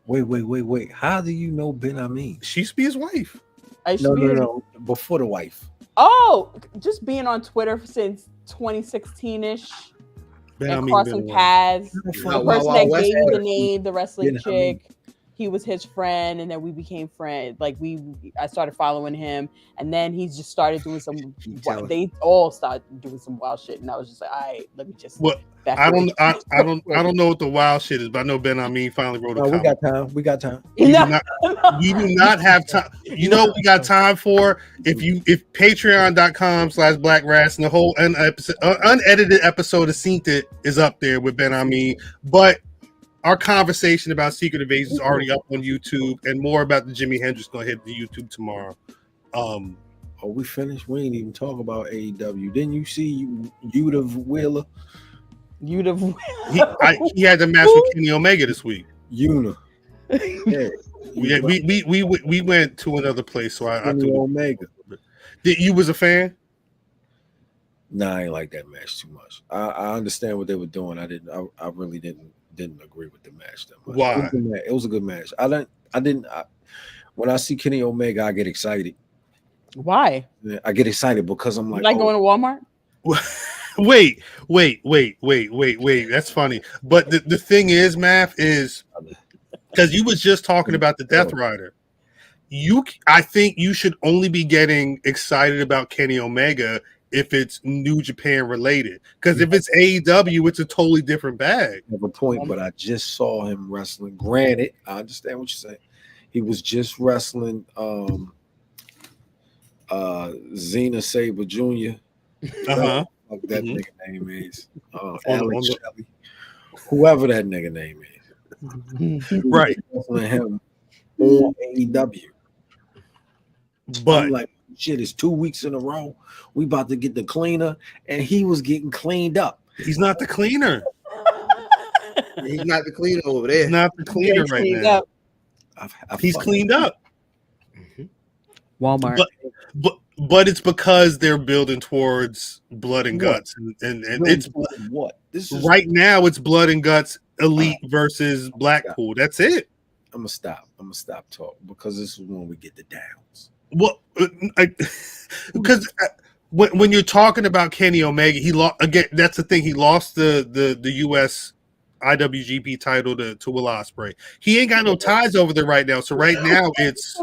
Wait. How do you know Ben Amin? She used to be his wife. No. Before the wife. Oh, just being on Twitter since 2016-ish. And crossing paths. The person that gave you the name, the wrestling chick. He was his friend, and then we became friends. Like I started following him, and then he just started doing some. They all started doing some wild shit, and I was just like, "All right, let me just." Well, I don't know what the wild shit is, but I know Ben Amin finally wrote a comic. We got time. We do not have time. You know what we got time for? If patreon.com/Black Rasslin, the whole unedited episode of Seen It is up there with Ben Amin, but our conversation about Secret Invasion is already up on YouTube, and more about the Jimi Hendrix gonna hit the YouTube tomorrow. We finished? We ain't even talk about AEW. Didn't you see Yuta Wheeler? He had the match with Kenny Omega this week. Yuna. Yeah. We went to another place, so I Kenny Omega. You was a fan? Nah, I ain't like that match too much. I understand what they were doing. I really didn't agree with the match that much. Why? It was a good match. When I see Kenny Omega, I get excited. Why? I get excited because I'm like, going to Walmart? Wait. That's funny. But the thing is, Math, is because you was just talking about the Death Rider. I think you should only be getting excited about Kenny Omega if it's New Japan related. Because if it's AEW, it's a totally different bag. I have a point, but I just saw him wrestling. Granted, I understand what you're saying. He was just wrestling Xena Sabre Jr. Uh-huh. That nigga name is. Alex Shelley. Whoever that nigga name is. Right. Wrestling him on AEW. But I'm like, shit, it's 2 weeks in a row. We about to get the cleaner, and he was getting cleaned up. He's not the cleaner. He's not the cleaner over there. He's not the cleaner right now. He's cleaned up. Walmart. But it's because they're building towards blood and guts, and it's what this is right now. It's blood and guts, Elite versus Blackpool. That's it. I'm gonna stop talking because this is when we get the downs. Well, because when you're talking about Kenny Omega, he lost again. That's the thing. He lost the U.S. IWGP title to Will Ospreay. He ain't got no ties over there right now. So right now it's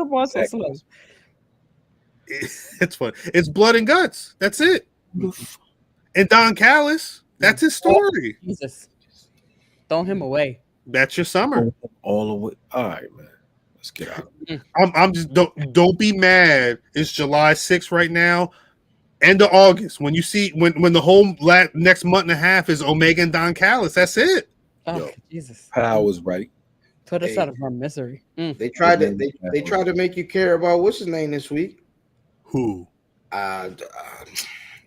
fun. It's blood and guts. That's it. And Don Callis, that's his story. Jesus, throw him away. That's your summer. All of it. All right, man. Let's get out. I'm just don't be mad. It's July 6th right now. End of August. When you see when the whole next month and a half is Omega and Don Callis. That's it. Oh, Jesus. Powell was right. Put us out of our misery. They tried to make you care about what's his name this week. Who?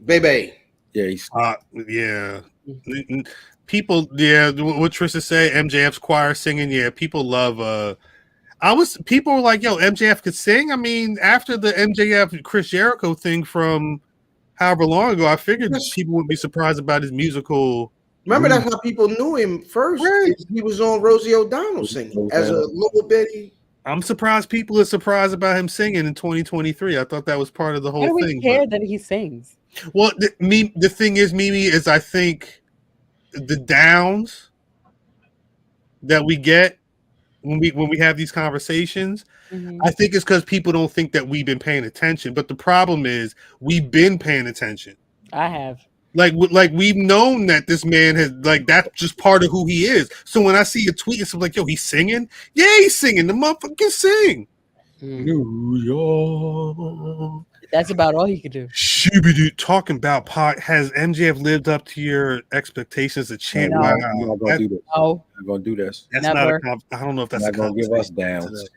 Baby. Yeah, he's yeah. People, yeah, what Trisha say, MJF's choir singing, yeah, people love people were like, yo, MJF could sing. I mean, after the MJF Chris Jericho thing from however long ago, I figured people wouldn't be surprised about his musical. Remember, that's how people knew him first. Right. He was on Rosie O'Donnell singing as a little bitty. I'm surprised people are surprised about him singing in 2023. I thought that was part of the whole Why do thing. we care that he sings? Well, the thing is, Mimi, is I think the downs that we get when we have these conversations, I think it's because people don't think that we've been paying attention. But the problem is we've been paying attention. I have. Like we've known that this man has, like, that's just part of who he is. So when I see a tweet, it's like, yo, he's singing. Yeah, he's singing. The motherfucker can sing. New York. That's about all he could do. Shooby talking about pot. Has MJF lived up to your expectations? A chant? No. Wow. I'm not gonna do this. No. I'm gonna do this. That's Never. not I don't know if that's not a gonna give us conversation downs.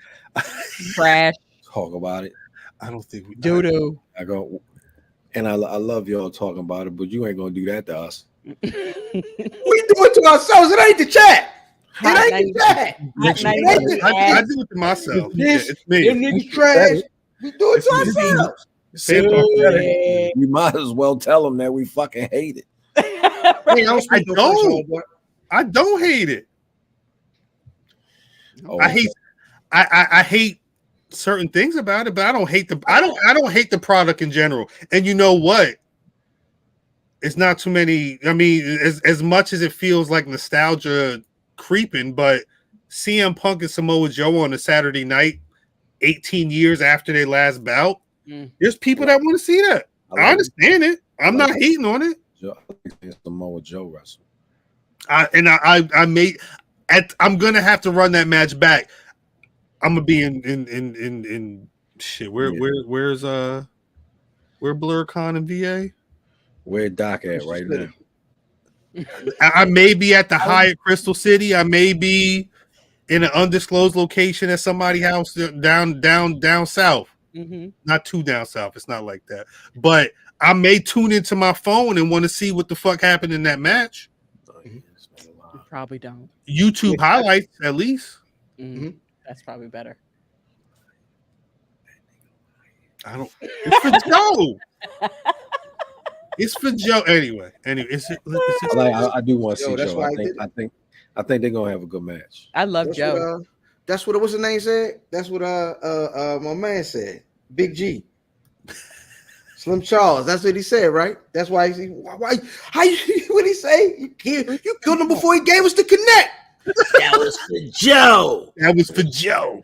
Trash. Talk about it. I don't think we Doo doo. I go, and I love y'all talking about it, but you ain't gonna do that to us. We do it to ourselves. It ain't the chat. It ain't the chat. I do it to myself. This, it's me. them niggas trash. We do it to ourselves. You might as well tell them that we fucking hate it. I don't hate it. Oh, I hate certain things about it, but I don't hate the product in general. And you know what? It's not too many. I mean, as much as it feels like nostalgia creeping, but CM Punk and Samoa Joe on a Saturday night, 18 years after their last bout, there's people that want to see that. I understand it. I'm not hating on it. Samoa Joe wrestle. I'm gonna have to run that match back. I'm gonna be in shit. Where's BlurCon in VA? Where Doc at right now? I may be at the Hyatt Crystal City. I may be in an undisclosed location at somebody's house down south. Not too down south. It's not like that. But I may tune into my phone and want to see what the fuck happened in that match. You probably don't. YouTube highlights, at least. That's probably better. I don't. It's for Joe. It's for Joe. Anyway, I do want to see that's Joe. why I think they're gonna have a good match. I love Joe. That's what what's the name said. That's what my man said. Big G. Slim Charles. That's what he said, right? That's why what he say? You killed him before he gave us the connect. That was for Joe.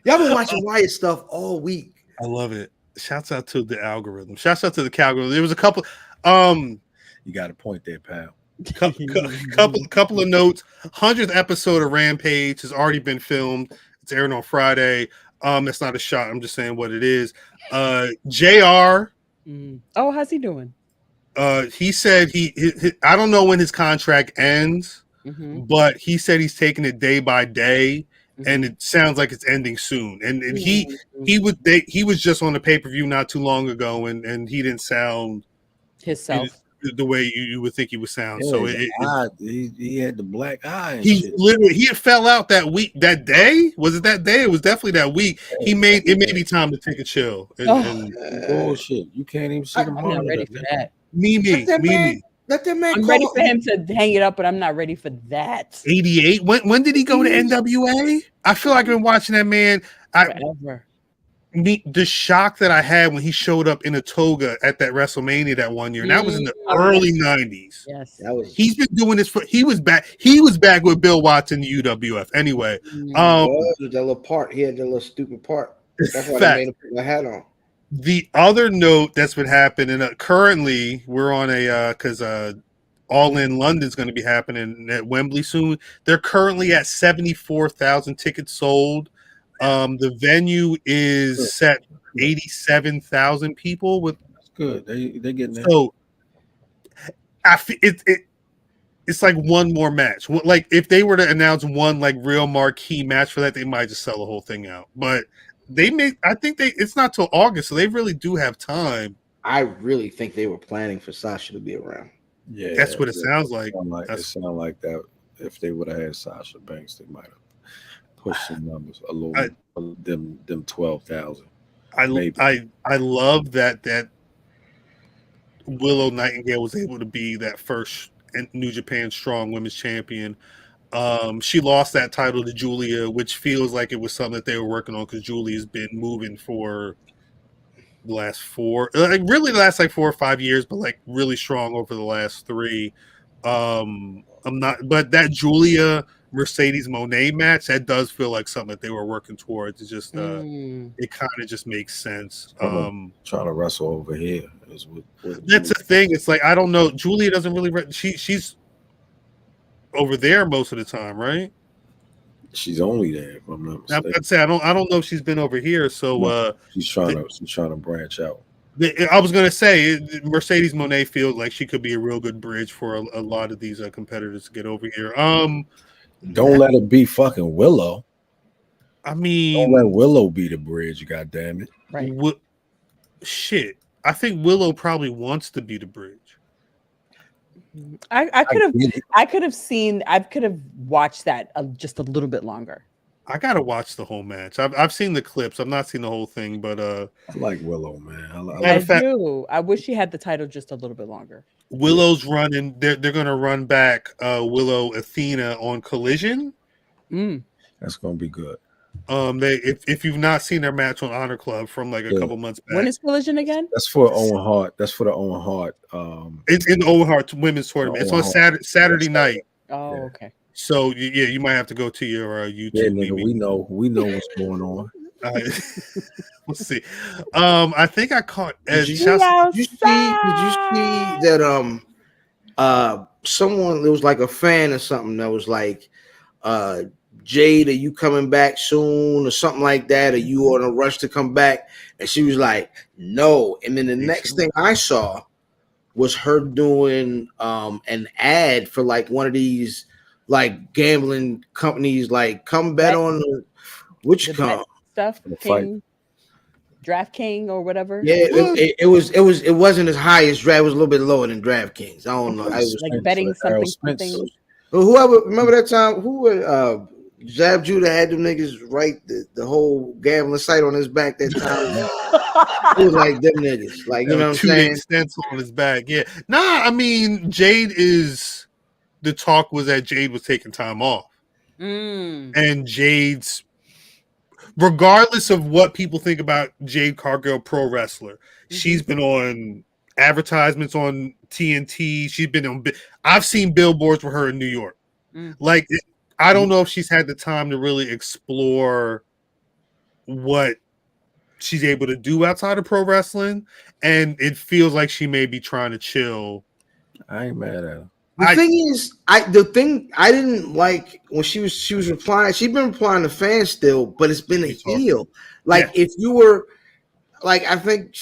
Y'all been watching Wyatt stuff all week. I love it. Shouts out to the algorithm. Shouts out to the algorithm. There was a couple. You got a point there, pal. Couple of notes. 100th episode of Rampage has already been filmed. It's airing on Friday. It's not a shot. I'm just saying what it is. JR. Oh, how's he doing? He said he I don't know when his contract ends, but he said he's taking it day by day, and it sounds like it's ending soon. And he was just on the pay-per-view not too long ago, and he didn't sound himself. the way you would think he would sound. Yeah, So he had the black eye. And he shit. literally he had fell out that week. That day was it? That day it was definitely that week. It may be time to take a chill. And bullshit. You can't even see the I'm not ready for that. Me. Let that man. I'm ready for him to hang it up, but I'm not ready for that. 88. When did he go to NWA? I feel like I've been watching that man. Forever. The shock that I had when he showed up in a toga at that WrestleMania that one year, and that was in the early 90s. Yes, he's been doing this he was back with Bill Watts in the UWF anyway. That little part, he had that little stupid part. That's why they made him put the hat on. The other note that's been happening currently, we're on a because All In London's going to be happening at Wembley soon. They're currently at 74,000 tickets sold. The venue is set 87,000 people. That's good. They getting there. So it's like one more match. Like if they were to announce one like real marquee match for that, they might just sell the whole thing out. But I think it's not till August, so they really do have time. I really think they were planning for Sasha to be around. Yeah, that's what it sounds like. It sounds like that. If they would have had Sasha Banks, they might have pushed some numbers a little. Them 12,000. I love that Willow Nightingale was able to be that first New Japan Strong Women's Champion. She lost that title to Julia, which feels like it was something that they were working on because Julia's been moving for the last 4 or 5 years, but like really strong over the last 3. But that Julia Mercedes Moné match, that does feel like something that they were working towards. It's just it kind of just makes sense. Trying to wrestle over here is what that's the thing. It's like I don't know. Julia doesn't really. She's over there most of the time, right? She's only there. If I'm not mistaken. I'd say I don't know if she's been over here. So she's trying to branch out. I was gonna say Mercedes Moné feels like she could be a real good bridge for a lot of these competitors to get over here. Don't let it be fucking Willow. I mean, don't let Willow be the bridge. God damn it! Right? Shit, I think Willow probably wants to be the bridge. I could have watched that just a little bit longer. I gotta watch the whole match. I've seen the clips. I've not seen the whole thing, but I like Willow, man. I do. I wish she had the title just a little bit longer. Willow's running. They're gonna run back Willow Athena on Collision. That's gonna be good. If you've not seen their match on Honor Club from like a couple months back. When is Collision again? That's for Owen Hart. That's for the Owen Hart. It's in the Owen Hart women's tournament. It's on Saturday night. Oh, okay. So yeah, you might have to go to your YouTube. Yeah, nigga, we know what's going on. We'll see. I think I caught. Did you see that? Someone, there was like a fan or something that was like, Jade, are you coming back soon or something like that? Are you on a rush to come back? And she was like, no. And then the next thing I saw was her doing an ad for like one of these like gambling companies, like come bet on which stuff, King, DraftKings or whatever. Yeah, it wasn't as high as Draft. It was a little bit lower than DraftKings. I don't know. I was like betting something. Whoever remember that time? Who Zab Judah had them niggas write the whole gambling site on his back that time. It was like them niggas, like, you know what I'm saying? Stencil on his back. Yeah. Nah, I mean, Jade is. The talk was that Jade was taking time off, and Jade's, regardless of what people think about Jade Cargill, pro wrestler, she's been on advertisements on TNT. She's been on. I've seen billboards with her in New York. Like, I don't know if she's had the time to really explore what she's able to do outside of pro wrestling, and it feels like she may be trying to chill. I ain't mad at her. The thing is, I didn't like when she was replying. She's been replying to fans still, but it's been a heel. Like, if you were like, I think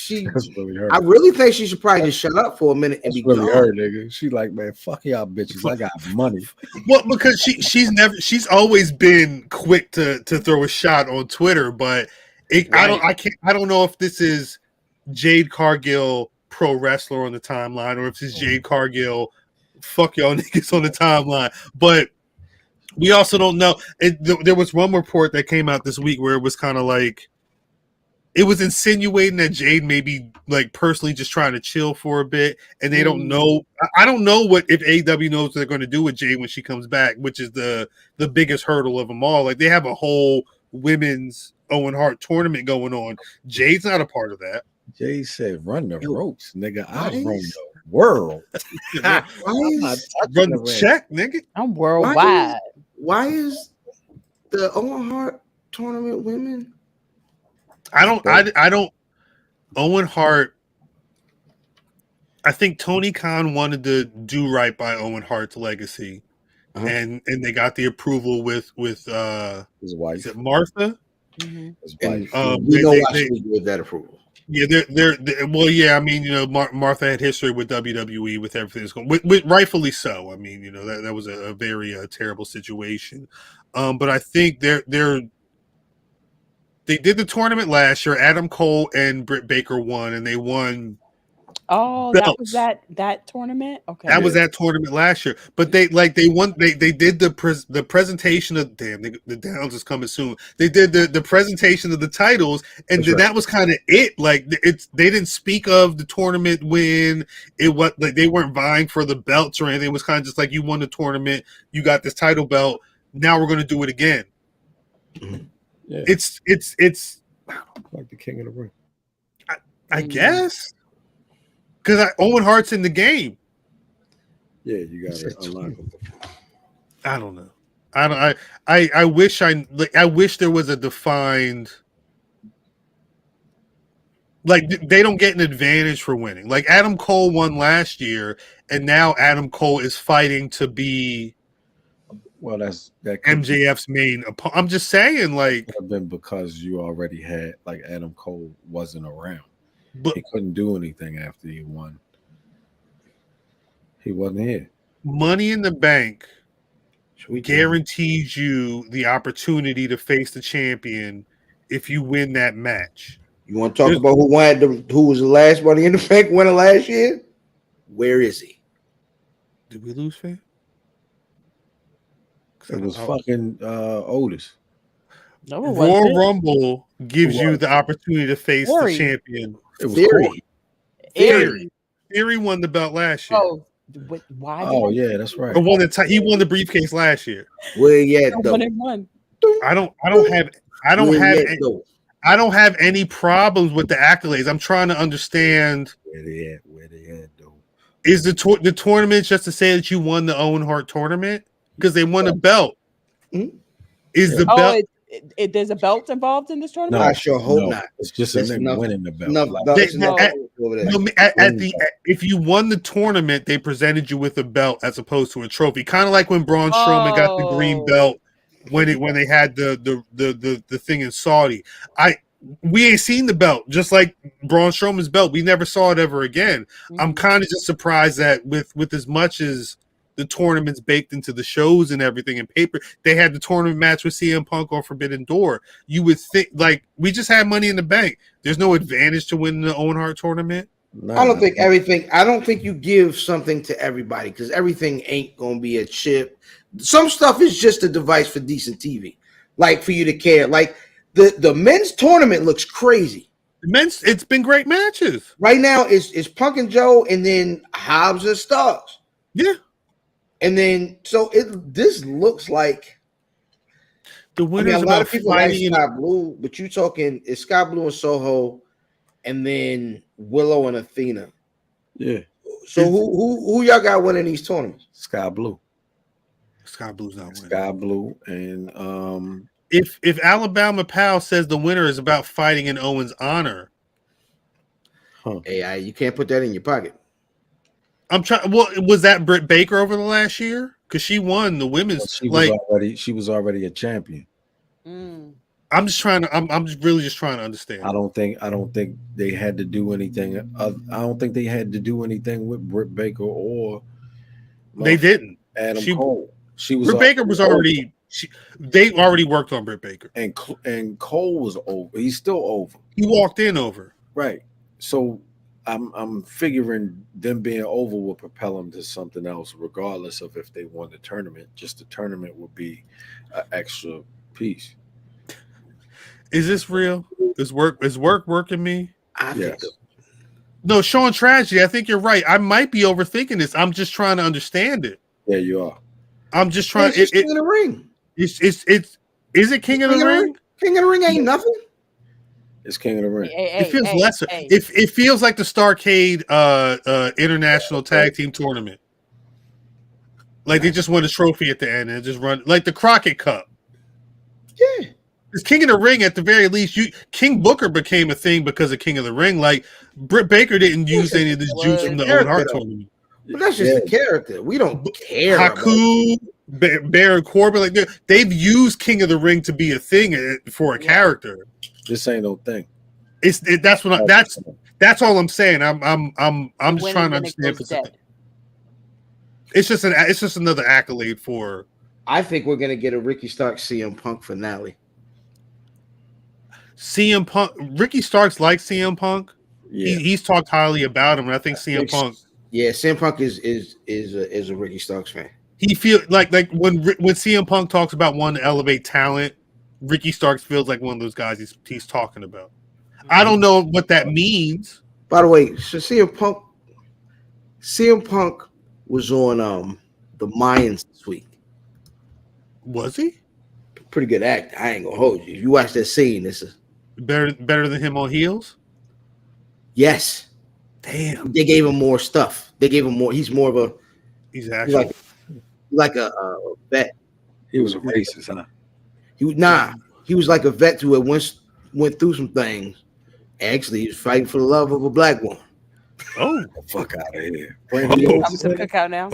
I really think she should probably just shut up for a minute and be really her, nigga. She like, man, fuck y'all bitches. I got money. Well, because she's always been quick to throw a shot on Twitter, but I don't know if this is Jade Cargill pro wrestler on the timeline, or if it's Jade Cargill. Fuck y'all niggas on the timeline. But we also don't know. There was one report that came out this week where it was kind of like, it was insinuating that Jade may be like personally just trying to chill for a bit, and they don't know. I don't know if AEW knows what they're going to do with Jade when she comes back, which is the biggest hurdle of them all. Like, they have a whole women's Owen Hart tournament going on. Jade's not a part of that. Jade said, "Run the ropes, nigga. I run the world. Run the check, nigga. I'm worldwide." Why is the Owen Hart tournament women? I don't. Owen Hart. I think Tony Khan wanted to do right by Owen Hart's legacy, and they got the approval with his wife. Is it Martha? Mm-hmm. His wife. We know why she with that approval. Yeah, they're well. Yeah, I mean, Martha had history with WWE with everything that's going, with rightfully so. I mean, that was a very terrible situation. But I think they did the tournament last year. Adam Cole and Britt Baker won, and they won. Oh, belts. that was that tournament. Okay, that was that tournament last year. But they won. They did the presentation of the Downs is coming soon. They did the presentation of the titles, and then that was kind of it. Like, they didn't speak of the tournament win. It was like they weren't vying for the belts or anything. It was kind of just like, you won the tournament, you got this title belt. Now we're going to do it again. Mm-hmm. Yeah. It's like the King of the Ring, I guess, because Owen Hart's in the game. Yeah, you got to unlock him. I don't know. I wish there was a defined, like, they don't get an advantage for winning. Like, Adam Cole won last year, and now Adam Cole is fighting to be. Well, that MJF's main opponent. I'm just saying, like, could have been because you already had, like, Adam Cole wasn't around, but he couldn't do anything after he won. He wasn't here. Money in the Bank guarantees you the opportunity to face the champion if you win that match. You want to talk about who was the last Money in the Bank winner last year? Where is he? Did we lose Fam? It was fucking Otis. Royal Rumble gives you the opportunity to face the champion. It was Theory won the belt last year. Oh, why? Oh yeah, that's right. He won the briefcase last year. Where yet though? I don't have any problems with the accolades. I'm trying to understand where they at though. Is the tournament just to say that you won the Owen Hart tournament? Because they won a belt. Mm-hmm. Is the belt? There's a belt involved in this tournament? No, I sure hope not. It's just a nigga winning the belt. If you won the tournament, they presented you with a belt as opposed to a trophy. Kind of like when Braun Strowman got the green belt when they had the thing in Saudi. We ain't seen the belt, just like Braun Strowman's belt. We never saw it ever again. Mm-hmm. I'm kind of just surprised that with as much as the tournament's baked into the shows and everything and paper, they had the tournament match with CM Punk on Forbidden Door. You would think, like, we just had Money in the Bank. There's no advantage to winning the Owen Hart tournament. No. I don't think you give something to everybody, because everything ain't gonna be a chip. Some stuff is just a device for decent TV, like for you to care. Like the men's tournament looks crazy. It's been great matches. Right now it's Punk and Joe, and then Hobbs and Starks. Yeah. And then, so this looks like the winners. A lot of people like Sky Blue, but you talking it's Sky Blue and Soho, and then Willow and Athena. Yeah. So who y'all got winning these tournaments? Sky Blue. Sky Blue's not winning. Sky Blue, and if Alabama Pal says the winner is about fighting in Owen's honor, hey, you can't put that in your pocket. I'm trying. Well, was that Britt Baker over the last year? Because she won the women's. Well, she was already a champion. I'm just trying to. I'm just really just trying to understand. I don't think they had to do anything. I don't think they had to do anything with Britt Baker or. They didn't. Adam Cole. Britt Baker was already. They already worked on Britt Baker, and Cole was over. He's still over. He walked in over. Right. So I'm figuring them being over will propel them to something else, regardless of if they won the tournament. Just the tournament will be an extra piece. Is this real? Is work working me? Yes. No, Sean Tragedy, I think you're right. I might be overthinking this. I'm just trying to understand it. Yeah, you are. I'm just trying. It's King of the Ring. Is it King of the Ring? King of the Ring ain't nothing. It's King of the Ring. It feels lesser. It feels like the Starrcade International Tag Team Tournament. Like they just won a trophy at the end and just run like the Crockett Cup. Yeah. It's King of the Ring at the very least. King Booker became a thing because of King of the Ring. Like Britt Baker didn't use any of this juice from the Owen Hart tournament. But that's just the character. We don't care. Haku, Baron Corbin, like they've used King of the Ring to be a thing for a character. This ain't no thing. That's all I'm saying. I'm just trying to understand. It's just another accolade for. I think we're gonna get a Ricky Starks CM Punk finale. CM Punk, Ricky Starks likes CM Punk. Yeah. He's talked highly about him, and I think CM Punk. Yeah, CM Punk is a Ricky Starks fan. He feels like when CM Punk talks about wanting to elevate talent, Ricky Starks feels like one of those guys he's talking about. I don't know what that means. By the way, so CM Punk was on the Mayans this week. Was he? Pretty good actor. I ain't gonna hold you. If you watch that scene, this is better than him on heels. Yes. Damn. They gave him more stuff. They gave him more. He's more of a. He's actually like a vet. He was a racist, huh? He was like a vet who had went through some things. Actually, he was fighting for the love of a black woman. Oh, fuck out of here! I'm to the cookout now.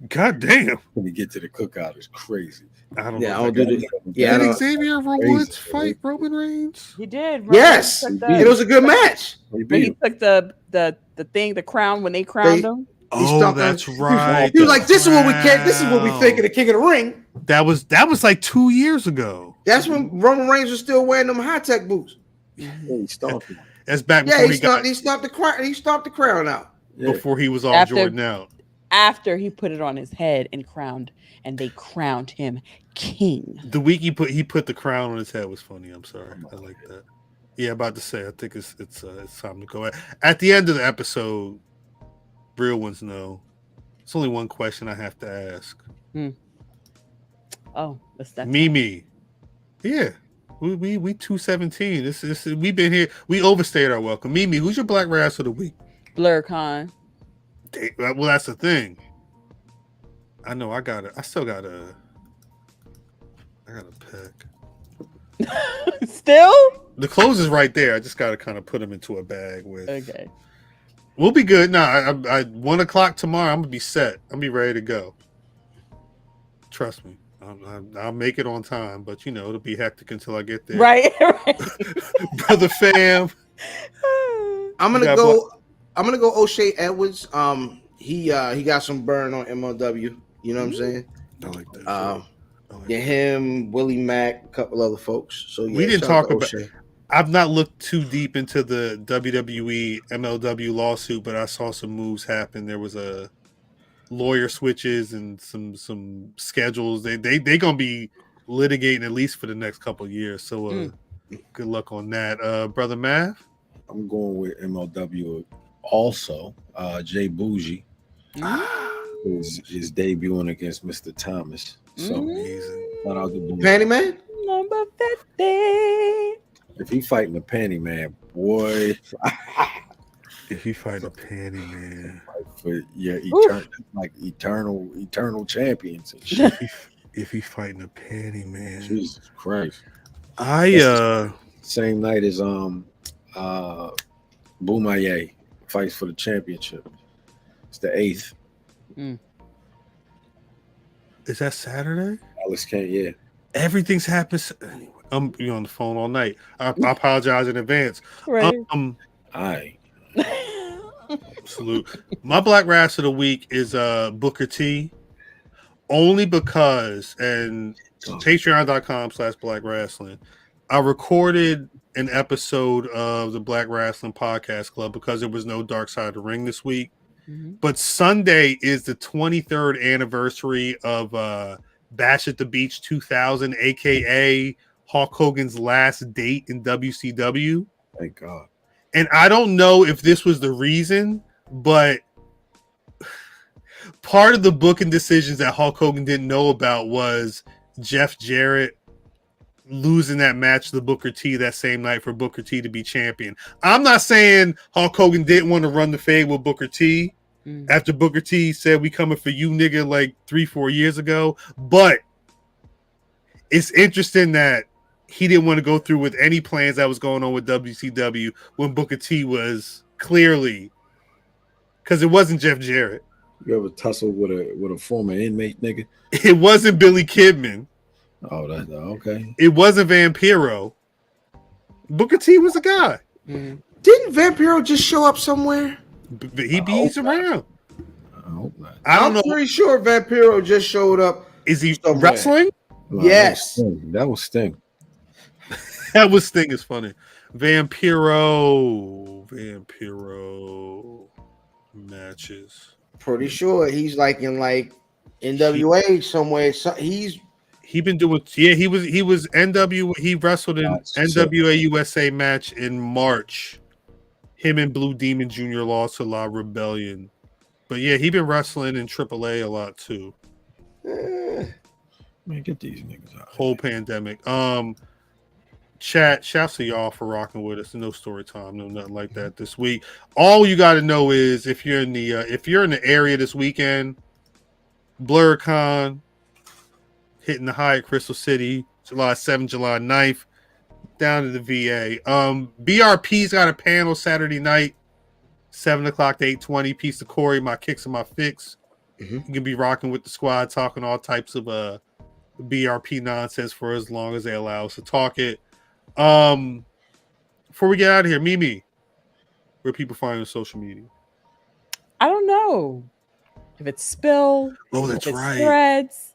God damn! When we get to the cookout, it's crazy. I don't do it. Yeah, did Xavier Woods fight Roman Reigns? He did. Yes, it was a good match. He took the thing, the crown when they crowned him. Oh, that's right. He was like, "This is what we can. This is what we think of the King of the Ring." That was like 2 years ago. That's when Roman Reigns was still wearing them high tech boots. Yeah, he stomped him. That's back Yeah, before he stomped the crown. He stomped the crown out before he was all Jordan out. After he put it on his head and they crowned him king. The week he put the crown on his head was funny. I'm sorry, I like that. Yeah, about to say. I think it's time to go. At the end of the episode, real ones know. It's only one question I have to ask. Oh, what's that? Mimi. Yeah. We 217. This we've been here. We overstayed our welcome. Mimi, who's your Black Rass of the week? Blur Khan. Well, that's the thing. I know. I still got a pick. Still? The clothes is right there. I just got to kind of put them into a bag with. Okay. We'll be good. Nah, I 1 o'clock tomorrow. I'm gonna be set. I'm be ready to go. Trust me. I'll make it on time, but it'll be hectic until I get there. Right. Brother fam. I'm gonna go O'Shea Edwards. He got some burn on MLW. You know what I'm saying? I like that. Him, Willie Mack, a couple other folks. So yeah, we didn't talk about. I've not looked too deep into the WWE MLW lawsuit, but I saw some moves happen. There was a lawyer switches and some schedules. They gonna be litigating at least for the next couple of years. So good luck on that, brother Mav. I'm going with MLW also. Jay Bougie is debuting against Mr. Thomas. So amazing. Shout out to Bougie. Panty Man. Number 50. If he fighting the Panty Man, boy. If he fight a Panty Man, for eternal champions and shit. if he fighting a Panty Man, Jesus Christ! Same night as Boumaye fights for the championship. It's the 8th. Is that Saturday? Alex can't. Yeah. Everything's happened. I'm on the phone all night. I apologize in advance. Right. Absolute. My Black Rass of the week is Booker T. Only because, and Patreon.com/Black Rasslin, I recorded an episode of the Black Rasslin Podcast Club because there was no Dark Side of the Ring this week. Mm-hmm. But Sunday is the 23rd anniversary of Bash at the Beach 2000, aka Hulk Hogan's last date in WCW. Thank God. And I don't know if this was the reason, but part of the booking decisions that Hulk Hogan didn't know about was Jeff Jarrett losing that match to Booker T that same night for Booker T to be champion. I'm not saying Hulk Hogan didn't want to run the fade with Booker T after Booker T said we coming for you nigga like 3-4 years ago, but it's interesting that he didn't want to go through with any plans that was going on with WCW when Booker T was clearly, because it wasn't Jeff Jarrett. You ever tussle with a former inmate, nigga? It wasn't Billy Kidman. Oh, that's okay. It wasn't Vampiro. Booker T was a guy. Didn't Vampiro just show up somewhere? He's around. I hope not. I'm pretty sure Vampiro just showed up. Is he wrestling? Yes. That was Sting. That was Sting is funny. Vampiro matches. Pretty sure he's like in like NWA somewhere. So he been doing he was NWA. He wrestled in NWA USA match in March. Him and Blue Demon Jr. lost to La Rebellion. But yeah, he been wrestling in AAA a lot too. Man, get these niggas out. Whole pandemic. Chat, shouts to y'all for rocking with us. No story time, no nothing like that this week. All you got to know is if you're in the area this weekend, BlurCon hitting the Hyatt Crystal City, July 7th, July 9th, down to the VA. BRP's got a panel Saturday night, 7 o'clock to 8:20. Piece of Corey, my kicks and my fix. You can be rocking with the squad, talking all types of BRP nonsense for as long as they allow us to talk it. Before we get out of here, Mimi, where people find you on social media? I don't know if it's Spill. Oh, that's right. Threads.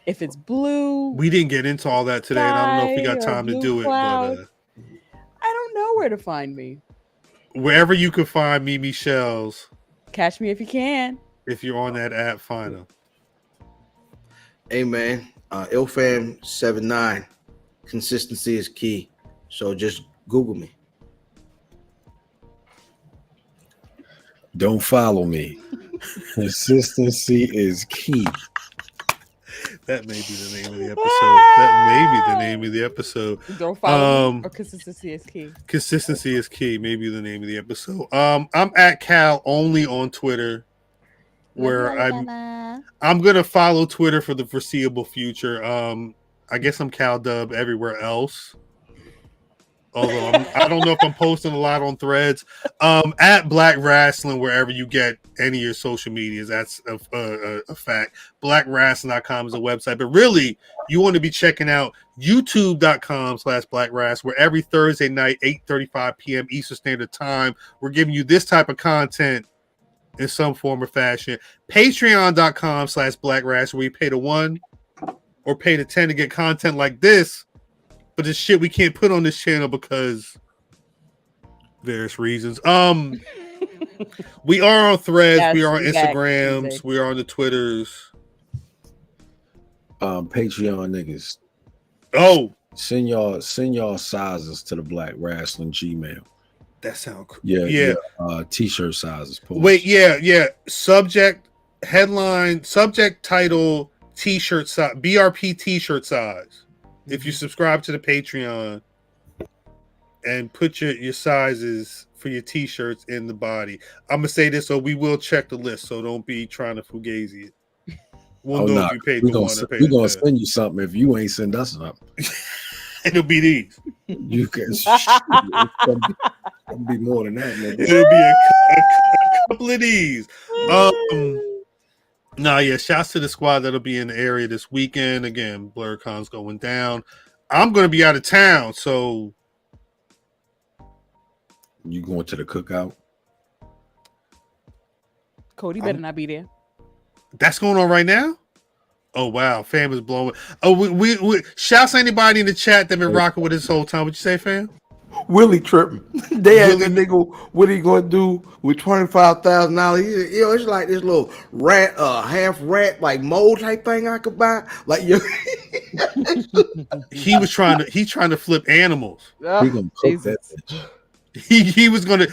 If it's Blue. We didn't get into all that today, and I don't know if we got time to do it. But I don't know where to find me. Wherever you can find Mimi Shells. Catch me if you can. If you're on that app, find them. Hey man, IlFam79. Consistency is key. So just Google me. Don't follow me. Consistency is key. That may be the name of the episode. That may be the name of the episode. Don't follow me, or consistency is key. Consistency is key. Maybe the name of the episode. I'm at Cal only on Twitter, where I'm gonna follow Twitter for the foreseeable future. I guess I'm Cal Dub everywhere else. Although I don't know if I'm posting a lot on Threads. At Black Rasslin, wherever you get any of your social medias, that's a fact. BlackRasslin.com is a website. But really, you want to be checking out YouTube.com/BlackRass, where every Thursday night, 8:35 p.m. Eastern Standard Time, we're giving you this type of content in some form or fashion. Patreon.com/BlackRass, where you pay the $1 or pay the $10 to get content like this. But this shit we can't put on this channel because various reasons. We are on Threads, we are on Instagrams, we are on the Twitters. Patreon niggas. Oh, send y'all sizes to the Black Rasslin Gmail. That sounds cool. Yeah. T-shirt sizes. Post. Wait, yeah. Subject, headline, subject, title, T-shirt size, BRP T-shirt size. If you subscribe to the Patreon and put your sizes for your T-shirts in the body. I'm gonna say this, so we will check the list. So don't be trying to fugazi it. We'll know if you paid the $1. We're gonna send you something if you ain't send us something. It'll be these. You can. It'll be more than that. Man. It'll be a couple of these. Shouts to the squad that'll be in the area this weekend. Again, BlurCon's going down. I'm going to be out of town, so you going to the cookout? Cody better not be there. That's going on right now? Oh, wow. Fam is blowing. Oh, we shouts to anybody in the chat that been rocking with us this whole time. What'd you say, fam? Willie tripping. They had the nigga. What he gonna do with $25,000? You know, it's like this little rat, half rat, like mole type thing I could buy. Like you. He's trying to flip animals. He gonna cook that bitch. He was gonna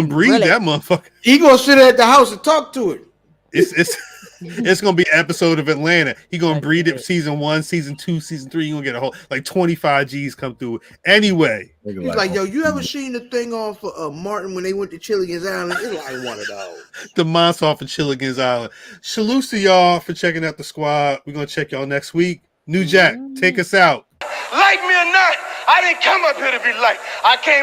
breed that motherfucker. He gonna sit at the house and talk to it. It's gonna be an episode of Atlanta. He gonna breed it season 1, season 2, season 3. You gonna get a whole like 25 G's come through. Anyway, he's like, yo, you ever seen the thing off Martin when they went to Chilligan's Island? It's like one of those. The monster off of Chilligan's Island. Salute to y'all for checking out the squad. We're gonna check y'all next week. New Jack, take us out. Like me or not, I didn't come up here to be liked. I came